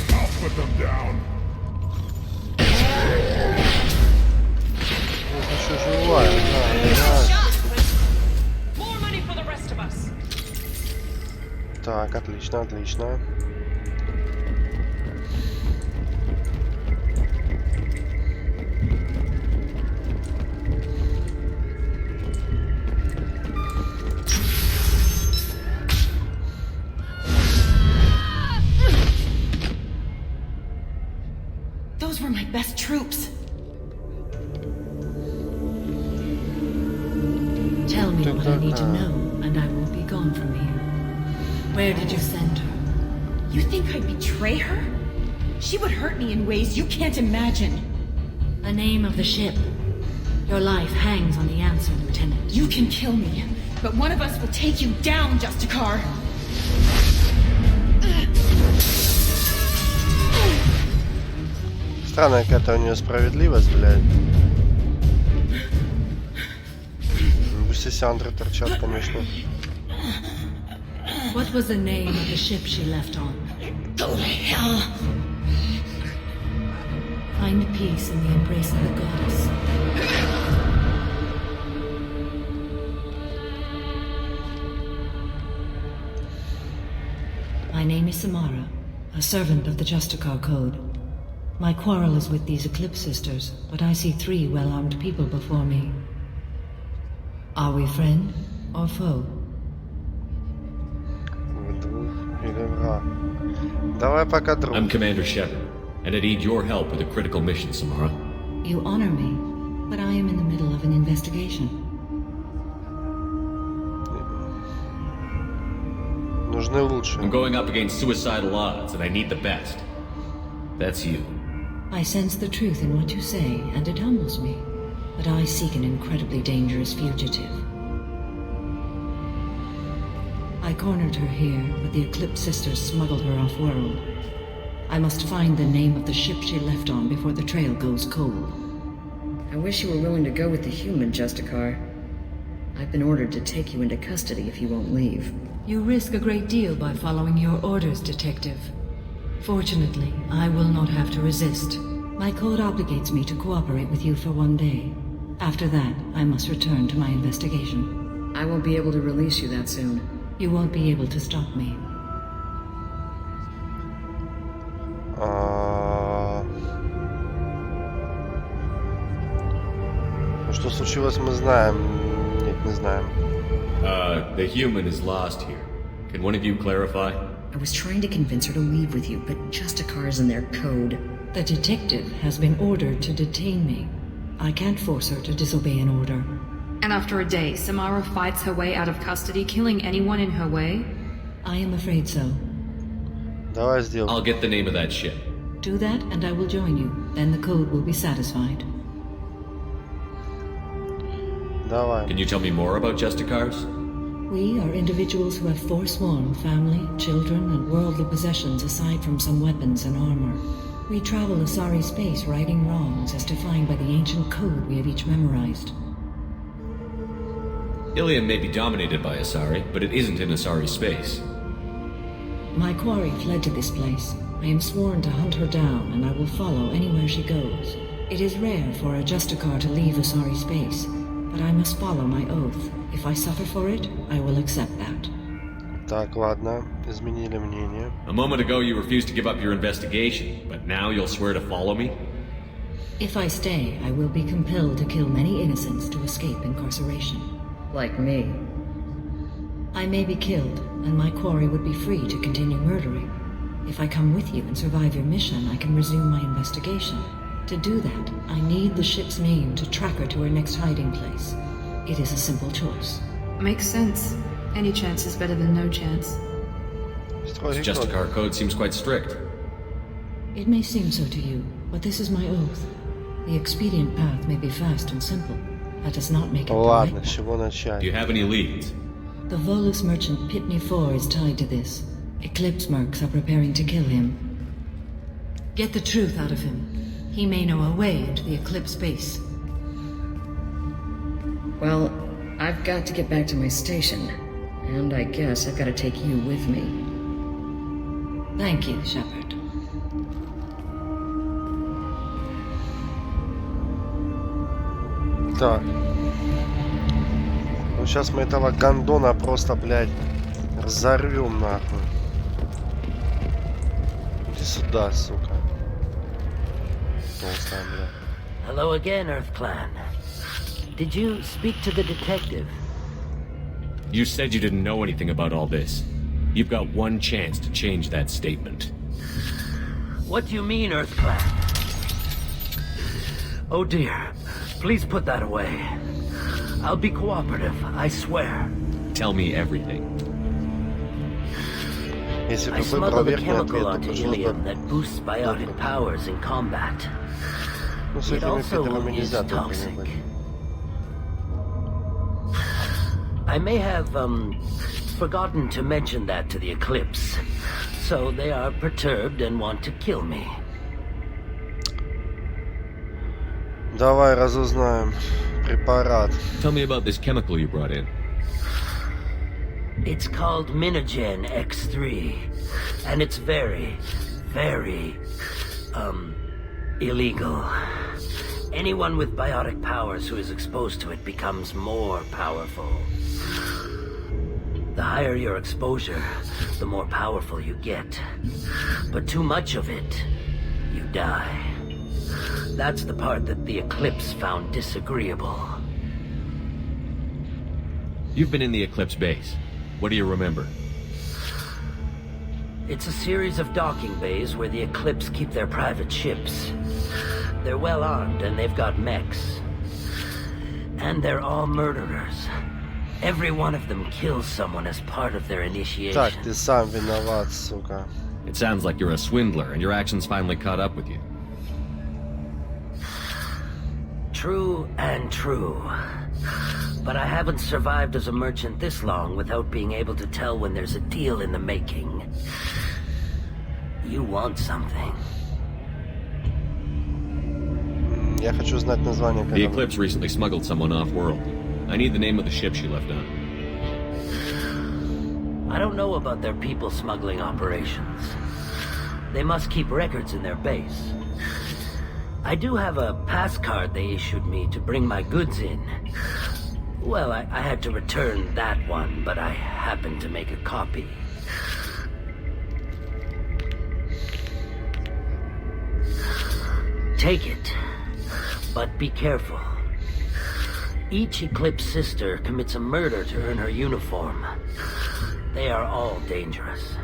I'll put them down. Еще живая, да, More money for the rest of us. Отлично, отлично. Those were my best troops. Tell me what I need to know, and I will be gone from here. Where did you send her? You think I'd betray her? She would hurt me in ways you can't imagine. The name of the ship. Your life hangs on the answer, Lieutenant. You can kill me, but one of us will take you down, Justicar. Странная какая-то у нее справедливость, блядь. Сисяндры торчат, конечно. What was the name of the ship she left on? Go to hell. Find peace in the embrace of the goddess. My name is Samara, a servant of the Justicar Code. My quarrel is with these Eclipse sisters, but I see 3 well-armed people before me. Are we friend or foe? Давай пока друг. I'm Commander Shepard, and I need your help with a critical mission, Samara. You honor me, but I am in the middle of an investigation. Нужны лучшие. I'm going up against suicidal odds, and I need the best. That's you. I sense the truth in what you say, and it humbles me. But I seek an incredibly dangerous fugitive. I cornered her here, but the Eclipse sisters smuggled her off-world. I must find the name of the ship she left on before the trail goes cold. I wish you were willing to go with the human, Justicar. I've been ordered to take you into custody if you won't leave. You risk a great deal by following your orders, Detective. Fortunately, I will not have to resist. My code obligates me to cooperate with you for 1 day. After that, I must return to my investigation. I won't be able to release you that soon. You won't be able to stop me. Что случилось, мы знаем. Нет, не знаем. The human is lost here. Can one of you clarify? I was trying to convince her to leave with you, but Justicar's in their code. The detective has been ordered to detain me. I can't force her to disobey an order. And after a day, Samara fights her way out of custody, killing anyone in her way? I am afraid so. Давай сделаем. I'll get the name of that ship. Do that and I will join you. Then the code will be satisfied. Давай. Can you tell me more about Justicars? We are individuals who have forsworn family, children, and worldly possessions aside from some weapons and armor. We travel Asari space righting wrongs as defined by the ancient code we have each memorized. Ilium may be dominated by Asari, but it isn't in Asari space. My quarry fled to this place. I am sworn to hunt her down, and I will follow anywhere she goes. It is rare for a Justicar to leave Asari space, but I must follow my oath. If I suffer for it, I will accept that. Так, ладно. Изменили мнение. A moment ago you refused to give up your investigation, but now you'll swear to follow me? If I stay, I will be compelled to kill many innocents to escape incarceration. Like me. I may be killed, and my quarry would be free to continue murdering. If I come with you and survive your mission, I can resume my investigation. To do that, I need the ship's name to track her to her next hiding place. It is a simple choice. Makes sense. Any chance is better than no chance. The Justicar code seems quite strict. It may seem so to you, but this is my oath. The expedient path may be fast and simple. That does not make it Ладно, right. с чего начать? Do you have any leads? The Volus merchant Pitney 4 is tied to this. Eclipse mercs are preparing to kill him. Get the truth out of him. He may know a way into the Eclipse base. Well, I've got to get back to my station. And I guess I've got to take you with me. Thank you, Shepard. Так. Ну сейчас мы этого гондона просто, блядь, разорвем нахуй. Иди сюда, сука. Толстая, бля. Hello again, Earth Clan. Did you speak to the detective? You said you didn't know anything about all this. You've got one chance to change that statement. What do you mean, Earth Clan? Oh dear. Please put that away. I'll be cooperative, I swear. Tell me everything. Если I бы вы smuggled a проверки chemical ответ, то onto пришлось Ilium бы... that boosts biotic powers in combat. Ну, с It этими also пидорами is нельзя долго toxic. не быть. I may have, forgotten to mention that to the Eclipse. So they are perturbed and want to kill me. Давай разузнаем препарат. Tell me about this chemical you brought in. It's called Minogen X3. And it's very, very, illegal. Anyone with biotic powers who is exposed to it becomes more powerful. The higher your exposure, the more powerful you get. But too much of it, you die. That's the part that the Eclipse found disagreeable. You've been in the Eclipse base. What do you remember? It's a series of docking bays where the Eclipse keep their private ships. They're well armed and they've got mechs. And they're all murderers. Every one of them kills someone as part of their initiation. Так, ты сам виноват, сука. It sounds like you're a swindler and your actions finally caught up with you. True and true. But I haven't survived as a merchant this long without being able to tell when there's a deal in the making. You want something. Я хочу знать название The Eclipse recently smuggled someone off-world. I need the name of the ship she left on. I don't know about their people smuggling operations. They must keep records in their base. I do have a pass card they issued me to bring my goods in. Well, I had to return that one, but I happened to make a copy. Take it, but be careful. Each Eclipse sister commits a murder to earn her uniform. They are all dangerous.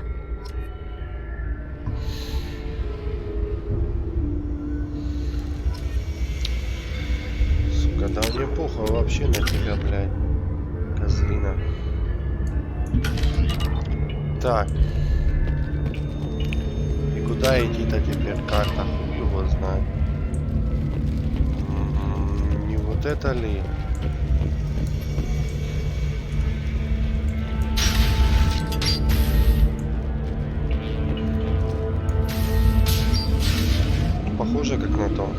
Сука, да мне похуй вообще на тебя, блядь. Козлина. Так. И куда идти-то теперь? Карта хуй его знает. Не вот это ли? Похоже как на то.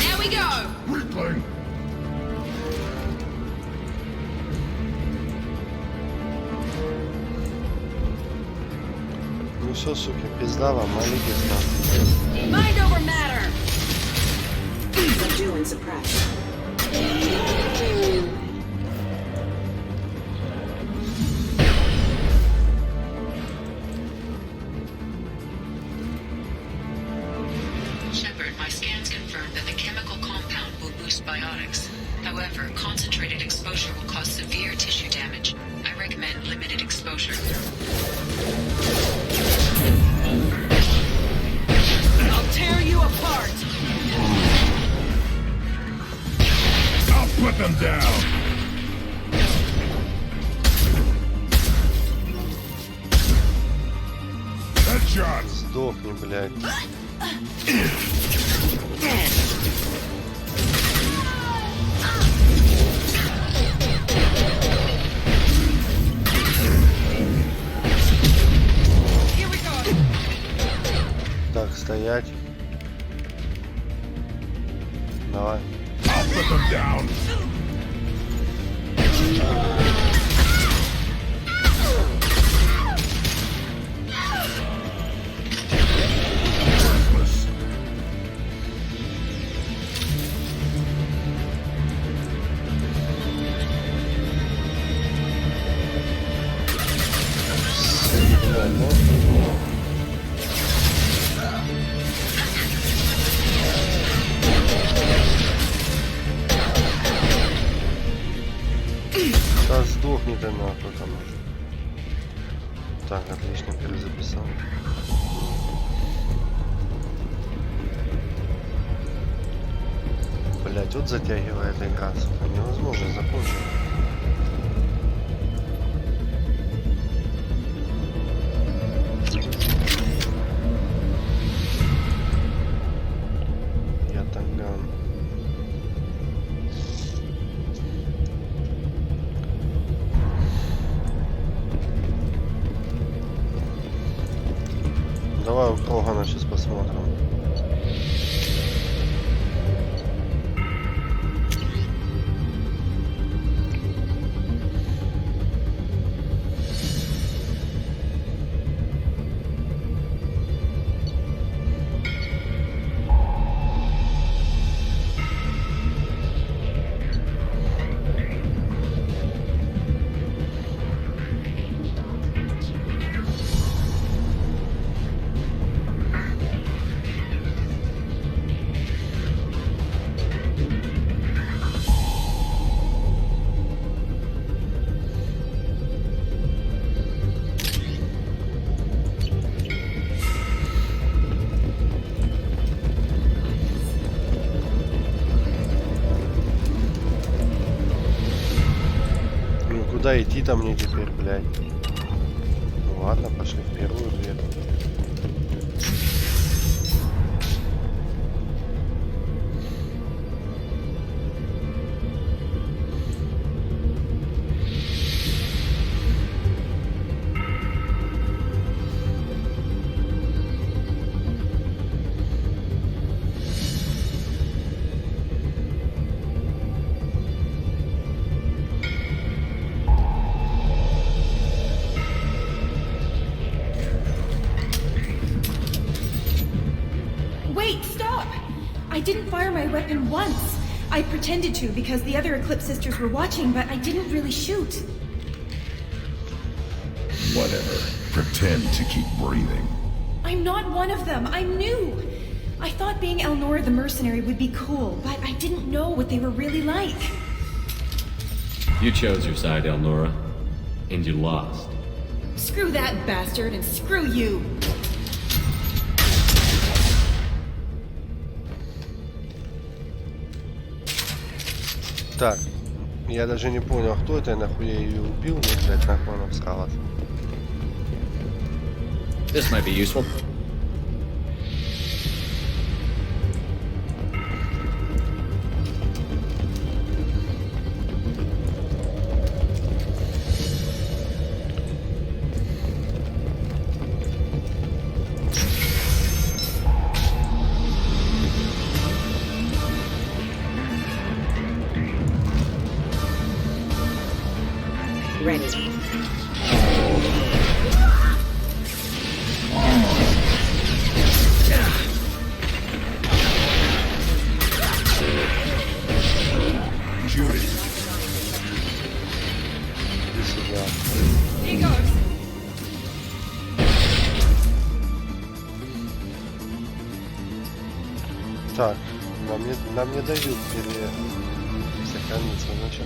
There we go. Weakling. Ну все, суки, пизда вам, молитесь нам. Mind over matter. Subdue and suppress. Shepard, my scans confirm that the chemical compound will boost biotics. However, concentrated exposure will cause severe tissue damage. I recommend limited exposure. I'll tear you apart. I'll put them down. Headshot. Сдохни, блядь. Так, стоять. Давай. I'll put them down. Worthless. Да сдохни ты нахуй там уже. Так, отлично, перезаписал. Блять, вот затягивает игра, сука, невозможно закончить. Я тогда... Давай у Когана сейчас посмотрим. Куда идти-то мне теперь, блядь? Ну ладно, пошли в первую дверь. I didn't fire my weapon once. I pretended to because the other Eclipse sisters were watching, but I didn't really shoot. Whatever. Pretend to keep breathing. I'm not one of them. I'm new. I thought being Elnora the mercenary would be cool, but I didn't know what they were really like. You chose your side, Elnora, and you lost. Screw that bastard and screw you. Так, я даже не понял, кто это, нахуй я ее убил, но, блядь, нахуй она вскалась. This might be useful. Так, нам не дают сохраниться, значит.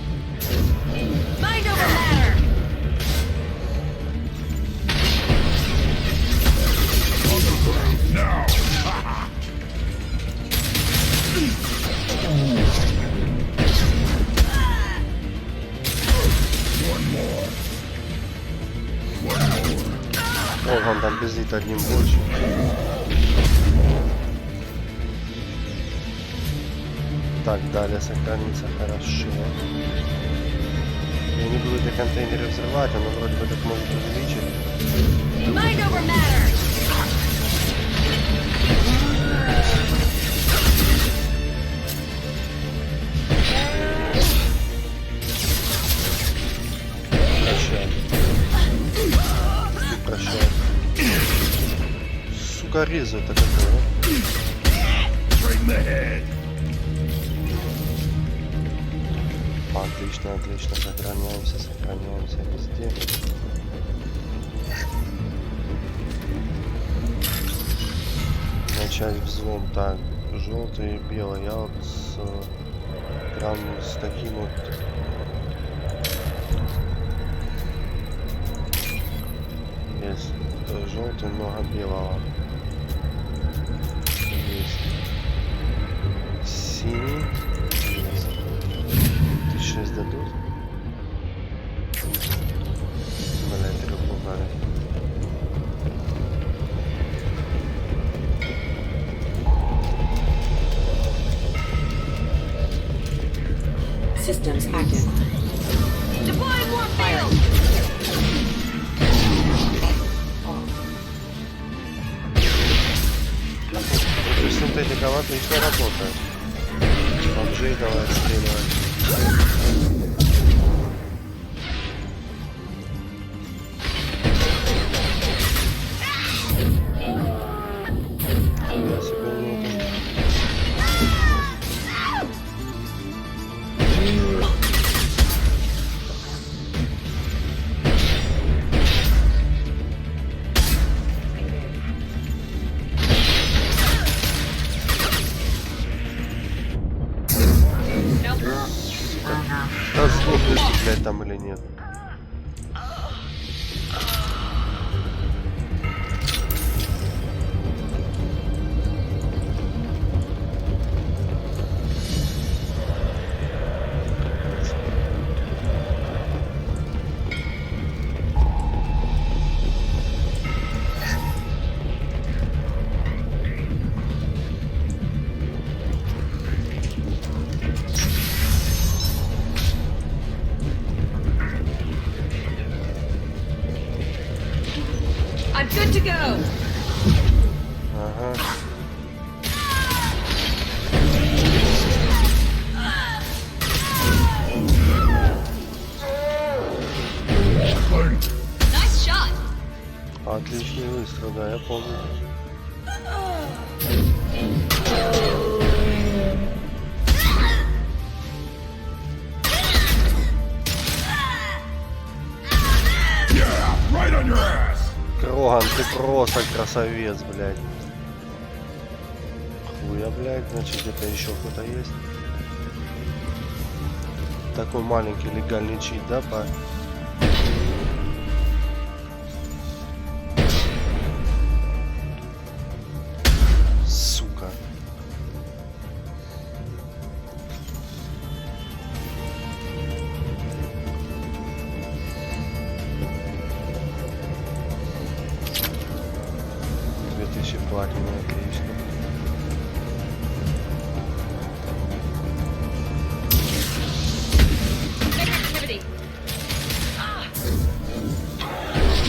Mind over matter. Now. О, он там безит одним больше. Так, далее сохранится хорошо. Я не буду эти контейнеры взрывать, оно вроде бы так может увеличить. Mind over matter. Прощай. Сука, резу это какое? Отлично, отлично, сохраняемся везде. Начать взлом. Так, желтый и белый. Я вот прям с таким вот желтый, много белого. Есть. Синий. 1006 дадут. Блять, рыбу ударить. Systems active. Deploying warp field! То есть синтетика отлично работает. Бомжей давай отстреливать. Я себе не это. Да сдохнешь ты, блядь, там или нет? I'm good to go! Ага. Nice shot! Отличный выстрел, да, я помню. Right on your ass! Кроган, ты просто красавец, блядь. Хуя, блядь, значит где-то еще кто-то есть. Такой маленький легальный чит, да, по... Сука. Платина, отлично.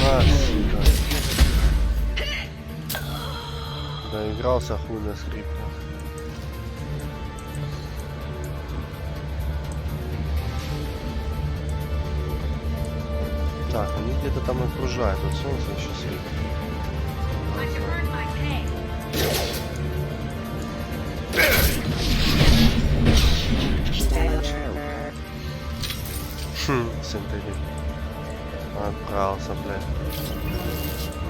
А, сука. Доигрался хуй на скриптах. Так, они где-то там окружают. Вот солнце еще светит. Синтетик. Отправился, блядь.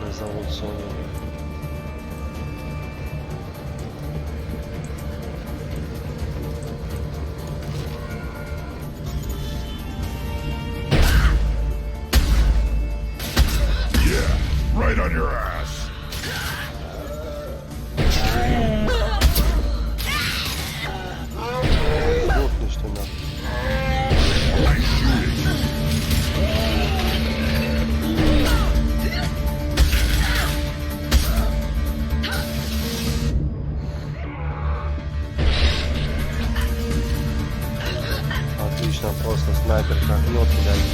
На завод Sony. Yeah, right on your ass! Сдохнешь ты нахуй. Отлично, просто снайперка гнет, блядь.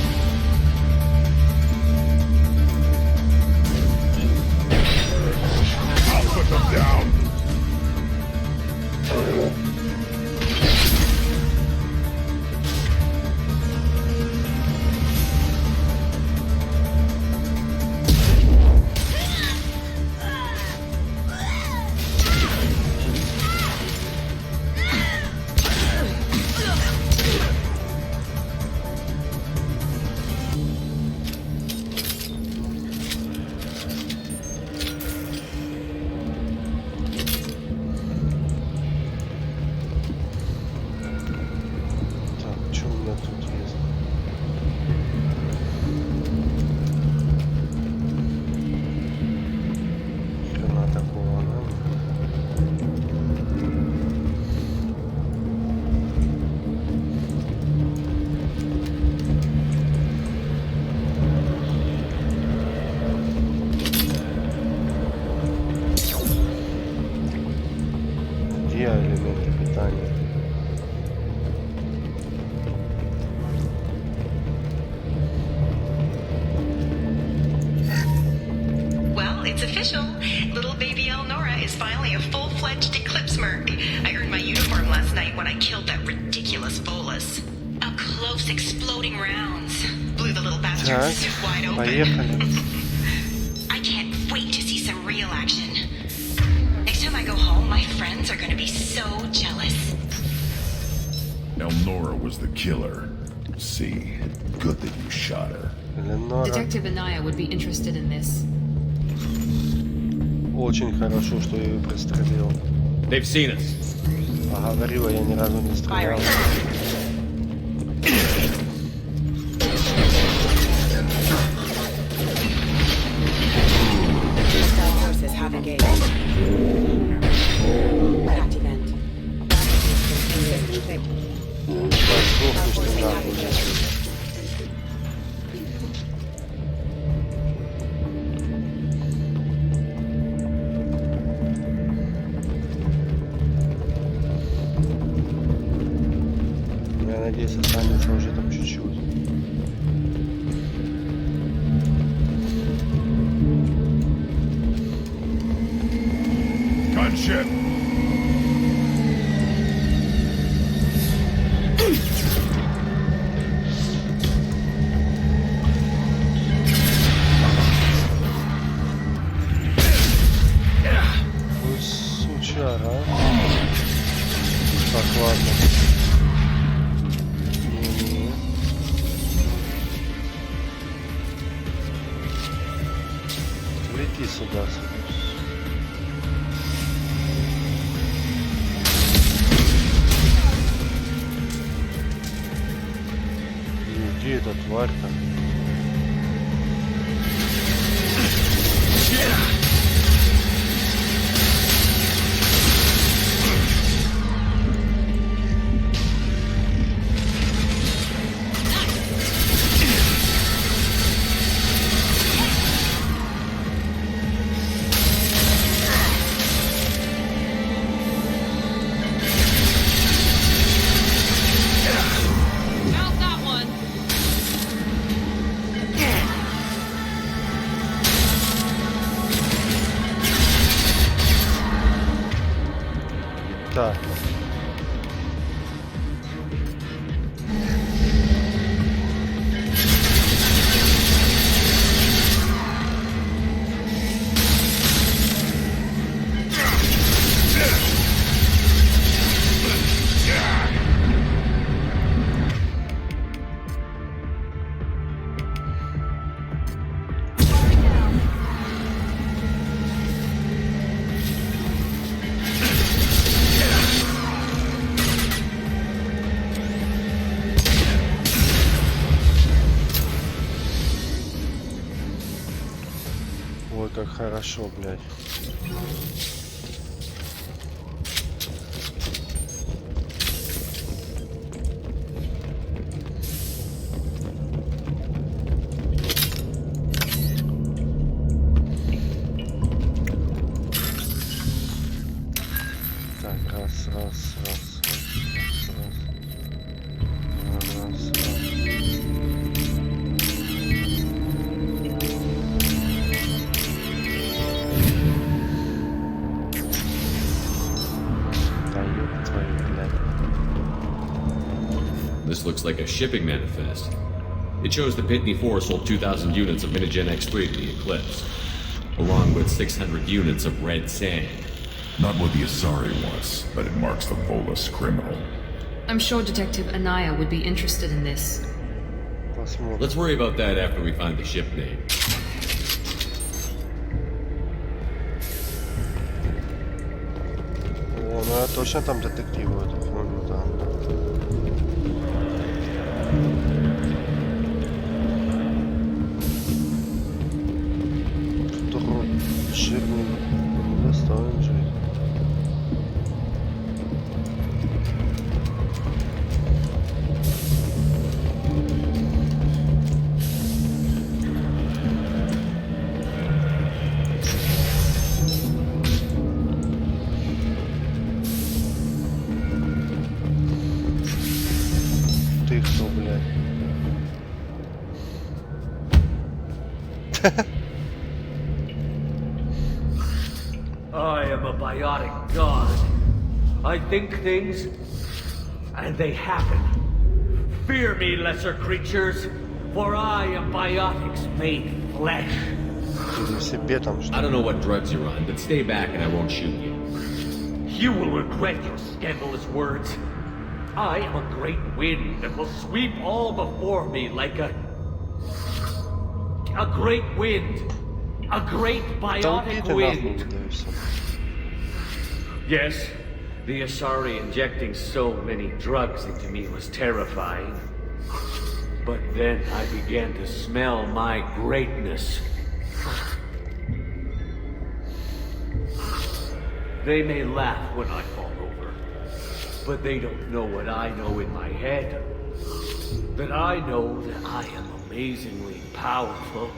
I'll put them down! It's official. Little baby Elnora is finally a full-fledged eclipse merc. I earned my uniform last night when I killed that ridiculous bolus. Up close, exploding rounds. Blew the little bastard's suit wide open. I can't wait to see some real action. Next time I go home, my friends are gonna be so jealous. Elnora was the killer. See, good that you shot her. Detective Anaya would be interested in this. Очень хорошо, что я ее пристрелил. They've seen us. А говорила, я ни разу не стрелял. Я надеюсь, останется уже там чуть-чуть. Gunship! Ой, сучара, а? Так, ладно. Не-не. Лети сюда. Где эта тварь-то? How's that one? Так. Ой, как хорошо, блядь. Так, раз, раз, раз, раз, раз, раз, раз, раз. This looks like a shipping manifest. It shows the Pitney 4 sold 2,000 units of Minigen X3 to the Eclipse, along with 600 units of red sand. Not what the Asari wants, but it marks the Volus criminal. I'm sure Detective Anaya would be interested in this. Let's worry about that after we find the ship name. О, ну я точно там детективу эту хуйню там. Второй жирный достоин жизни. Ты кто, блядь? biotic god. I think things, and they happen. Fear me, lesser creatures, for I am biotics made flesh. I don't know what drugs you're on, but stay back and I won't shoot you. You will regret your scandalous words. I am a great wind that will sweep all before me like a great wind. A great biotic wind. Yes, the Asari injecting so many drugs into me was terrifying. But then I began to smell my greatness. They may laugh when I fall over, but they don't know what I know in my head. That I know that I am amazingly powerful.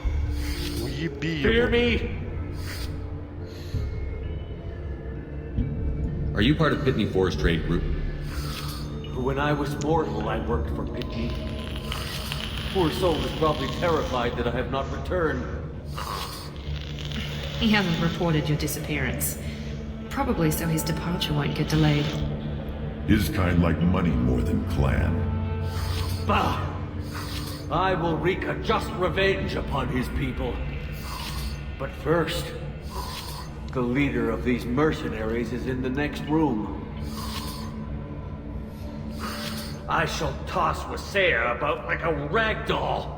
Fear me? Are you part of Pitney Four's trade group? When I was mortal, I worked for Pitney. Poor soul is probably terrified that I have not returned. He hasn't reported your disappearance. Probably so his departure won't get delayed. His kind like money more than clan. Bah! I will wreak a just revenge upon his people. But first, the leader of these mercenaries is in the next room. I shall toss Wasea about like a rag doll.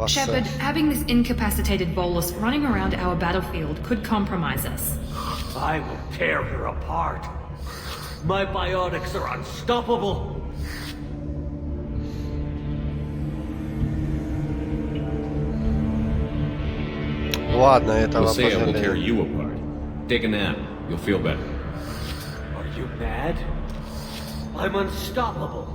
Shepard, having this incapacitated bolus running around our battlefield could compromise us. I will tear her apart. My biotics are unstoppable. Ладно, этого Wasea will tear пожалею. you apart. Take a nap. You'll feel better. Are you mad? I'm unstoppable.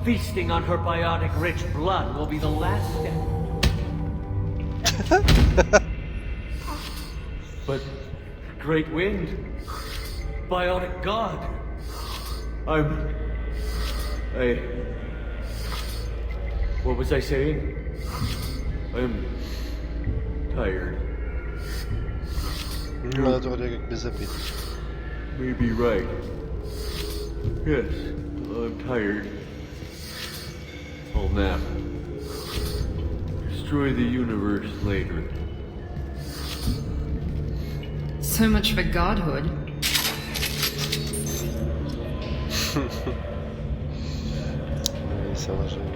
Feasting on her biotic-rich blood will be the last step. But great wind, biotic god. What was I saying? I'm tired. Ну, это вроде как без обид. Maybe right. Yes, I'm tired. I'll nap. Destroy the universe later. So much for godhood. Весело живем.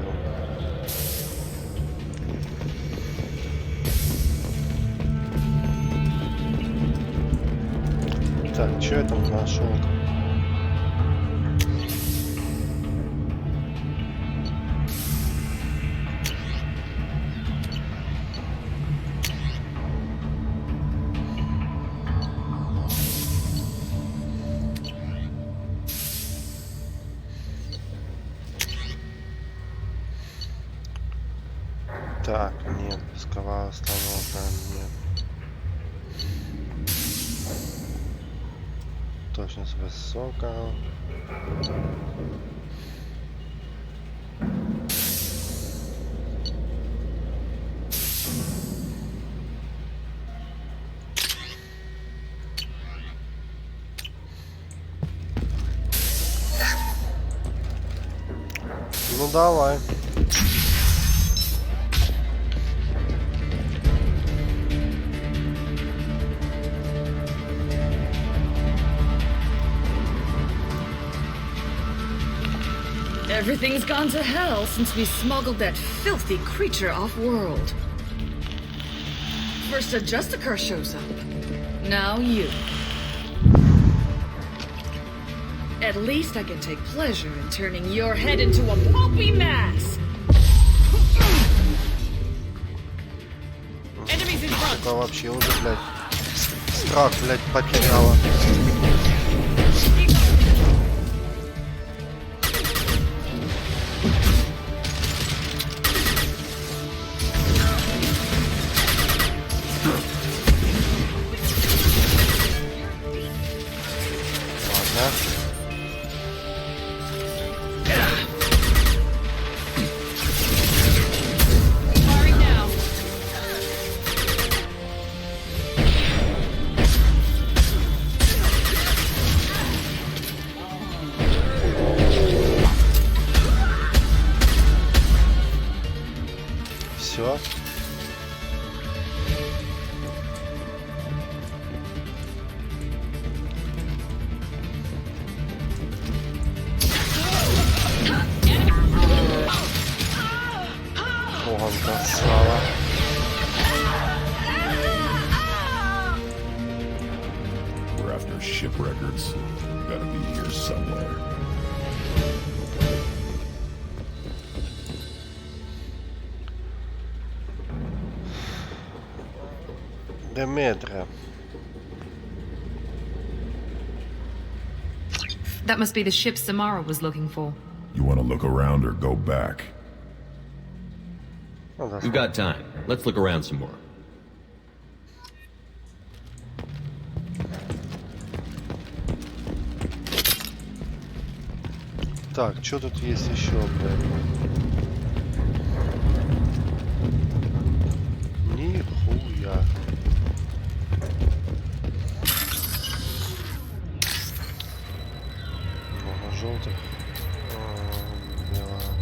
Так, что я там нашел? Так, нет, пусковая установка, нет. Точность высокая. Ну давай. Everything's gone to hell since we smuggled that filthy creature off-world. First a Justicar shows up. Now you. At least I can take pleasure in turning your head into a pulpy mass. Enemies in front. Сука, вообще уже, блядь, страх, блядь, потеряла. Гонка слава. We're after ship records. Gotta be here somewhere. Demetra. That must be the ship Samara was looking for. You want to look around or go back? Oh, We've got time. Let's look around some more. Так, что тут есть еще, блядь? Нихуя. Много желтых. Белая.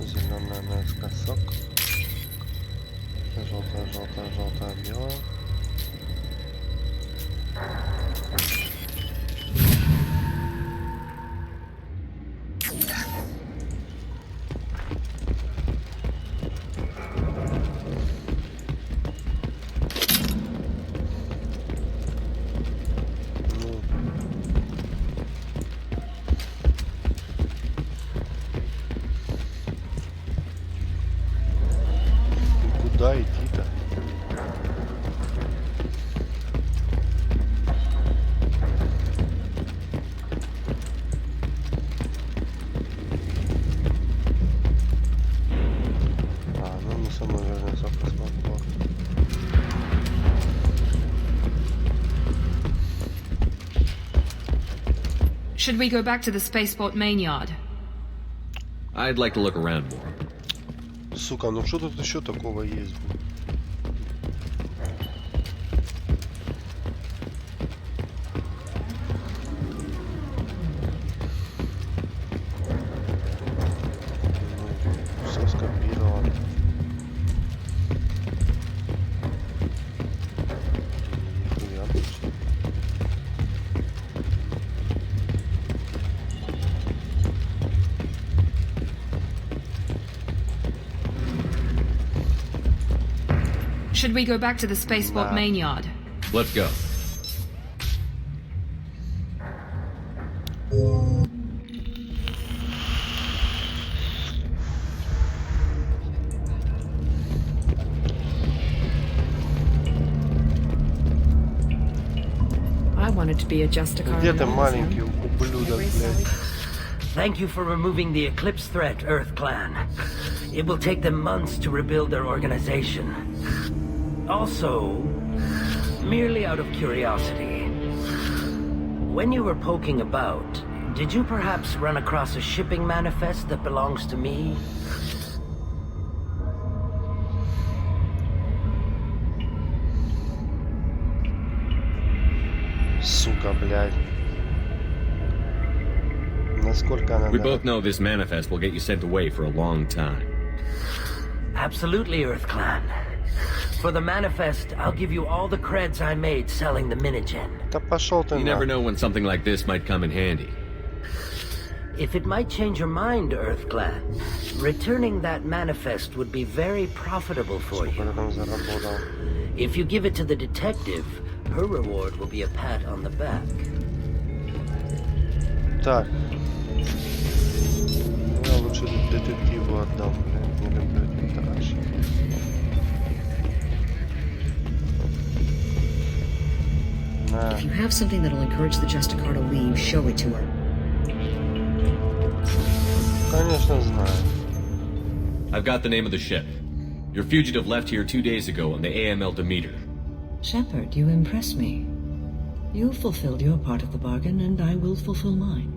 Зеленая наискосок. Желтая, желтая, желтая, белая. Куда идти-то? Ну мы самой вернемся в космопорт. Should we go back to the spaceport main yard? I'd like to look around more. Сука, ну что тут еще такого есть? Все скопировано. Нихуя. Should we go back to the spaceport main yard? Let's go. I wanted to be a Justicar. Где ты, маленький ублюдок, блядь? Thank you for removing the Eclipse threat, Earth Clan. It will take them months to rebuild their organization. Also, merely out of curiosity, when you were poking about, did you perhaps run across a shipping manifest that belongs to me? Сука, блядь. Насколько она... We both know this manifest will get you sent away for a long time. Absolutely, Earth Clan. For the manifest, I'll give you all the creds I made selling the minigen. Да пошел ты You never know when something like this might come in handy. If it might change your mind, Earth Clan, returning that manifest would be very profitable for you. If you give it to the detective, her reward will be a pat on the back. Так. Я лучше детективу отдам, блядь, не люблю этих тараш. If you have something that'll encourage the Justicar to leave, show it to her. Конечно, знаю. I've got the name of the ship. Your fugitive left here 2 days ago on the AML Demeter. Shepard, you impress me. You fulfilled your part of the bargain, and I will fulfill mine.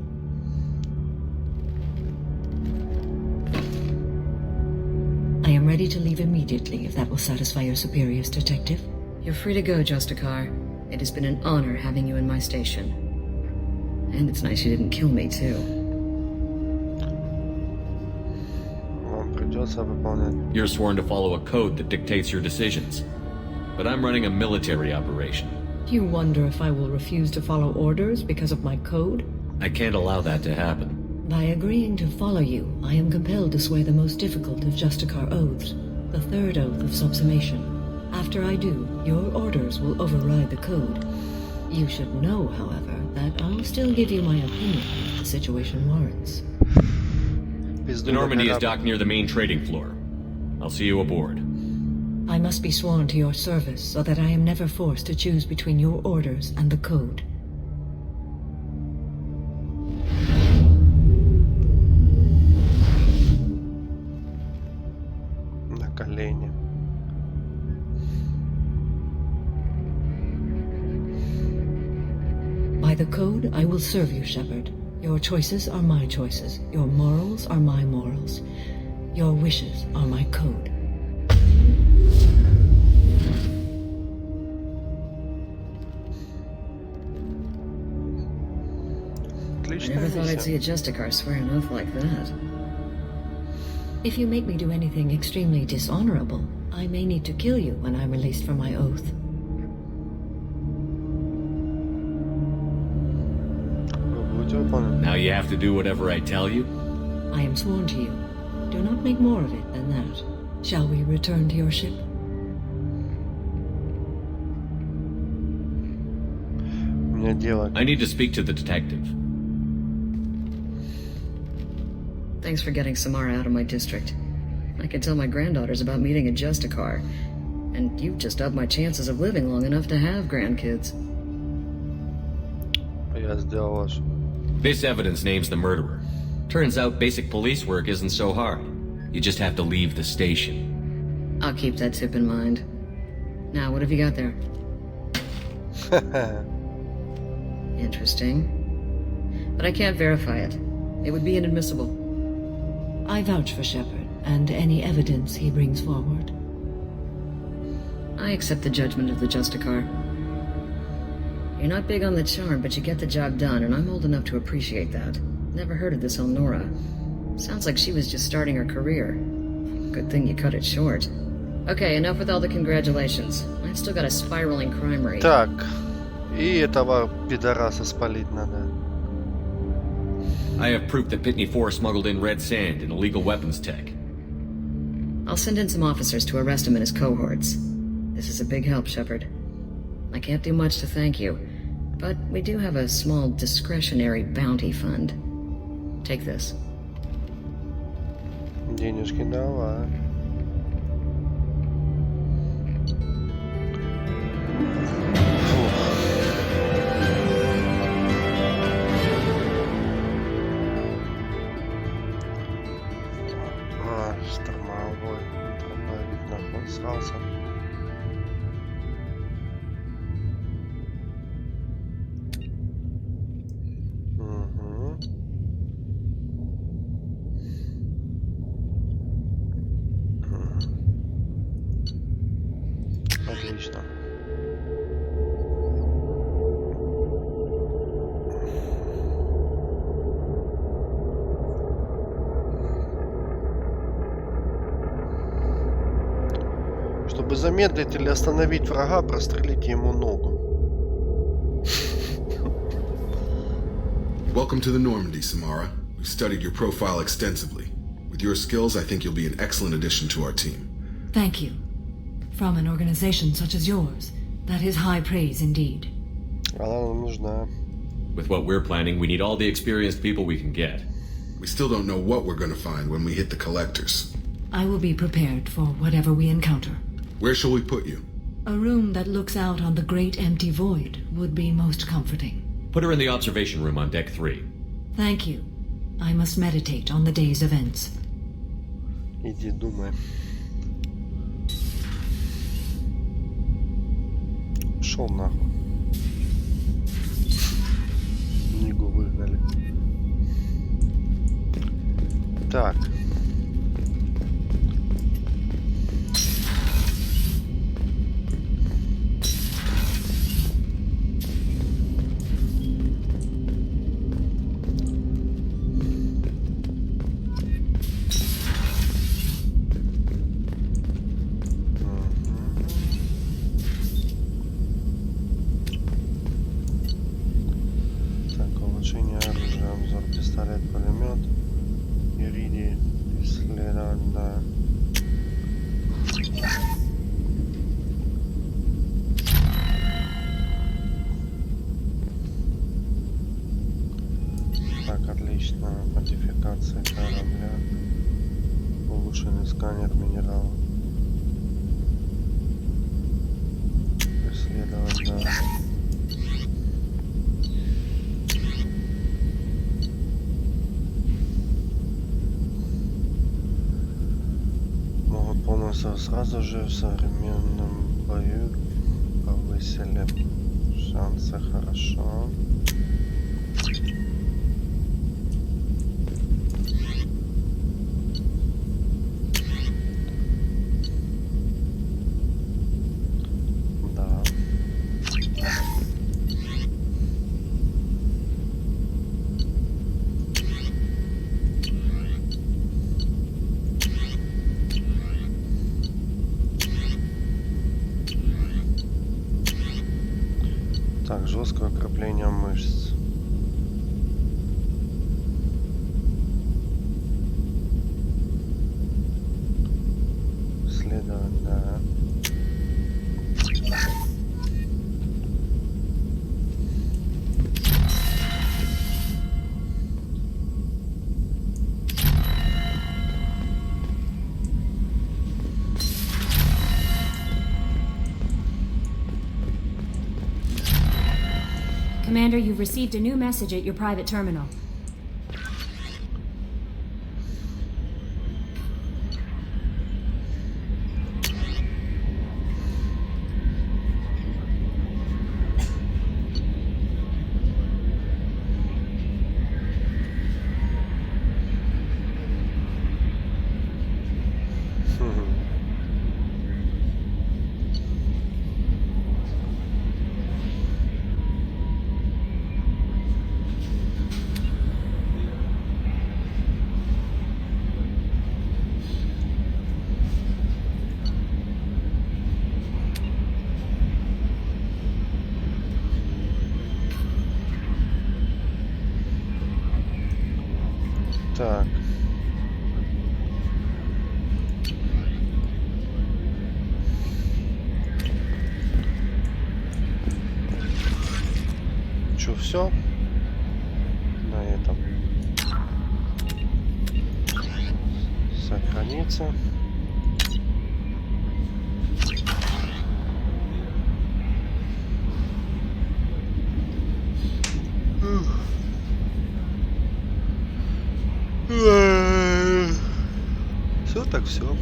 I am ready to leave immediately, if that will satisfy your superiors, Detective. You're free to go, Justicar. It has been an honor having you in my station. And it's nice you didn't kill me, too. Вам придется выполнять. You're sworn to follow a code that dictates your decisions. But I'm running a military operation. You wonder if I will refuse to follow orders because of my code? I can't allow that to happen. By agreeing to follow you, I am compelled to swear the most difficult of Justicar oaths, the third oath of subsumation. After I do, your orders will override the code. You should know, however, that I'll still give you my opinion if the situation warrants. The Normandy is docked near the main trading floor. I'll see you aboard. I must be sworn to your service so that I am never forced to choose between your orders and the code. На колени. By the code, I will serve you, Shepard. Your choices are my choices. Your morals are my morals. Your wishes are my code. I never thought I'd see a Justicar swear an oath like that. If you make me do anything extremely dishonorable, I may need to kill you when I'm released from my oath. Now you have to do whatever I tell you? I am sworn to you. Do not make more of it than that. Shall we return to your ship? I need to speak to the detective. Thanks for getting Samara out of my district. I can tell my granddaughters about meeting a Justicar, and you've just upped my chances of living long enough to have grandkids. This evidence names the murderer. Turns out basic police work isn't so hard. You just have to leave the station. I'll keep that tip in mind. Now, what have you got there? Interesting. But I can't verify it. It would be inadmissible. I vouch for Shepard, and any evidence he brings forward. I accept the judgment of the Justicar. You're not big on the charm, but you get the job done, and I'm old enough to appreciate that. Never heard of this Elnora. Sounds like she was just starting her career. Good thing you cut it short. Okay, enough with all the congratulations. I've still got a spiraling crime rate. Так, и этого пидораса спалить надо. I have proof that Pitney 4 smuggled in red sand and illegal weapons tech. I'll send in some officers to arrest him and his cohorts. This is a big help, Shepard. I can't do much to thank you, but we do have a small discretionary bounty fund. Take this. Денежки давай. Штормовой дробовик нахватался. Отлично. Чтобы замедлить или остановить врага, прострелите ему ногу. Welcome to the Normandy, Samara. We've studied your profile extensively. With your skills, I think you'll be an excellent addition to our team. Thank you. From an organization such as yours, that is high praise indeed. Она нам нужна. With what we're planning, we need all the experienced people we can get. We still don't know what we're going to find when we hit the collectors. I will be prepared for whatever we encounter. Where shall we put you? A room that looks out on the great empty void would be most comforting. Put her in the observation room on deck 3. Thank you. I must meditate on the day's events. Иди думай. Шел нахуй. Нигу выгнали. Так. Так, улучшение оружия, обзор Револьвер, пистолет, пулемет. Иридий, исследование. Так, отлично. Модификация корабля. Улучшенный сканер минералов. Исследование. Могут полностью сразу же в современном бою повысили шансы. Хорошо. Так, жесткое укрепление мышц. Следование. Commander, you've received a new message at your private terminal. Так. Чё, все? На этом. Сохранится. Все так все.